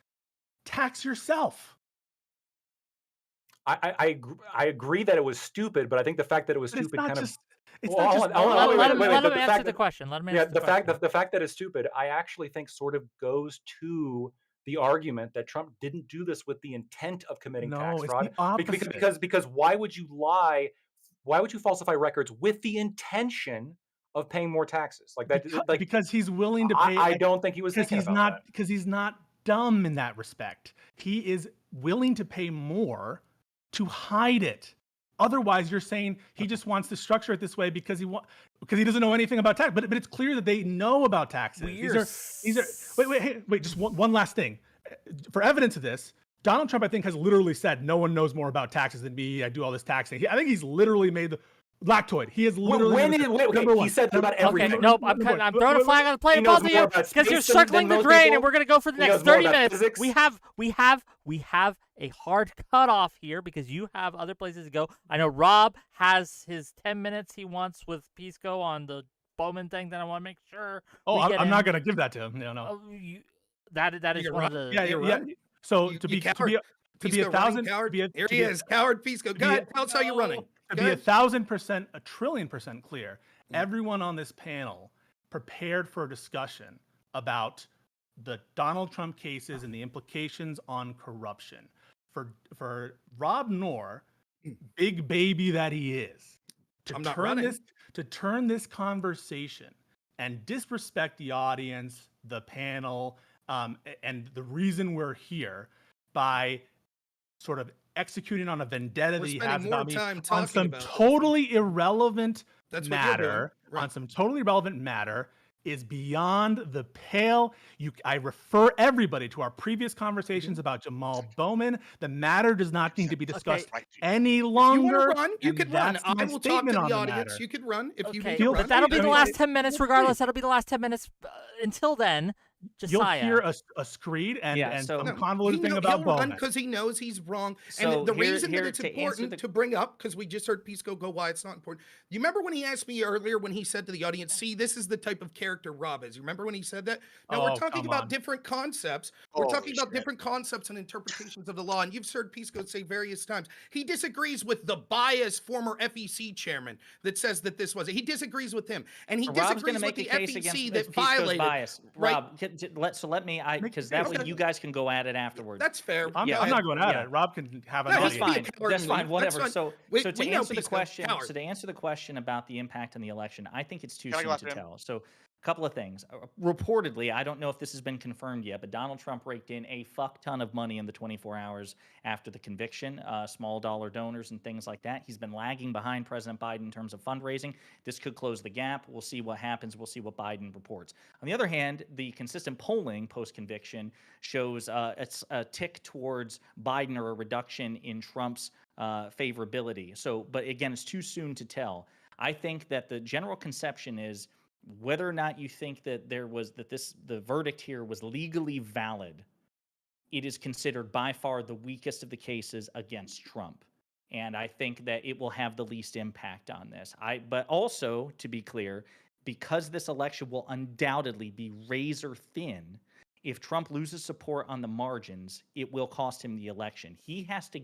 tax yourself? I agree that it was stupid, but I think the fact that it was stupid kind of. Let him answer the question. Let him answer the question. The fact that it's stupid, I actually think sort of goes to the argument that Trump didn't do this with the intent of committing tax fraud. Because why would you lie? Why would you falsify records with the intention of paying more taxes? Like that, because he's willing to pay. I don't think he was thinking about that. Because he's not dumb in that respect. He is willing to pay more to hide it. Otherwise, you're saying he just wants to structure it this way because he doesn't know anything about tax. But it's clear that they know about taxes. These are wait. Just one last thing. For evidence of this, Donald Trump, I think, has literally said, "No one knows more about taxes than me. I do all this taxing." I think he's literally made the Lactoid. He has literally. He said that about everything. Okay, nope. I'm throwing a flag on the plate, both of you, because you're circling the drain, and we're gonna go for the next 30 minutes. Physics. We have a hard cutoff here because you have other places to go. I know Rob has his 10 minutes he wants with Pisco on the Bowman thing that I want to make sure. I'm not gonna give that to him. No. That is one of the. Yeah. So to be 1,000. Here he is, coward Pisco. Go ahead, tell us how you're running. To be 1,000%, 1,000,000,000,000% clear, everyone on this panel prepared for a discussion about the Donald Trump cases and the implications on corruption. For Rob Noor, big baby that he is, to turn this conversation and disrespect the audience, the panel, and the reason we're here by sort of executing on a vendetta that he has about me on some totally irrelevant matter, is beyond the pale. I refer everybody to our previous conversations about Jamal Bowman. The matter does not need to be discussed any longer. You could run. I will talk to the audience. You could run if you need to run. But that'll be the last 10 minutes regardless. That'll be the last 10 minutes. Until then, Josiah. You'll hear a screed and some convoluted thing about Bowman. Because he knows he's wrong. And the reason that it's important to bring up, because we just heard Pisco go why it's not important. You remember when he asked me earlier when he said to the audience, see, this is the type of character Rob is. You remember when he said that? Now we're talking about different concepts. We're talking about different concepts and interpretations of the law. And you've heard Pisco say various times. He disagrees with the biased former FEC chairman that says that this was it. He disagrees with him. And he disagrees with the FEC that violated. Rob, let me, because that way okay. you guys can go at it afterwards. That's fair. I'm, Yeah, I'm not going at yeah. it. Rob can have an No, That's he's audience. being fine. coward That's and fine. leave. Whatever. That's fine. So, We to know answer the Pisco, question, coward. about the impact on the election, I think it's too Can I go soon after to him? tell. So, a couple of things. Reportedly, I don't know if this has been confirmed yet, but Donald Trump raked in a fuck ton of money in the 24 hours after the conviction, small dollar donors and things like that. He's been lagging behind President Biden in terms of fundraising. This could close the gap. We'll see what happens. We'll see what Biden reports. On the other hand, the consistent polling post-conviction shows it's a tick towards Biden or a reduction in Trump's favorability. So, but again, it's too soon to tell. I think that the general conception is whether or not you think that the verdict here was legally valid, it is considered by far the weakest of the cases against Trump. And I think that it will have the least impact on this. But also, to be clear, because this election will undoubtedly be razor thin, if Trump loses support on the margins, it will cost him the election. He has to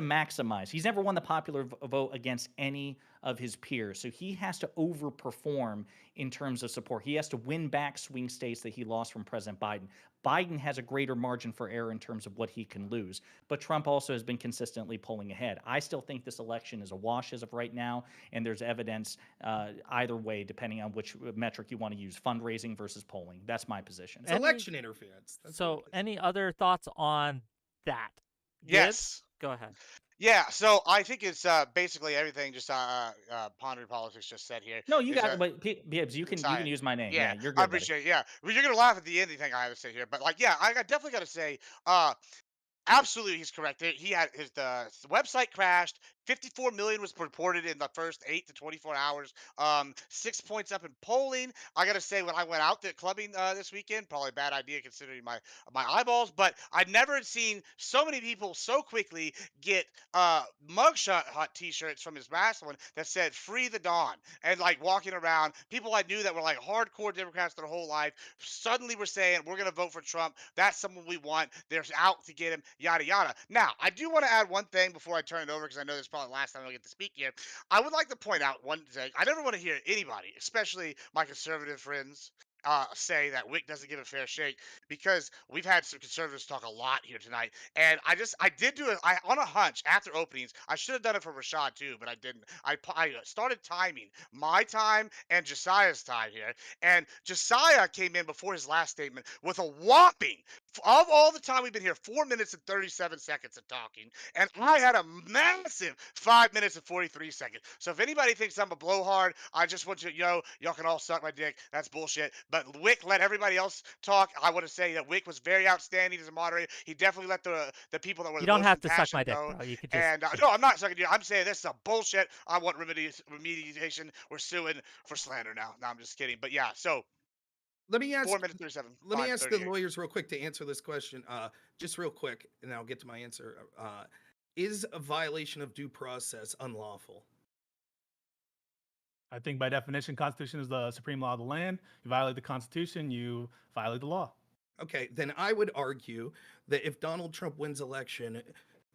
maximize. He's never won the popular vote against any of his peers. So he has to overperform in terms of support. He has to win back swing states that he lost from President Biden. Biden has a greater margin for error in terms of what he can lose. But Trump also has been consistently pulling ahead. I still think this election is a wash as of right now, and there's evidence either way, depending on which metric you want to use, fundraising versus polling. That's my position. It's election interference. That's what So, it is. any other thoughts on that? Yes. Gibbs? Go ahead. Yeah, so I think it's basically everything just Pondering Politics just said here. No, you is, got but Bibbs, you can Sorry. use my name. Yeah, Yeah, you're I good, buddy. appreciate it. Yeah, well, you're gonna laugh at the anything I have to say here, but like, yeah, I definitely got to say, absolutely, he's correct. He had the website crashed. 54 million was reported in the first 8 to 24 hours. 6 points up in polling. I gotta say, when I went out there clubbing this weekend, probably a bad idea considering my eyeballs, but I'd never seen so many people so quickly get mugshot hot T-shirts from his last one that said "Free the Dawn" and like walking around. People I knew that were like hardcore Democrats their whole life suddenly were saying, "We're gonna vote for Trump. That's someone we want. They're out to get him." Yada yada. Now, I do want to add one thing before I turn it over because I know this is probably the last time I'll get to speak here. I would like to point out one thing. I never want to hear anybody, especially my conservative friends, say that Wick doesn't give a fair shake because we've had some conservatives talk a lot here tonight. And I did do it on a hunch after openings. I should have done it for Rashad too, but I didn't. I started timing my time and Josiah's time here. And Josiah came in before his last statement with a whopping, of all the time we've been here, 4 minutes and 37 seconds of talking. And I had a massive 5 minutes and 43 seconds. So if anybody thinks I'm a blowhard, I just want you to know, y'all can all suck my dick. That's bullshit. But Wick let everybody else talk. I want to say that Wick was very outstanding as a moderator. He definitely let the people that were You the don't most have to suck impassioned my dick, go. bro. You could just. And no, I'm not sucking you. I'm saying this is a bullshit. I want remediation. We're suing for slander now. No, I'm just kidding. But yeah, so Let me ask. 4 minutes 37. Let me ask the 5:38. lawyers real quick to answer this question. Just real quick, and I'll get to my answer. Is a violation of due process unlawful? I think by definition, Constitution is the supreme law of the land. You violate the Constitution, you violate the law. Okay, then I would argue that if Donald Trump wins election,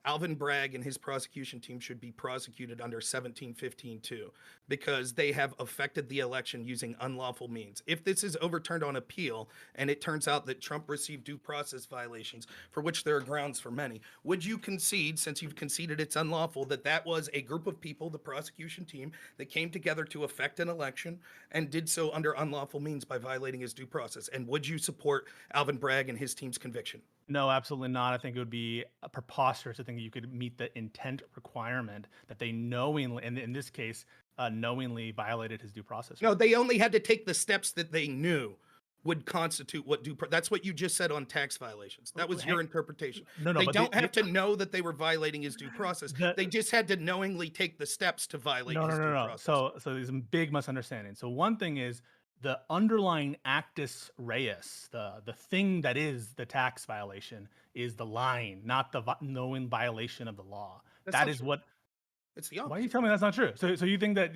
Alvin Bragg and his prosecution team should be prosecuted under 1715-2 because they have affected the election using unlawful means. If this is overturned on appeal and it turns out that Trump received due process violations, for which there are grounds for many, would you concede, since you've conceded it's unlawful, that that was a group of people, the prosecution team, that came together to affect an election and did so under unlawful means by violating his due process? And would you support Alvin Bragg and his team's conviction? No, absolutely not. I think it would be preposterous to think that you could meet the intent requirement that they knowingly, and in this case, knowingly violated his due process. No, they only had to take the steps that they knew would constitute what that's what you just said on tax violations. That was your interpretation. No, they but don't have to know that they were violating his due process. The- They just had to knowingly take the steps to violate his due process. So there's a big misunderstanding. So one thing is the underlying actus reus, the thing that is the tax violation, is the lying, not the knowing violation of the law. That's That not is true. what. It's the Why are opposite. you telling me that's not true? So you think that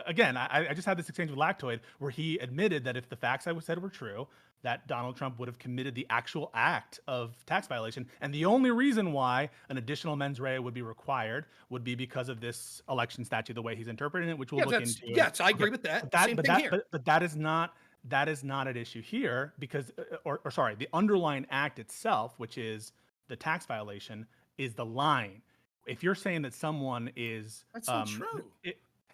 again? I just had this exchange with Lactoid where he admitted that if the facts I said were true, that Donald Trump would have committed the actual act of tax violation, and the only reason why an additional mens rea would be required would be because of this election statute, the way he's interpreting it, which we'll look into. Yes, I agree with that. Same thing here. But that is not that is not at issue here because, or sorry, the underlying act itself, which is the tax violation, is the line. If you're saying that someone is, That's not true.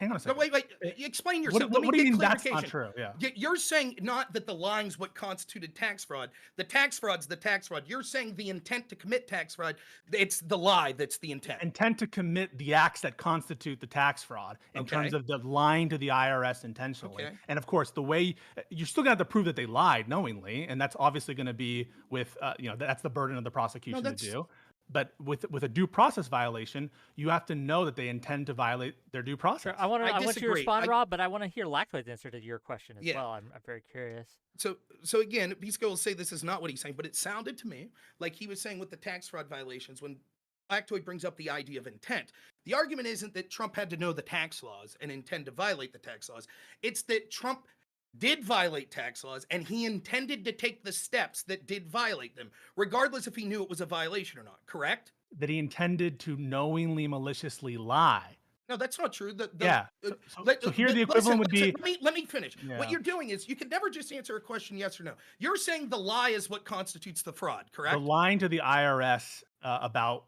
hang on a No, second. wait. You explain yourself. What Let do me you get mean that's clarification. not true? Yeah. You're saying not that the line's what constituted tax fraud. The tax fraud's the tax fraud. You're saying the intent to commit tax fraud, it's the lie that's the intent. Intent to commit the acts that constitute the tax fraud in terms of the lying to the IRS intentionally. Okay. And of course, the way you're still gonna have to prove that they lied knowingly, and that's obviously going to be with, that's the burden of the prosecution to do. But with a due process violation, you have to know that they intend to violate their due process. I want you to disagree. respond, Rob, but I want to hear Lactoid's answer to your question as well. I'm very curious. So again, Pisco will say this is not what he's saying, but it sounded to me like he was saying with the tax fraud violations when Lactoid brings up the idea of intent. The argument isn't that Trump had to know the tax laws and intend to violate the tax laws. It's that Trump did violate tax laws and he intended to take the steps that did violate them, regardless if he knew it was a violation or not, correct? That he intended to knowingly, maliciously lie. No, that's not true. So here the equivalent would be... Let me finish. Yeah. What you're doing is you can never just answer a question yes or no. You're saying the lie is what constitutes the fraud, correct? The lying to the IRS about...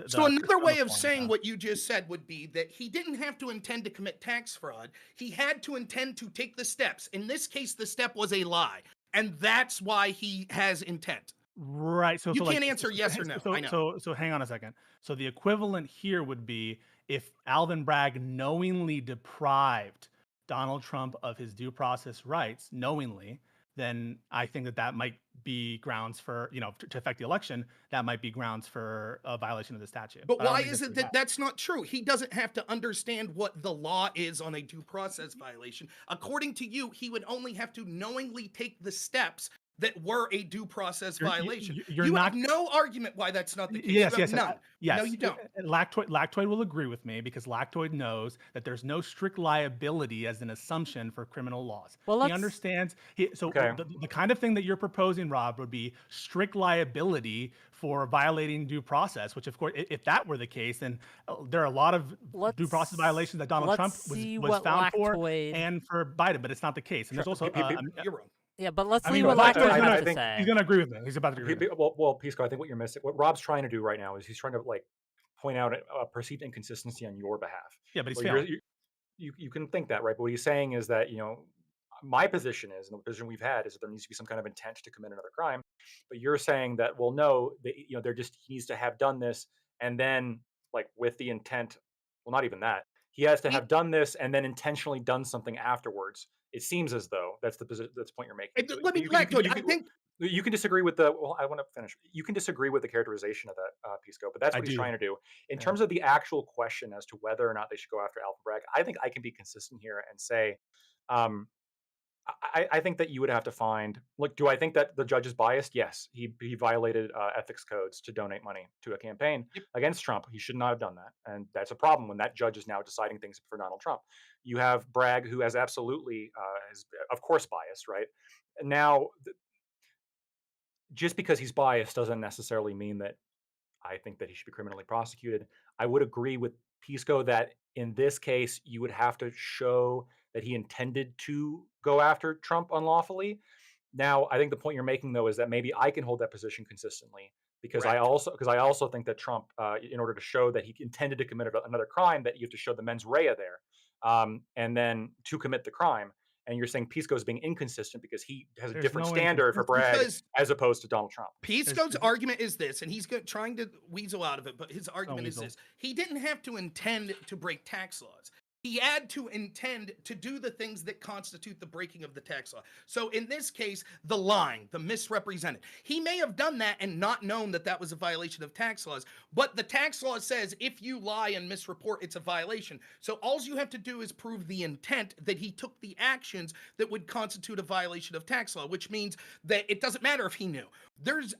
So another way of saying what you just said would be that he didn't have to intend to commit tax fraud. He had to intend to take the steps. In this case, the step was a lie. And that's why he has intent. Right. So you can't answer yes or no. I know. So hang on a second. So the equivalent here would be if Alvin Bragg knowingly deprived Donald Trump of his due process rights, knowingly, then I think that might be grounds for, to affect the election, that might be grounds for a violation of the statute. But why is it that that's not true? He doesn't have to understand what the law is on a due process violation. According to you, he would only have to knowingly take the steps that were a due process violation. You have no argument why that's not the case. Yes. None. Yes. No, you don't. Lactoid will agree with me because Lactoid knows that there's no strict liability as an assumption for criminal laws. He understands. The kind of thing that you're proposing, Rob, would be strict liability for violating due process, which, of course, if that were the case, then there are a lot of due process violations that Donald Trump was found for and for Biden, but it's not the case. And there's also... you're wrong. Yeah, but let's see what Lactoid has to say. He's going to agree with me. He's about to agree with me. Well, Pisco, I think what you're missing, what Rob's trying to do right now is he's trying to point out a perceived inconsistency on your behalf. Yeah, but he's failing. You can think that, right? But what he's saying is that, my position is, and the position we've had is that there needs to be some kind of intent to commit another crime. But you're saying that, well, no, he needs to have done this and then with the intent, well, not even that. He has to have done this and then intentionally done something afterwards. It seems as though that's the point you're making. Let me back to it. I think you can disagree with the. Well, I want to finish. You can disagree with the characterization of that Pisco, but that's what he's trying to do. In terms of the actual question as to whether or not they should go after Alvin Bragg, I think I can be consistent here and say, I think that you would have to find. Look, do I think that the judge is biased? Yes, he violated ethics codes to donate money to a campaign against Trump. He should not have done that, and that's a problem when that judge is now deciding things for Donald Trump. You have Bragg, who has absolutely, is of course biased, right? Now, just because he's biased doesn't necessarily mean that I think that he should be criminally prosecuted. I would agree with Pisco that in this case, you would have to show that he intended to go after Trump unlawfully. Now, I think the point you're making, though, is that maybe I can hold that position consistently because I also think that Trump, in order to show that he intended to commit another crime, that you have to show the mens rea there, and then to commit the crime. And you're saying Pisco is being inconsistent because he has a different standard for Bragg as opposed to Donald Trump. Pisco's argument is this, and he's trying to weasel out of it, but his argument is this. He didn't have to intend to break tax laws. He had to intend to do the things that constitute the breaking of the tax law. So in this case, the lying, the misrepresented. He may have done that and not known that that was a violation of tax laws, but the tax law says if you lie and misreport, it's a violation. So all you have to do is prove the intent that he took the actions that would constitute a violation of tax law, which means that it doesn't matter if he knew.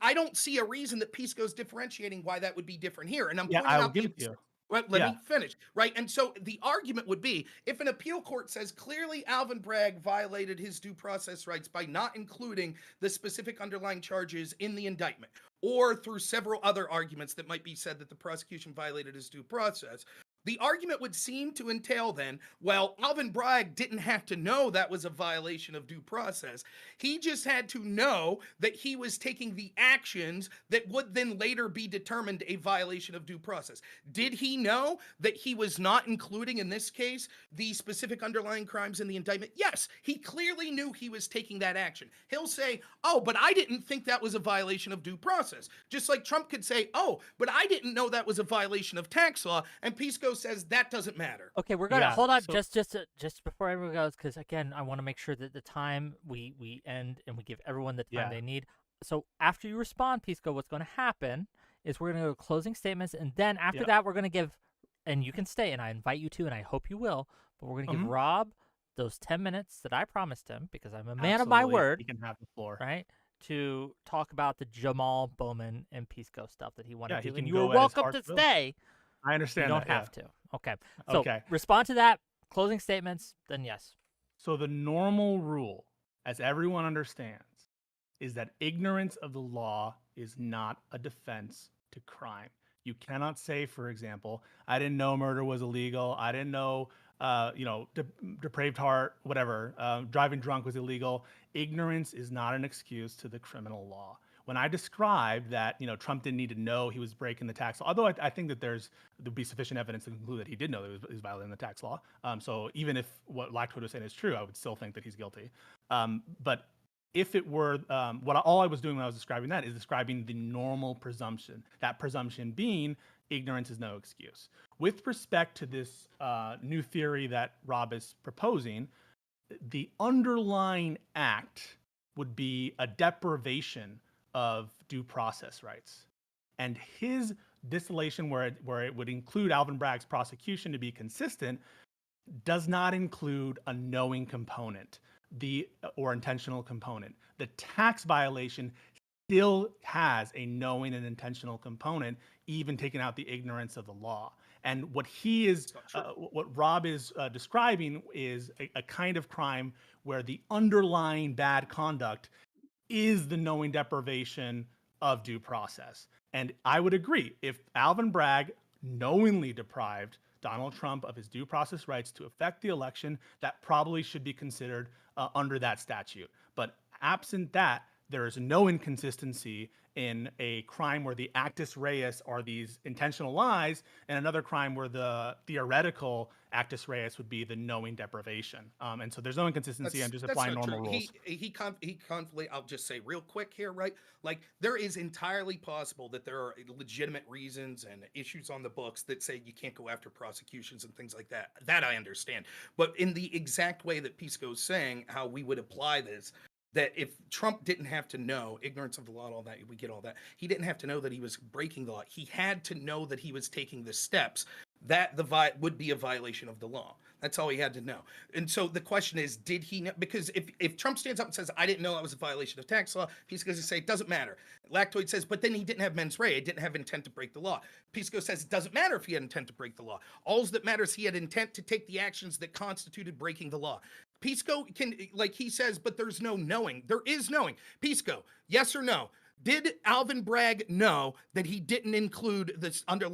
I don't see a reason that Pisco's differentiating why that would be different here. And I'm pointing out give it to you. Let me finish, right? And so the argument would be, if an appeal court says clearly Alvin Bragg violated his due process rights by not including the specific underlying charges in the indictment, or through several other arguments that might be said that the prosecution violated his due process, The argument would seem to entail then, well, Alvin Bragg didn't have to know that was a violation of due process. He just had to know that he was taking the actions that would then later be determined a violation of due process. Did he know that he was not including, in this case, the specific underlying crimes in the indictment? Yes, he clearly knew he was taking that action. He'll say, oh, but I didn't think that was a violation of due process. Just like Trump could say, oh, but I didn't know that was a violation of tax law, and Pisco says that doesn't matter. Okay, we're gonna Yeah, hold on so- just before everyone goes, because again, I want to make sure that the time we end and we give everyone the time Yeah. they need. So after you respond, Pisco, what's going to happen is we're gonna go to closing statements, and then after Yep. that, we're gonna give, and you can stay, and I invite you to, and I hope you will. But we're gonna give Mhm. Rob those 10 minutes that I promised him, because I'm a man of my Absolutely, word, He can have the floor. right? To talk about the Jamal Bowman and Pisco stuff that he wanted Yeah, he to, can and you are go at his welcome heart's to will. stay. I You understand don't that, yeah. have to. Okay. So Okay. respond to that. Closing statements. Then yes. So the normal rule, as everyone understands, is that ignorance of the law is not a defense to crime. You cannot say, for example, I didn't know murder was illegal. I didn't know, depraved heart, whatever, driving drunk was illegal. Ignorance is not an excuse to the criminal law. When I described that, Trump didn't need to know he was breaking the tax law, although I think that there'd be sufficient evidence to conclude that he did know that he was violating the tax law. So even if what Lactwood was saying is true, I would still think that he's guilty. But if it were, all I was doing when I was describing that is describing the normal presumption, that presumption being ignorance is no excuse. With respect to this new theory that Rob is proposing, the underlying act would be a deprivation of due process rights. And his distillation, where it would include Alvin Bragg's prosecution to be consistent, does not include a knowing component, or intentional component. The tax violation still has a knowing and intentional component, even taking out the ignorance of the law. And what what Rob is describing is a kind of crime where the underlying bad conduct is the knowing deprivation of due process. And I would agree, if Alvin Bragg knowingly deprived Donald Trump of his due process rights to affect the election, that probably should be considered under that statute. But absent that, there is no inconsistency in a crime where the actus reus are these intentional lies, and another crime where the theoretical actus reus would be the knowing deprivation. And so there's no inconsistency. I'm just applying normal rules. He conflict. I'll just say real quick here, right? Like, there is entirely possible that there are legitimate reasons and issues on the books that say you can't go after prosecutions and things like that. That I understand. But in the exact way that Pisco's saying how we would apply this, that if Trump didn't have to know ignorance of the law and all that, we get all that. He didn't have to know that he was breaking the law. He had to know that he was taking the steps that would be a violation of the law. That's all he had to know. And so the question is, did he know? Because if Trump stands up and says, I didn't know that was a violation of tax law, Pisco going to say, it doesn't matter. Lactoid says, but then he didn't have mens rea. He didn't have intent to break the law. Pisco says, it doesn't matter if he had intent to break the law. All that matters, he had intent to take the actions that constituted breaking the law. Pisco can, like he says, but there's no knowing. There is knowing. Pisco, yes or no? Did Alvin Bragg know that he didn't include this under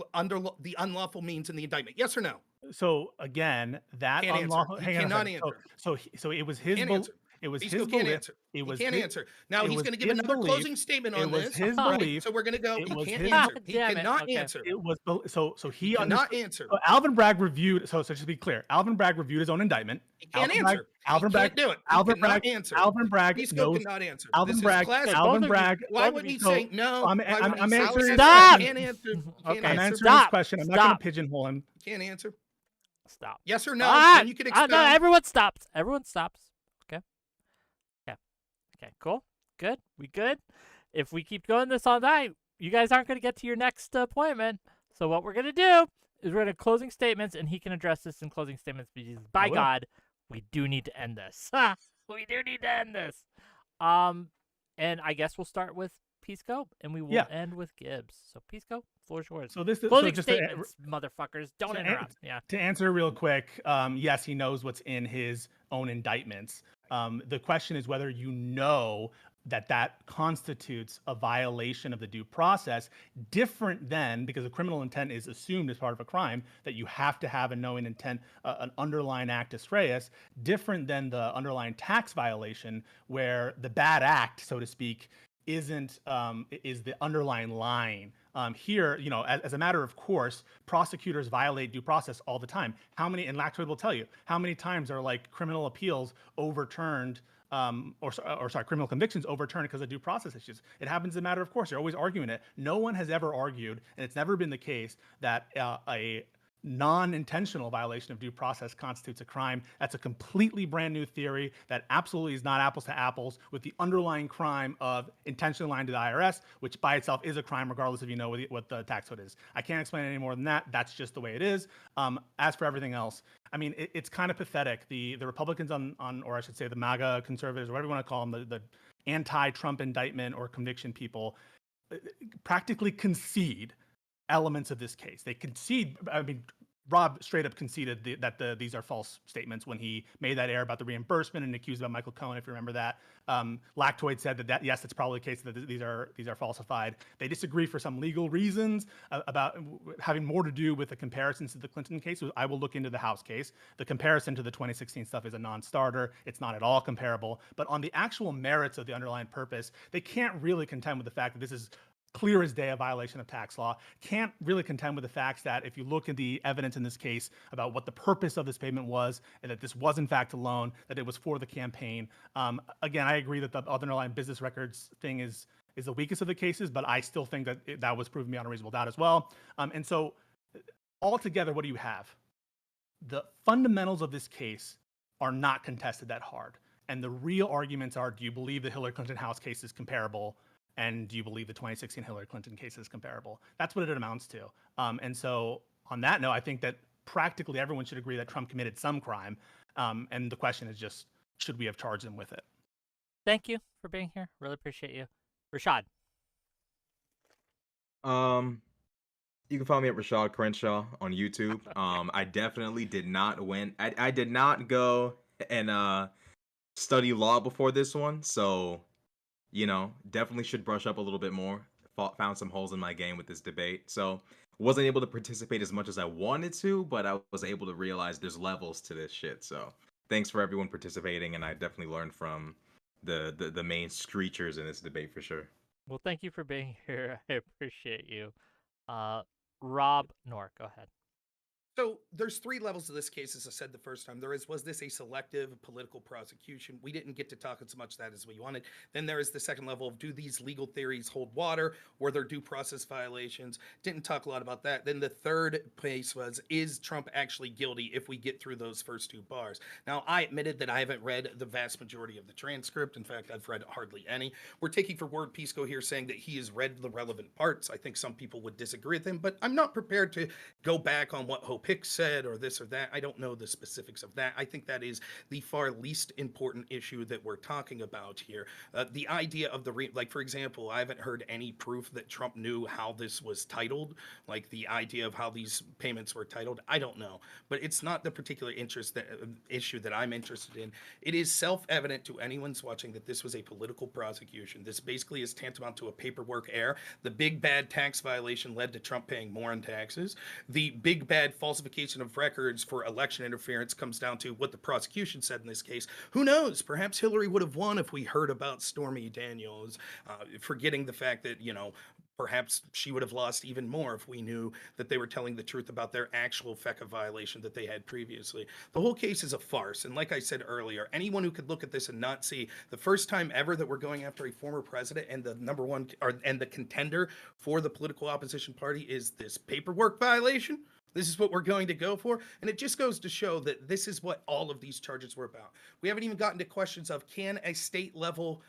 the unlawful means in the indictment? Yes or no? So again, that Can't unlawful. answer. He Hang on a cannot second. answer. So it was his. Can't answer. It was Pisco his can't belief. answer. It was he can't his, answer. Now it he's was going to give his another belief. closing statement It on was this. his All right, belief. so we're going to go. It He was can't his- answer. God He damn it. cannot Okay. answer. It was so he He cannot understood- answer. So Alvin Bragg reviewed. So just to be clear, Alvin Bragg reviewed his own indictment. He can't Alvin Bragg- answer. Alvin he Bragg- can't do it. He Alvin cannot Bragg- answer. Alvin Bragg Pisco knows. cannot answer. Alvin This is Bragg. classic. both Alvin of you- Bragg. Why both of wouldn't you- he say no? I'm Why would he answering. say Stop! he can't answer? He Okay. can't I'm answer. answering Stop. his question. I'm not going Stop. to pigeonhole him. Can't answer. Stop. Yes or no? Ah, Then you can no, expound. everyone stops. Everyone stops. Okay. Yeah. Okay. Cool. Good. We good? If we keep going this all night, you guys aren't going to get to your next appointment. So what we're going to do is we're going to closing statements, and he can address this in closing statements because, by will. God, we do need to end this. We do need to end this. And I guess we'll start with Pisco, and we will Yeah. end with Gibbs. So Pisco, floor is yours. So this. Closing just statements, motherfuckers. Don't to- interrupt. Yeah. To answer real quick, yes, he knows what's in his own indictments. The question is whether you know that constitutes a violation of the due process, different than, because a criminal intent is assumed as part of a crime, that you have to have a knowing intent, an underlying actus reus, different than the underlying tax violation, where the bad act, so to speak, isn't is the underlying line. Here, you know, as a matter of course, prosecutors violate due process all the time. How many, and Lactoid will tell you, how many times are like criminal appeals overturned, or sorry, criminal convictions overturned because of due process issues? It happens as a matter of course. You're always arguing it. No one has ever argued, and it's never been the case, that a non-intentional violation of due process constitutes a crime. That's a completely brand new theory that absolutely is not apples to apples with the underlying crime of intentionally lying to the IRS, which by itself is a crime regardless if you know what the tax code is. I can't explain it any more than that. That's just the way it is. As for everything else, I mean, it's kind of pathetic. The Republicans on, or I should say the MAGA conservatives, or whatever you want to call them, the anti-Trump indictment or conviction people, practically concede elements of this case. They concede, I mean, Rob straight up conceded that these are false statements when he made that error about the reimbursement and accused about Michael Cohen, if you remember that. Lactoid said that yes, it's probably the case that these are falsified. They disagree for some legal reasons about having more to do with the comparisons to the Clinton case. I will look into the House case. The comparison to the 2016 stuff is a non-starter. It's not at all comparable. But on the actual merits of the underlying purpose, they can't really contend with the fact that this is clear as day a violation of tax law. Can't really contend with the facts that if you look at the evidence in this case about what the purpose of this payment was, and that this was in fact a loan, that it was for the campaign. Again, I agree that the underlying business records thing is the weakest of the cases, but I still think that that was proven beyond a reasonable doubt as well. And so altogether, what do you have? The fundamentals of this case are not contested that hard. And the real arguments are, do you believe the Hillary Clinton House case is comparable? And do you believe the 2016 Hillary Clinton case is comparable? That's what it amounts to. And so on that note, I think that practically everyone should agree that Trump committed some crime. And the question is just, should we have charged him with it? Thank you for being here. Really appreciate you. Rashad. You can follow me at Rashad Crenshaw on YouTube. I definitely did not win. I did not go and study law before this one, so you know, definitely should brush up a little bit more. Found some holes in my game with this debate. So wasn't able to participate as much as I wanted to, but I was able to realize there's levels to this shit. So thanks for everyone participating, and I definitely learned from the main screechers in this debate for sure. Well, thank you for being here. I appreciate you. Rob Nork, go ahead. So there's three levels to this case, as I said the first time. Was this a selective political prosecution? We didn't get to talk as much that as we wanted. Then there is the second level of, do these legal theories hold water? Were there due process violations? Didn't talk a lot about that. Then the third place was, is Trump actually guilty if we get through those first two bars? Now, I admitted that I haven't read the vast majority of the transcript. In fact, I've read hardly any. We're taking for word Pisco here saying that he has read the relevant parts. I think some people would disagree with him, but I'm not prepared to go back on what Hope Hicks said or this or that. I don't know the specifics of that. I think that is the far least important issue that we're talking about here. The idea of like, for example, I haven't heard any proof that Trump knew how this was titled, like the idea of how these payments were titled. I don't know, but it's not the particular issue that I'm interested in. It is self-evident to anyone's watching that this was a political prosecution. This basically is tantamount to a paperwork error. The big bad tax violation led to Trump paying more in taxes. The big bad falsification of records for election interference comes down to what the prosecution said in this case. Who knows? Perhaps Hillary would have won if we heard about Stormy Daniels, forgetting the fact that, you know, perhaps she would have lost even more if we knew that they were telling the truth about their actual FECA violation that they had previously. The whole case is a farce. And like I said earlier, anyone who could look at this and not see the first time ever that we're going after a former president and the number one and the contender for the political opposition party is this paperwork violation. This is what we're going to go for. And it just goes to show that this is what all of these charges were about. We haven't even gotten to questions of, can a state level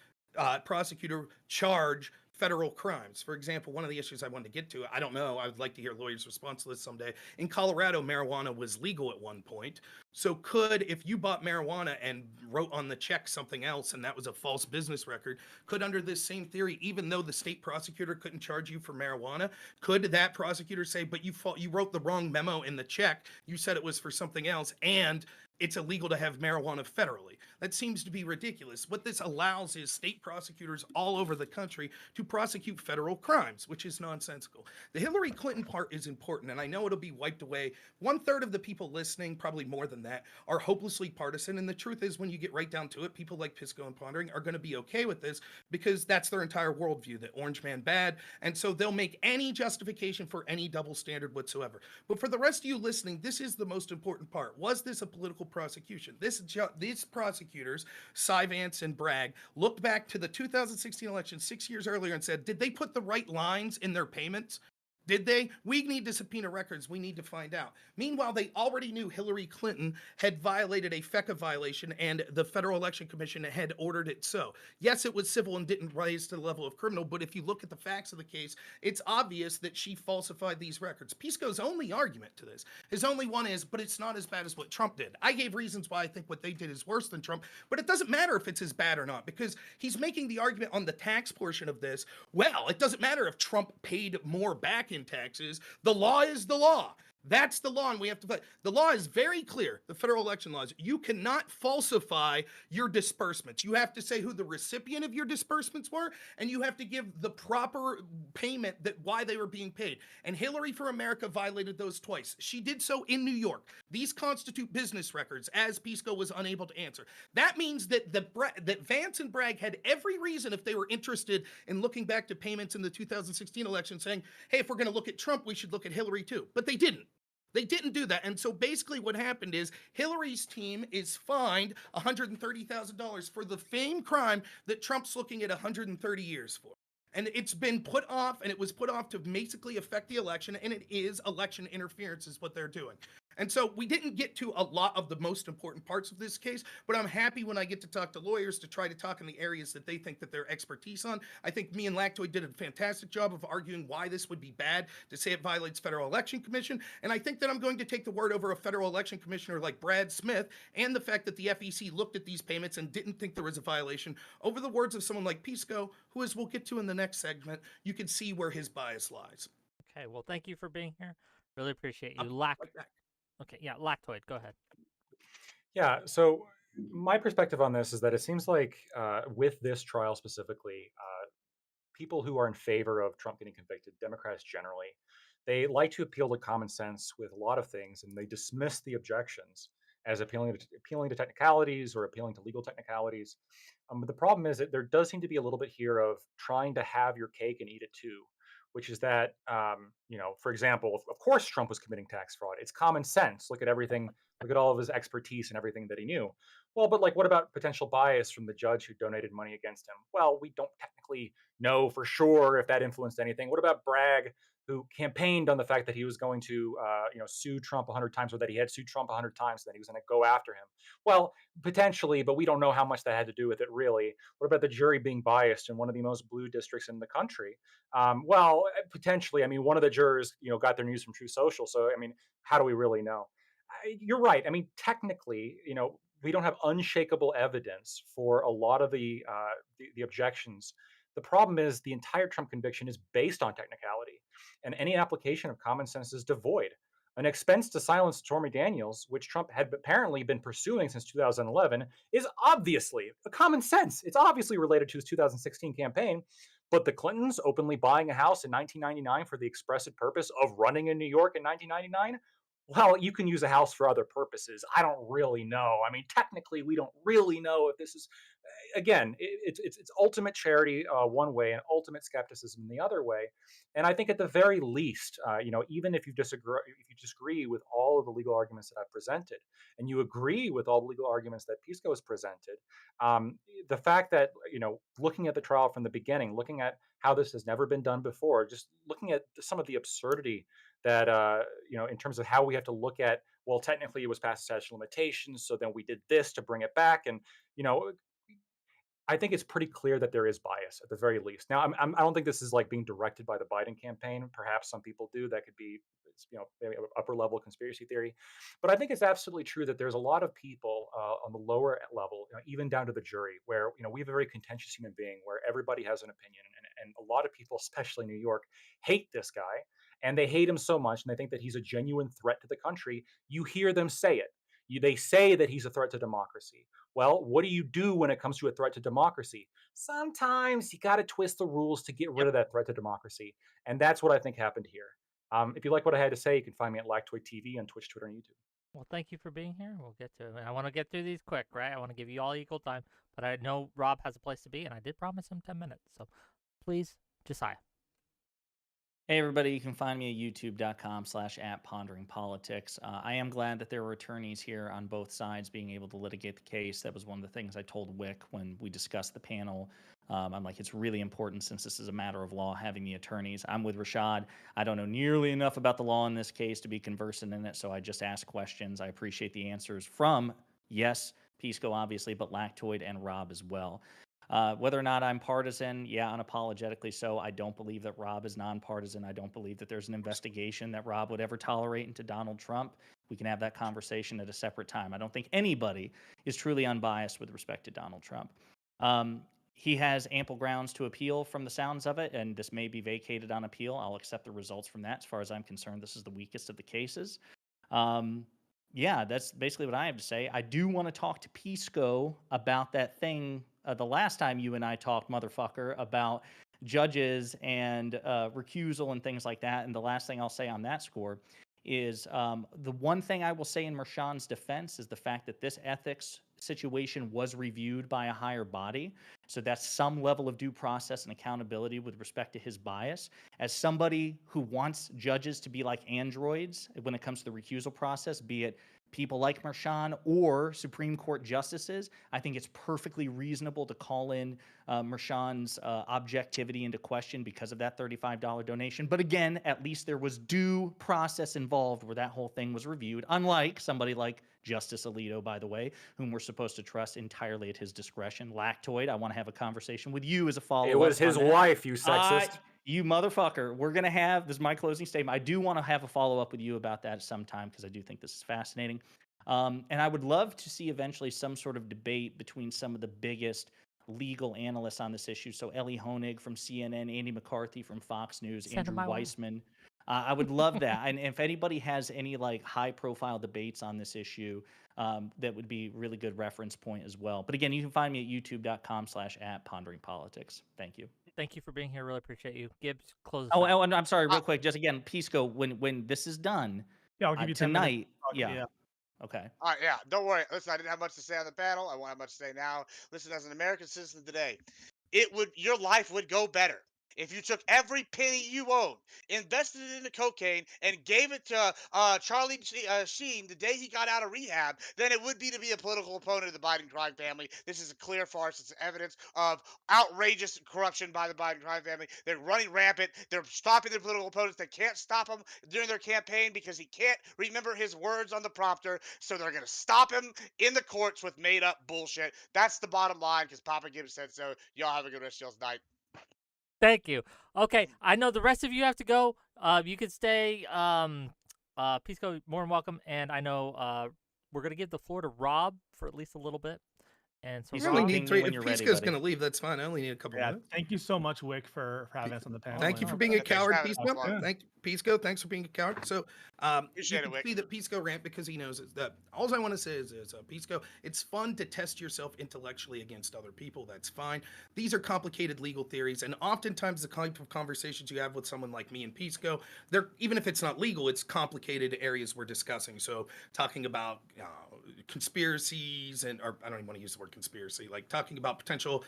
prosecutor charge federal crimes? For example, one of the issues I wanted to get to, I don't know, I would like to hear lawyers' response to this someday. In Colorado, marijuana was legal at one point. So if you bought marijuana and wrote on the check something else and that was a false business record, could under this same theory, even though the state prosecutor couldn't charge you for marijuana, could that prosecutor say, but you wrote the wrong memo in the check, you said it was for something else, and it's illegal to have marijuana federally. That seems to be ridiculous. What this allows is state prosecutors all over the country to prosecute federal crimes, which is nonsensical. The Hillary Clinton part is important, and I know it'll be wiped away. 1/3 of the people listening, probably more than that, are hopelessly partisan. And the truth is, when you get right down to it, people like Pisco and Pondering are going to be okay with this because that's their entire worldview, that Orange Man bad. And so they'll make any justification for any double standard whatsoever. But for the rest of you listening, this is the most important part. Was this a political prosecution? These prosecutors, Cy Vance and Bragg, looked back to the 2016 election 6 years earlier and said, did they put the right lines in their payments? Did they? We need to subpoena records. We need to find out. Meanwhile, they already knew Hillary Clinton had violated a FECA violation and the Federal Election Commission had ordered it so. Yes, it was civil and didn't rise to the level of criminal, but if you look at the facts of the case, it's obvious that she falsified these records. Pisco's only argument to this, his only one is, but it's not as bad as what Trump did. I gave reasons why I think what they did is worse than Trump, but it doesn't matter if it's as bad or not because he's making the argument on the tax portion of this. Well, it doesn't matter if Trump paid more back in taxes. The law is the law. That's the law, and we have to fight. The law is very clear, the federal election laws. You cannot falsify your disbursements. You have to say who the recipient of your disbursements were, and you have to give the proper payment that why they were being paid. And Hillary for America violated those twice. She did so in New York. These constitute business records, as Pisco was unable to answer. That means that that Vance and Bragg had every reason, if they were interested in looking back to payments in the 2016 election, saying, hey, if we're going to look at Trump, we should look at Hillary too. But they didn't. They didn't do that. And so basically what happened is Hillary's team is fined $130,000 for the same crime that Trump's looking at 130 years for. And it's been put off, and it was put off to basically affect the election, and it is election interference is what they're doing. And so we didn't get to a lot of the most important parts of this case, but I'm happy when I get to talk to lawyers to try to talk in the areas that they think that their expertise on. I think me and Lactoid did a fantastic job of arguing why this would be bad to say it violates Federal Election Commission. And I think that I'm going to take the word over a Federal Election Commissioner like Brad Smith and the fact that the FEC looked at these payments and didn't think there was a violation over the words of someone like Pisco, who, as we'll get to in the next segment, you can see where his bias lies. Okay, well, thank you for being here. Really appreciate you. Right back. Okay, yeah, Lactoid, go ahead. Yeah. So my perspective on this is that it seems like with this trial specifically, people who are in favor of Trump getting convicted, Democrats generally, they like to appeal to common sense with a lot of things, and they dismiss the objections as appealing to technicalities or appealing to legal technicalities. But the problem is that there does seem to be a little bit here of trying to have your cake and eat it too, which is that, for example, of course Trump was committing tax fraud. It's common sense. Look at everything. Look at all of his expertise and everything that he knew. Well, but like, what about potential bias from the judge who donated money against him? Well, we don't technically know for sure if that influenced anything. What about Bragg, who campaigned on the fact that he was going to, sue Trump 100 times, or that he had sued Trump 100 times, that he was going to go after him? Well, potentially, but we don't know how much that had to do with it, really. What about the jury being biased in one of the most blue districts in the country? Potentially. I mean, one of the jurors, got their news from True Social. So, I mean, how do we really know? You're right. I mean, technically, we don't have unshakable evidence for a lot of the objections. The problem is the entire Trump conviction is based on technicality, and any application of common sense is devoid. An expense to silence Stormy Daniels, which Trump had apparently been pursuing since 2011, is obviously a common sense. It's obviously related to his 2016 campaign. But the Clintons openly buying a house in 1999 for the express purpose of running in New York in 1999, well, you can use a house for other purposes. I don't really know. I mean, technically, we don't really know if this is, again, it's ultimate charity one way and ultimate skepticism the other way. And I think at the very least, even if you disagree with all of the legal arguments that I've presented, and you agree with all the legal arguments that Pisco has presented, the fact that looking at the trial from the beginning, looking at how this has never been done before, just looking at some of the absurdity that in terms of how we have to look at, well, technically it was past statute of limitations, so then we did this to bring it back, and I think it's pretty clear that there is bias at the very least. Now, I don't think this is like being directed by the Biden campaign. Perhaps some people do. That could be, maybe upper level conspiracy theory. But I think it's absolutely true that there's a lot of people on the lower level, even down to the jury, where we have a very contentious human being, where everybody has an opinion, and a lot of people, especially in New York, hate this guy, and they hate him so much, and they think that he's a genuine threat to the country. You hear them say it. They say that he's a threat to democracy. Well, what do you do when it comes to a threat to democracy? Sometimes you got to twist the rules to get rid of that threat to democracy. And that's what I think happened here. If you like what I had to say, you can find me at Lactoid TV on Twitch, Twitter, and YouTube. Well, thank you for being here. We'll get to it. I want to get through these quick, right? I want to give you all equal time, but I know Rob has a place to be, and I did promise him 10 minutes. So please, Josiah. Hey, everybody, you can find me at youtube.com/@ponderingpolitics. I am glad that there were attorneys here on both sides being able to litigate the case. That was one of the things I told Wick when we discussed the panel. I'm like, it's really important since this is a matter of law, having the attorneys. I'm with Rashad. I don't know nearly enough about the law in this case to be conversant in it, so I just ask questions. I appreciate the answers from, yes, Pisco, obviously, but Lactoid and Rob as well. Whether or not I'm partisan, yeah, unapologetically so. I don't believe that Rob is nonpartisan. I don't believe that there's an investigation that Rob would ever tolerate into Donald Trump. We can have that conversation at a separate time. I don't think anybody is truly unbiased with respect to Donald Trump. He has ample grounds to appeal from the sounds of it, and this may be vacated on appeal. I'll accept the results from that. As far as I'm concerned, this is the weakest of the cases. Yeah, that's basically what I have to say. I do want to talk to Pisco about that thing the last time you and I talked, motherfucker, about judges and recusal and things like that. And the last thing I'll say on that score is the one thing I will say in Mershon's defense is the fact that this ethics situation was reviewed by a higher body. So that's some level of due process and accountability with respect to his bias. As somebody who wants judges to be like androids when it comes to the recusal process, be it people like Mershon or Supreme Court justices, I think it's perfectly reasonable to call in Mershon's objectivity into question because of that $35 donation. But again, at least there was due process involved where that whole thing was reviewed, unlike somebody like Justice Alito, by the way, whom we're supposed to trust entirely at his discretion. Lactoid, I want to have a conversation with you as a follow-up. It was his wife, you sexist. You motherfucker. We're going to have, this is my closing statement. I do want to have a follow-up with you about that sometime because I do think this is fascinating. And I would love to see eventually some sort of debate between some of the biggest legal analysts on this issue. So Ellie Honig from CNN, Andy McCarthy from Fox News, Andrew Weissman. I would love that. And if anybody has any like high-profile debates on this issue, that would be really good reference point as well. But again, you can find me at youtube.com/@ponderingpolitics. Thank you. Thank you for being here. Really appreciate you. Gibbs, close. Oh, and I'm sorry, real quick. Just again, Pisco, when this is done, Yeah, I'll give you 10 tonight. minutes. Yeah. Okay. All right, yeah, don't worry. Listen, I didn't have much to say on the panel. I won't have much to say now. Listen, as an American citizen today, your life would go better if you took every penny you owned, invested it into cocaine, and gave it to Charlie Sheen the day he got out of rehab, than it would be to be a political opponent of the Biden crime family. This is a clear farce. It's evidence of outrageous corruption by the Biden crime family. They're running rampant. They're stopping their political opponents. They can't stop him during their campaign because he can't remember his words on the prompter. So they're going to stop him in the courts with made up bullshit. That's the bottom line because Papa Gibbs said so. Y'all have a good rest of y'all's night. Thank you. Okay, I know the rest of you have to go. You can stay. Pisco, more than welcome. And I know we're going to give the floor to Rob for at least a little bit. And so You Rob, only need 3. when If you're ready, Pisco's buddy. going to leave, that's fine. I only need a couple Yeah, minutes. thank you so much, Wick, for having us on the panel. Thank you for and- being a Thanks for coward, having us Pisco. on. Thank Pisco. Thanks for being a coward. So, Appreciate you it, can Wick. see that Pisco rant because he knows is that all I want to say is Pisco. It's fun to test yourself intellectually against other people. That's fine. These are complicated legal theories, and oftentimes the kind of conversations you have with someone like me and Pisco, they're even if it's not legal, it's complicated areas we're discussing. So, talking about conspiracies or I don't even want to use the word conspiracy, like talking about potential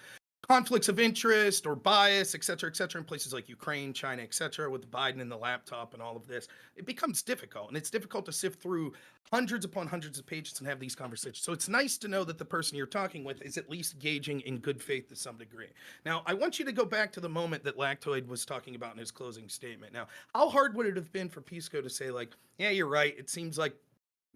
conflicts of interest or bias, et cetera, in places like Ukraine, China, et cetera, with Biden and the laptop and all of this, it becomes difficult. And it's difficult to sift through hundreds upon hundreds of pages and have these conversations. So it's nice to know that the person you're talking with is at least gauging in good faith to some degree. Now, I want you to go back to the moment that Lactoid was talking about in his closing statement. Now, how hard would it have been for Pisco to say, like, yeah, you're right. It seems like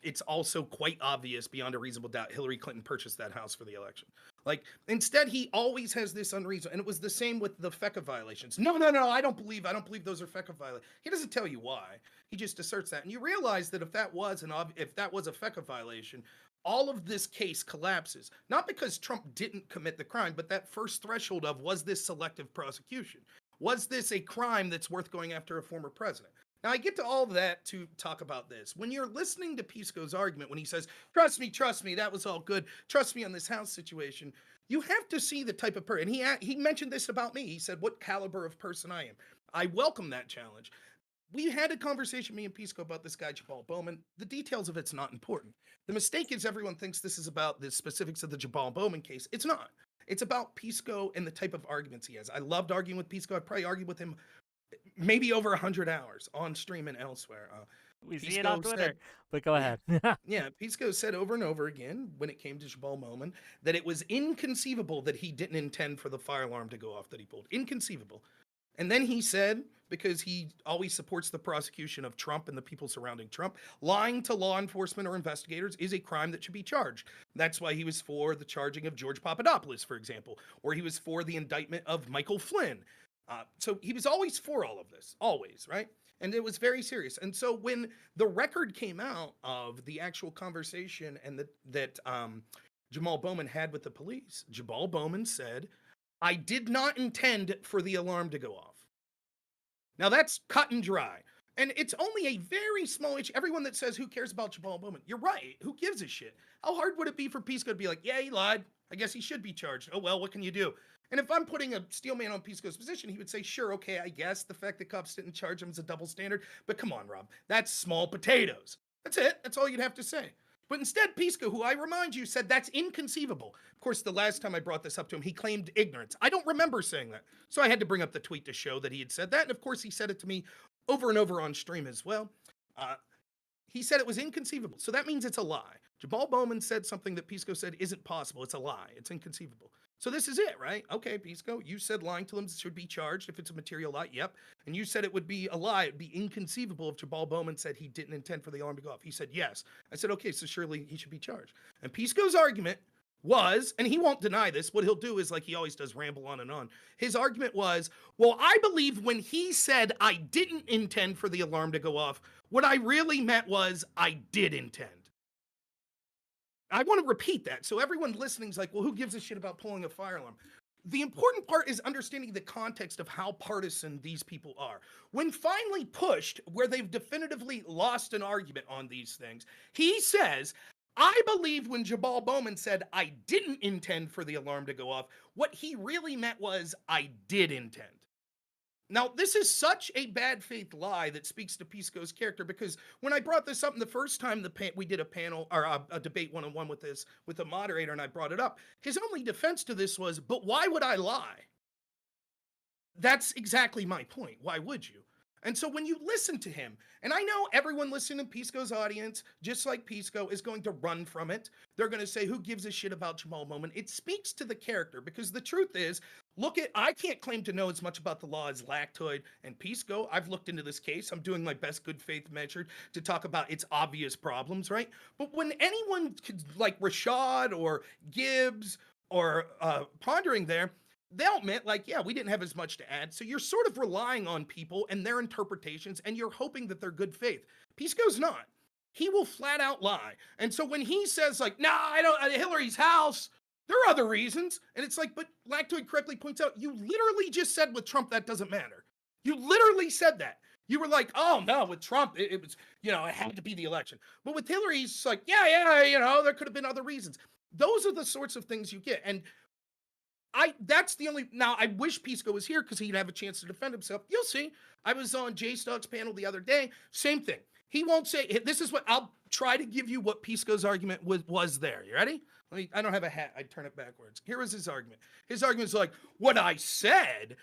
it's also quite obvious beyond a reasonable doubt Hillary Clinton purchased that house for the election. Like, instead, he always has this unreasonable, and it was the same with the FECA violations. No, I don't believe those are FECA violations. He doesn't tell you why. He just asserts that. And you realize that if that was a FECA violation, all of this case collapses. Not because Trump didn't commit the crime, but that first threshold of, was this selective prosecution? Was this a crime that's worth going after a former president? Now, I get to all of that to talk about this. When you're listening to Pisco's argument, when he says, trust me, that was all good. Trust me on this house situation. You have to see the type of person. And he mentioned this about me. He said, what caliber of person I am. I welcome that challenge. We had a conversation, me and Pisco, about this guy, Jabal Bowman. The details of it's not important. The mistake is everyone thinks this is about the specifics of the Jabal Bowman case. It's not. It's about Pisco and the type of arguments he has. I loved arguing with Pisco. I'd probably argue with him maybe over 100 hours on stream and elsewhere. We see it Pisco on Twitter, said- but go ahead. Yeah, Pisco said over and over again when it came to Jabal Bowman that it was inconceivable that he didn't intend for the fire alarm to go off that he pulled. Inconceivable. And then he said, because he always supports the prosecution of Trump and the people surrounding Trump, lying to law enforcement or investigators is a crime that should be charged. That's why he was for the charging of George Papadopoulos, for example, or he was for the indictment of Michael Flynn. So he was always for all of this, always, right? And it was very serious. And so when the record came out of the actual conversation and that Jamal Bowman had with the police, Jabal Bowman said, I did not intend for the alarm to go off. Now that's cut and dry. And it's only a very small issue. Everyone that says, who cares about Jabal Bowman? You're right. Who gives a shit? How hard would it be for Pisco to be like, yeah, he lied. I guess he should be charged. Oh, well, what can you do? And if I'm putting a steel man on Pisco's position, he would say, sure, okay, I guess the fact that cops didn't charge him is a double standard. But come on, Rob, that's small potatoes. That's it. That's all you'd have to say. But instead, Pisco, who I remind you, said that's inconceivable. Of course, the last time I brought this up to him, he claimed ignorance. I don't remember saying that. So I had to bring up the tweet to show that he had said that. And of course, he said it to me over and over on stream as well. He said it was inconceivable. So that means it's a lie. Jabal Bowman said something that Pisco said isn't possible. It's a lie. It's inconceivable. So this is it, right? Okay, Pisco, you said lying to them should be charged if it's a material lie. Yep. And you said it would be a lie. It'd be inconceivable if Jabal Bowman said he didn't intend for the alarm to go off. He said yes. I said, okay, so surely he should be charged. And Pisco's argument was, and he won't deny this, what he'll do is like he always does, ramble on and on. His argument was, well, I believe when he said I didn't intend for the alarm to go off, what I really meant was I did intend. I want to repeat that. So everyone listening is like, well, who gives a shit about pulling a fire alarm? The important part is understanding the context of how partisan these people are. When finally pushed, where they've definitively lost an argument on these things, he says, I believe when Jabal Bowman said, I didn't intend for the alarm to go off, what he really meant was, I did intend. Now, this is such a bad faith lie that speaks to Pisco's character, because when I brought this up the first time we did a panel or a debate one-on-one with a moderator, and I brought it up, his only defense to this was, but why would I lie? That's exactly my point. Why would you? And so when you listen to him, and I know everyone listening to Pisco's audience, just like Pisco, is going to run from it. They're going to say, who gives a shit about Jabal Bowman? It speaks to the character, because the truth is, I can't claim to know as much about the law as Lactoid and Pisco. I've looked into this case. I'm doing my best good faith measure to talk about its obvious problems, right? But when anyone like Rashad or Gibbs or Pondering there, they'll admit, like, yeah, we didn't have as much to add. So you're sort of relying on people and their interpretations, and you're hoping that they're good faith. Pisco's not. He will flat out lie. And so when he says, like, nah, I don't, at Hillary's house, there are other reasons. And it's like, but Lactoid correctly points out, you literally just said with Trump that doesn't matter. You literally said that. You were like, oh, no, with Trump, it was, it had to be the election. But with Hillary, it's like, yeah, there could have been other reasons. Those are the sorts of things you get. And now I wish Pisco was here because he'd have a chance to defend himself. You'll see. I was on Jay Stock's panel the other day. Same thing. He won't say, this is what, I'll try to give you what Pisco's argument was there. You ready? I don't have a hat. I'd turn it backwards. Here was his argument. His argument's like, what I said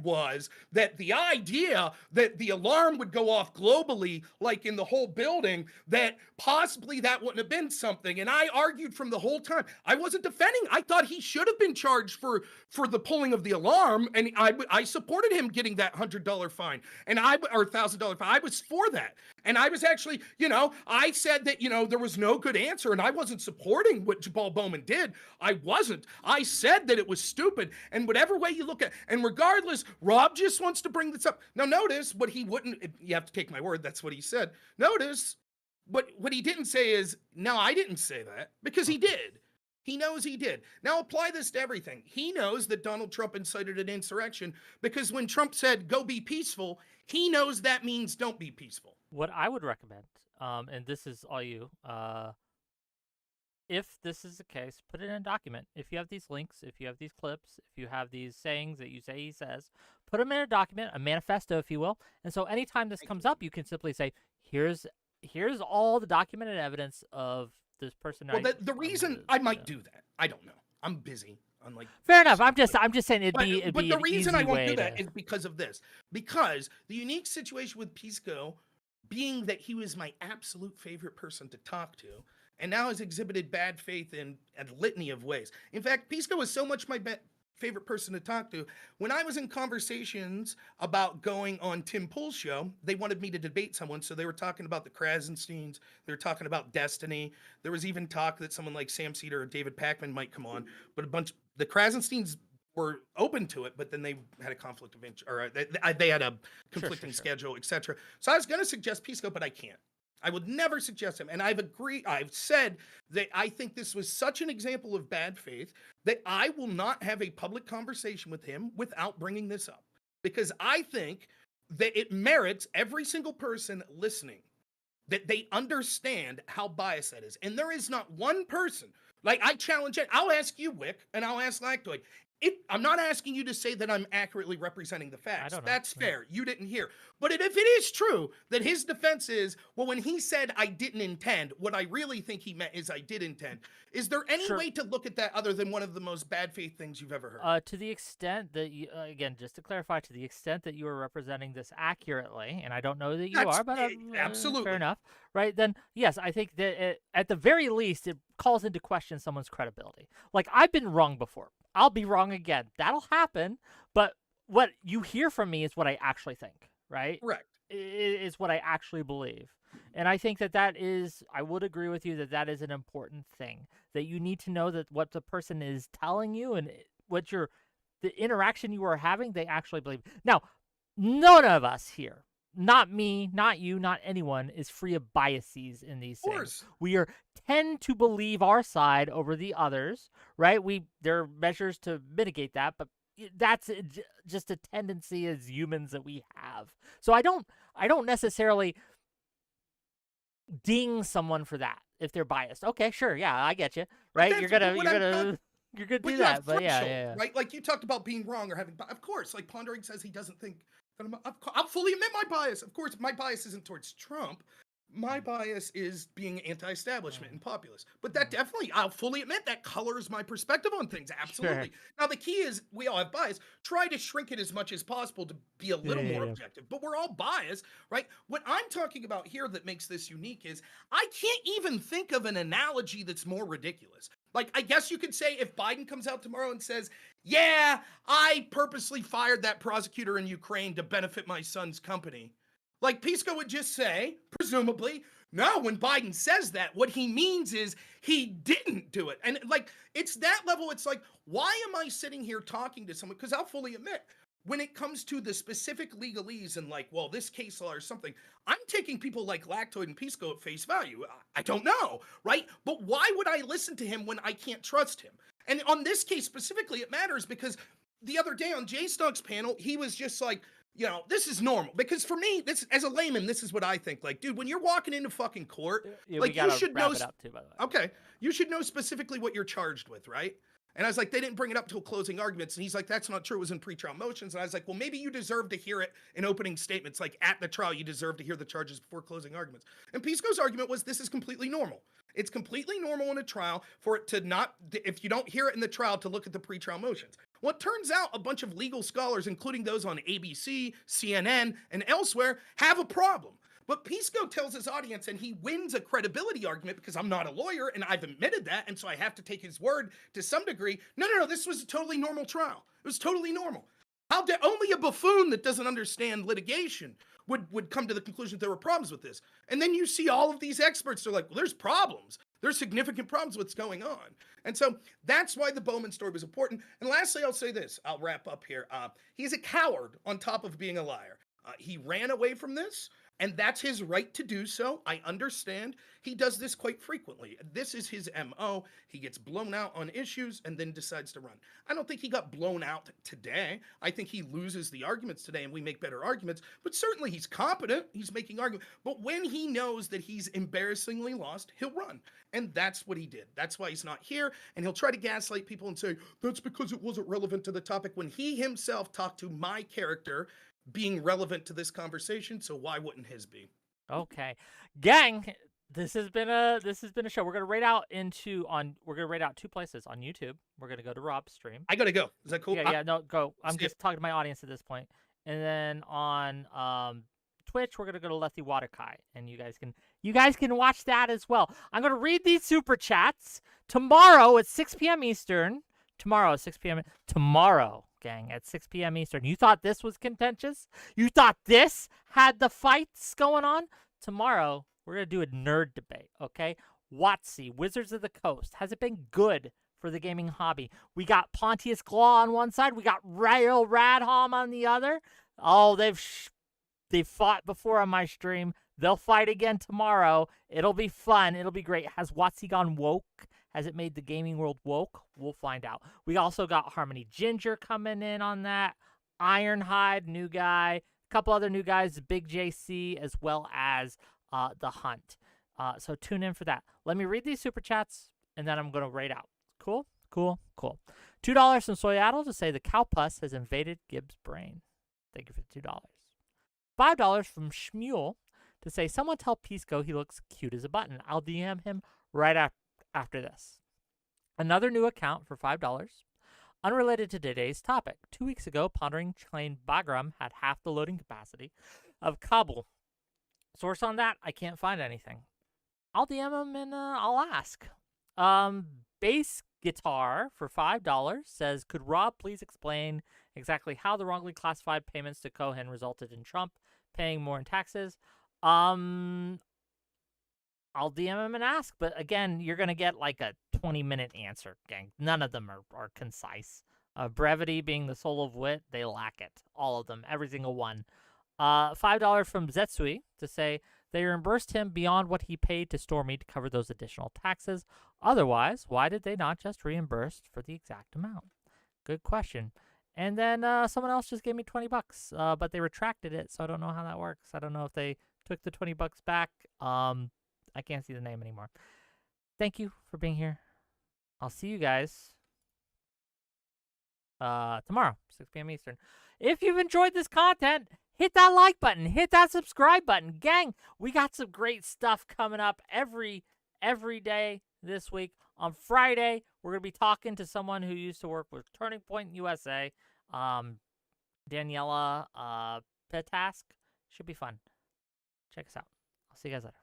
was that the idea that the alarm would go off globally, like in the whole building, that possibly that wouldn't have been something. And I argued from the whole time. I wasn't defending. I thought he should have been charged for the pulling of the alarm. And I supported him getting that $100 fine or $1,000 fine. I was for that. And I was actually, I said that, there was no good answer, and I wasn't supporting what Jabal Bowman did. I wasn't. I said that it was stupid. And whatever way you look at it, and regardless, Rob just wants to bring this up. Now, notice what he wouldn't, you have to take my word, that's what he said. Notice what he didn't say is, no, I didn't say that, because he did. He knows he did. Now apply this to everything. He knows that Donald Trump incited an insurrection because when Trump said, go be peaceful, he knows that means don't be peaceful. What I would recommend, and this is all you, if this is the case, put it in a document. If you have these links, if you have these clips, if you have these sayings that you say he says, put them in a document, a manifesto, if you will. And so anytime this comes up, you can simply say, here's all the documented evidence of this person. Well, the reason I might do that, I don't know. I'm busy. Unlike fair enough. I'm just saying it'd be but the an reason easy I won't way do that to... is because of this. Because the unique situation with Pisco being that he was my absolute favorite person to talk to, and now has exhibited bad faith in a litany of ways. In fact, Pisco was so much my favorite person to talk to. When I was in conversations about going on Tim Pool's show, they wanted me to debate someone, so they were talking about the Krasensteins, they were talking about Destiny. There was even talk that someone like Sam Cedar or David Pakman might come on, but the Krasensteins were open to it, but then they had a conflict of interest, or they had a conflicting schedule, etc. So I was going to suggest Pisco, but I can't. I would never suggest him. And I've said that I think this was such an example of bad faith that I will not have a public conversation with him without bringing this up. Because I think that it merits every single person listening that they understand how biased that is. And there is not one person, like I challenge it. I'll ask you, Wick, and I'll ask Lactoid. I'm not asking you to say that I'm accurately representing the facts. That's fair. You didn't hear. But if it is true that his defense is, well, when he said I didn't intend, what I really think he meant is I did intend. Is there any way to look at that other than one of the most bad faith things you've ever heard? To the extent that you, again, just to clarify, to the extent that you are representing this accurately, and I don't know that you are, but absolutely fair enough, right? Then yes, I think that at the very least it calls into question someone's credibility. Like I've been wrong before. I'll be wrong again. That'll happen. But what you hear from me is what I actually think, right? Correct. Is what I actually believe. And I think that is, I would agree with you that is an important thing, that you need to know that what the person is telling you and what the interaction you are having, they actually believe. Now, none of us here, not me, not you, not anyone, is free of biases in these things. We tend to believe our side over the others, right? There are measures to mitigate that, but that's just a tendency as humans that we have. So I don't necessarily ding someone for that if they're biased. Okay, sure, yeah, I get you, right? You're gonna do that, but yeah. Right? Like you talked about being wrong or having, of course, like Pondering says he doesn't think. I'll fully admit my bias. Of course, my bias isn't towards Trump. My bias is being anti-establishment and populist. But that definitely, I'll fully admit, that colors my perspective on things. Absolutely. Sure. Now, the key is we all have bias. Try to shrink it as much as possible to be a little more objective. But we're all biased, right? What I'm talking about here that makes this unique is I can't even think of an analogy that's more ridiculous. Like, I guess you could say if Biden comes out tomorrow and says, yeah, I purposely fired that prosecutor in Ukraine to benefit my son's company. Like, Pisco would just say, presumably, no, when Biden says that, what he means is he didn't do it. And, like, it's that level. It's like, why am I sitting here talking to someone? Because I'll fully admit, when it comes to the specific legalese and, like, well, this case law or something, I'm taking people like Lactoid and Pisco at face value. I don't know, right? But why would I listen to him when I can't trust him? And on this case specifically, it matters because the other day on Jay Stonk's panel, he was just like, you know, this is normal. Because for me, this, as a layman, this is what I think. Like, dude, when you're walking into fucking court, like, you should know. It up too, by the way. Okay, you should know specifically what you're charged with, right? And I was like, they didn't bring it up till closing arguments. And he's like, that's not true. It was in pretrial motions. And I was like, well, maybe you deserve to hear it in opening statements. Like, at the trial, you deserve to hear the charges before closing arguments. And Pisco's argument was this is completely normal. It's completely normal in a trial for it to not, if you don't hear it in the trial, to look at the pretrial motions. Well, it turns out a bunch of legal scholars, including those on ABC, CNN, and elsewhere, have a problem. But Pisco tells his audience, and he wins a credibility argument because I'm not a lawyer, and I've admitted that, and so I have to take his word to some degree. No, this was a totally normal trial. It was totally normal. How dare only a buffoon that doesn't understand litigation would come to the conclusion that there were problems with this. And then you see all of these experts are like, well, there's problems. There's significant problems with what's going on. And so that's why the Bowman story was important. And lastly, I'll say this. I'll wrap up here. He's a coward on top of being a liar. He ran away from this. And that's his right to do so. I understand. He does this quite frequently. This is his MO. He gets blown out on issues and then decides to run. I don't think he got blown out today. I think he loses the arguments today and we make better arguments, but certainly he's competent. He's making arguments. But when he knows that he's embarrassingly lost, he'll run. And that's what he did. That's why he's not here. And he'll try to gaslight people and say, that's because it wasn't relevant to the topic, when he himself talked to my character being relevant to this conversation. So why wouldn't his be? Okay, gang. This has been a show. We're gonna rate out two places on YouTube. We're gonna go to Rob's stream. I gotta go. Is that cool? Yeah, no, go. I'm See just talking to my audience at this point. And then on Twitch, we're gonna go to Lethy Waterkai, and you guys can watch that as well. I'm gonna read these super chats tomorrow at 6 p.m. Eastern. Tomorrow, gang, at 6 p.m. Eastern. You thought this was contentious? You thought this had the fights going on? Tomorrow, we're going to do a nerd debate, okay? WotC, Wizards of the Coast. Has it been good for the gaming hobby? We got Pontius Claw on one side. We got Rael Radholm on the other. Oh, they've fought before on my stream. They'll fight again tomorrow. It'll be fun. It'll be great. Has WotC gone woke? Has it made the gaming world woke? We'll find out. We also got Harmony Ginger coming in on that. Ironhide, new guy. A couple other new guys, Big JC, as well as The Hunt. So tune in for that. Let me read these super chats, and then I'm going to rate out. Cool? Cool? Cool. $2 from Soyaddle to say the cow pus has invaded Gibbs' brain. Thank you for the $2. $5 from Shmuel to say, someone tell Pisco he looks cute as a button. I'll DM him right after this. Another new account for $5. Unrelated to today's topic. 2 weeks ago, Pondering claimed Bagram had half the loading capacity of Kabul. Source on that, I can't find anything. I'll DM him and I'll ask. Bass Guitar for $5 says, could Rob please explain exactly how the wrongly classified payments to Cohen resulted in Trump paying more in taxes? I'll DM him and ask, but again, you're going to get like a 20-minute answer, gang. None of them are concise. Brevity being the soul of wit, they lack it. All of them, every single one. $5 from Zetsui to say they reimbursed him beyond what he paid to Stormy to cover those additional taxes. Otherwise, why did they not just reimburse for the exact amount? Good question. And then someone else just gave me $20, but they retracted it, so I don't know how that works. I don't know if they took the $20 back. I can't see the name anymore. Thank you for being here. I'll see you guys tomorrow, 6 p.m. Eastern. If you've enjoyed this content, hit that like button. Hit that subscribe button. Gang, we got some great stuff coming up every day this week. On Friday, we're going to be talking to someone who used to work with Turning Point USA, Daniela Petask. Should be fun. Check us out. I'll see you guys later.